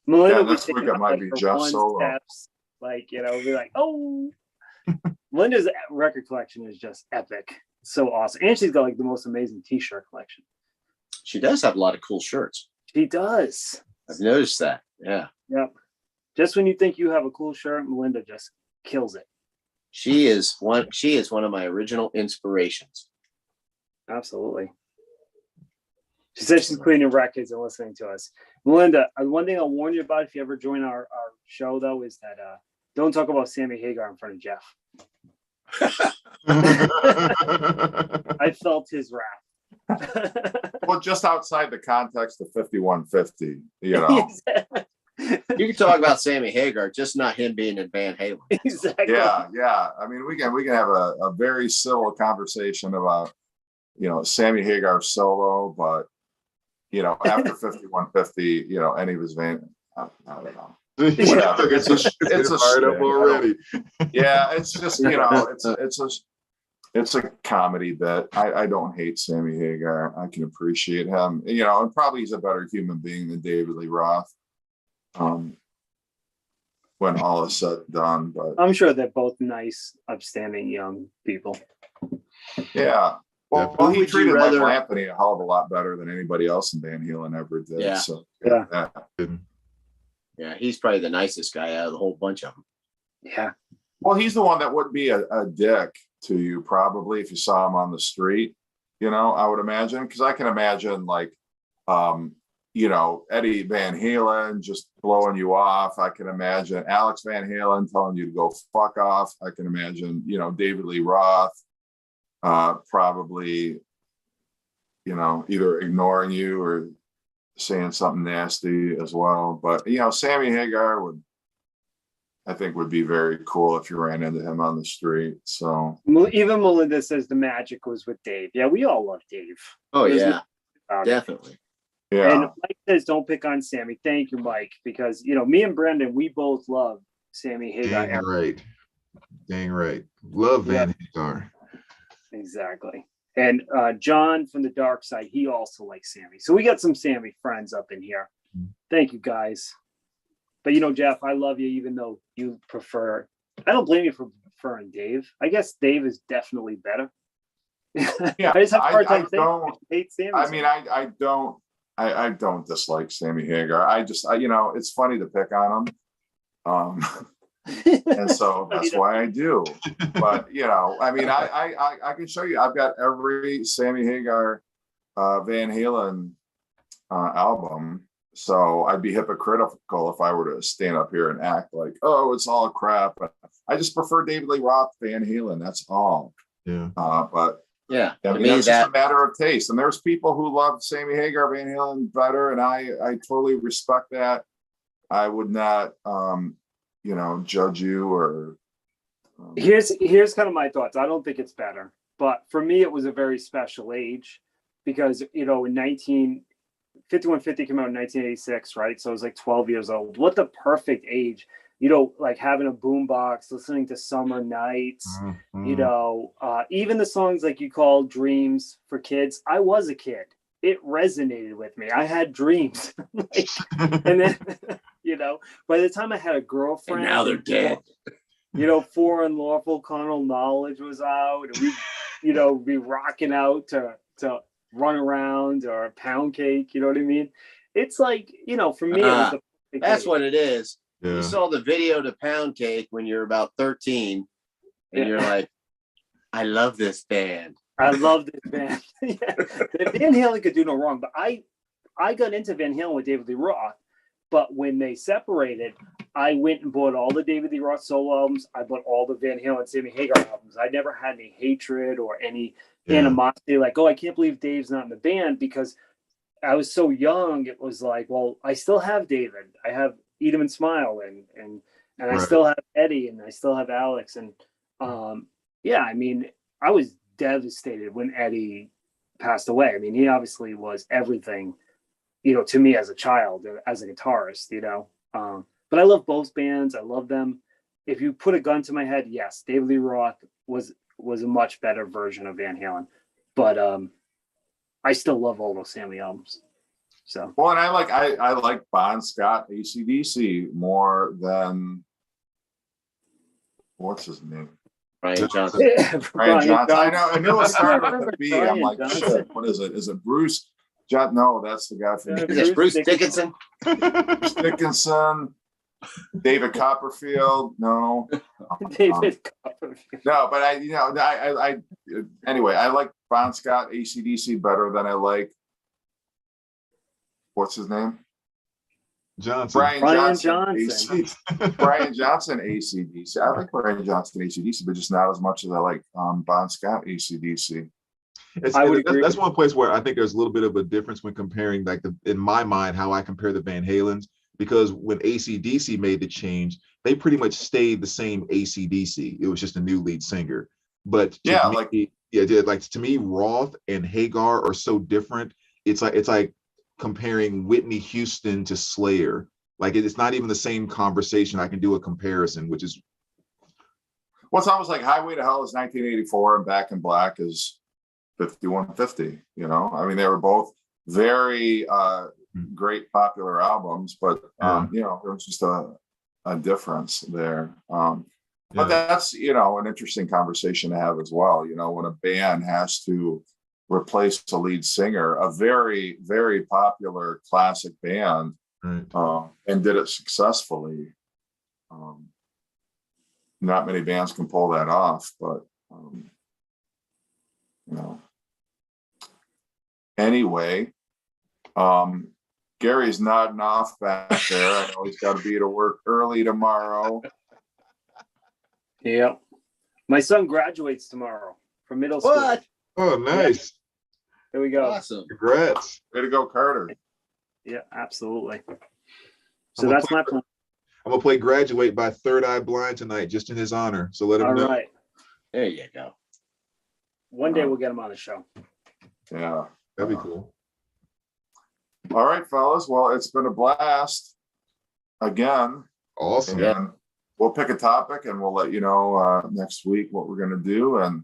Melinda, this week it might be Jeff Solo. Steps, like, be like, oh. Melinda's record collection is just epic. So awesome. And she's got like the most amazing t-shirt collection. She does have a lot of cool shirts. She does. I've noticed that. Yeah. Yep. Just when you think you have a cool shirt, Melinda just kills it. She is one of my original inspirations. Absolutely. She said she's cleaning records and listening to us. Melinda, one thing I'll warn you about if you ever join our show though is that don't talk about Sammy Hagar in front of Jeff. I felt his wrath. Well, just outside the context of 5150, You can talk about Sammy Hagar, just not him being in Van Halen. Exactly. Yeah. I mean, we can have a very civil conversation about Sammy Hagar solo, but after 5150, any of his Van, I don't know. Whatever. It's a fired up already. Yeah, it's just it's a comedy bit. I don't hate Sammy Hagar. I can appreciate him. And probably he's a better human being than David Lee Roth. When all is said and done, but I'm sure they're both nice, upstanding young people. Yeah. Well, he treated Michael Anthony a hell of a lot better than anybody else in Van Halen ever did. Yeah. So yeah, he's probably the nicest guy out of the whole bunch of them. Yeah. Well, he's the one that would be a dick to you probably if you saw him on the street, I would imagine. Because I can imagine like, Eddie Van Halen just blowing you off. I can imagine Alex Van Halen telling you to go fuck off. I can imagine, David Lee Roth probably, either ignoring you or saying something nasty as well. But, Sammy Hagar would be very cool if you ran into him on the street. So even Melinda says the magic was with Dave. Yeah, we all love Dave. Oh, yeah, definitely. Yeah. And Mike says, don't pick on Sammy. Thank you, Mike, because, me and Brendan, we both love Sammy Hagar. Dang right. Love Van Hagar. Exactly. And John from the dark side, he also likes Sammy. So we got some Sammy friends up in here. Thank you, guys. But, Jeff, I love you, even though you prefer, I don't blame you for preferring Dave. I guess Dave is definitely better. Yeah. I just have a hard time hate Sammy. I mean, I don't dislike Sammy Hagar. It's funny to pick on him. And so that's why I do. But I can show you. I've got every Sammy Hagar Van Halen album. So I'd be hypocritical if I were to stand up here and act like, oh, it's all crap. I just prefer David Lee Roth, Van Halen. That's all. Yeah. But yeah, it's just a matter of taste. And there's people who love Sammy Hagar, Van Halen better, and I totally respect that. I would not, judge you or. Here's kind of my thoughts. I don't think it's better, but for me, it was a very special age because in 5150 came out in 1986, right? So I was like 12 years old. What the perfect age. Like having a boombox, listening to Summer Nights, even the songs like you call Dreams for Kids. I was a kid it resonated with me. I had dreams. Like, and then, you know, by the time I had a girlfriend, and now they're dead. You know, For Unlawful Carnal Knowledge was out, and we, you know, be rocking out to Run Around or Pound Cake. You know what I mean? It's like, you know, for me, it was that's what it is. Yeah. You saw the video to Pound Cake when you're about 13, and you're like, I love this band. I love this band. Yeah. Van Halen could do no wrong, but I got into Van Halen with David Lee Roth, but when they separated, I went and bought all the David Lee Roth solo albums. I bought all the Van Halen and Sammy Hagar albums. I never had any hatred or any animosity, like, oh, I can't believe Dave's not in the band, because I was so young. It was like, well, I still have David. I have Eat 'Em and Smile, and I still have Eddie, and I still have Alex. And yeah, I mean, I was devastated when Eddie passed away. I mean, he obviously was everything, you know, to me as a child, as a guitarist, you know. But I love both bands. I love them. If you put a gun to my head, yes, David Lee Roth was a much better version of Van Halen. But I still love all those Sammy albums. So, well, and I like Bon Scott AC/DC more than, what's his name? Brian Johnson. Brian Johnson. I know. I knew it started with a B. I'm like, shit, what is it? Is it Bruce? No, that's the guy from. Is this Bruce Dickinson? Bruce Dickinson. David Copperfield. No. David Copperfield. No, but I anyway, I like Bon Scott AC/DC better than I like, what's his name? Johnson. Brian Johnson. Brian Johnson AC/DC. I like Brian Johnson AC/DC, but just not as much as I like Bon Scott AC/DC. That's one place where I think there's a little bit of a difference when comparing, like, in my mind, how I compare the Van Halens, because when AC/DC made the change, they pretty much stayed the same AC/DC. It was just a new lead singer. But to me, Roth and Hagar are so different. It's like comparing Whitney Houston to Slayer. Like, it's not even the same conversation. I can do a comparison, which is, well, it's almost like Highway to Hell is 1984 and Back in Black is 5150. You know, I mean, they were both very great popular albums, but you know, there was just a difference there. But that's, you know, an interesting conversation to have as well. You know, when a band has to replace a lead singer, a very, very popular classic band, and did it successfully. Not many bands can pull that off, but you know. Anyway, Gary's nodding off back there. I know he's got to be to work early tomorrow. Yep. My son graduates tomorrow from middle school. What? oh, nice. There we go. Awesome. Congrats. Way to go, Carter. Yeah, absolutely. So that's my plan. I'm gonna play Graduate by Third Eye Blind tonight, just in his honor. So let him know. All right. There you go. One day we'll get him on the show. Yeah. That'd be cool. All right, fellas. Well, it's been a blast again. Awesome. And we'll pick a topic and we'll let you know next week what we're going to do. And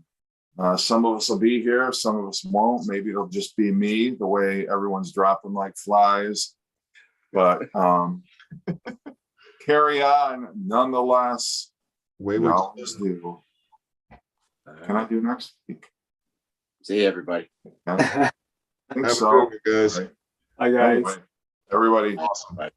some of us will be here. Some of us won't. Maybe it'll just be me, the way everyone's dropping like flies. But carry on nonetheless. Always do. Can I do next week? See you, everybody. I think Have so. a good one, guys. Right. Hi, guys. Anyway, everybody. Awesome. Bye.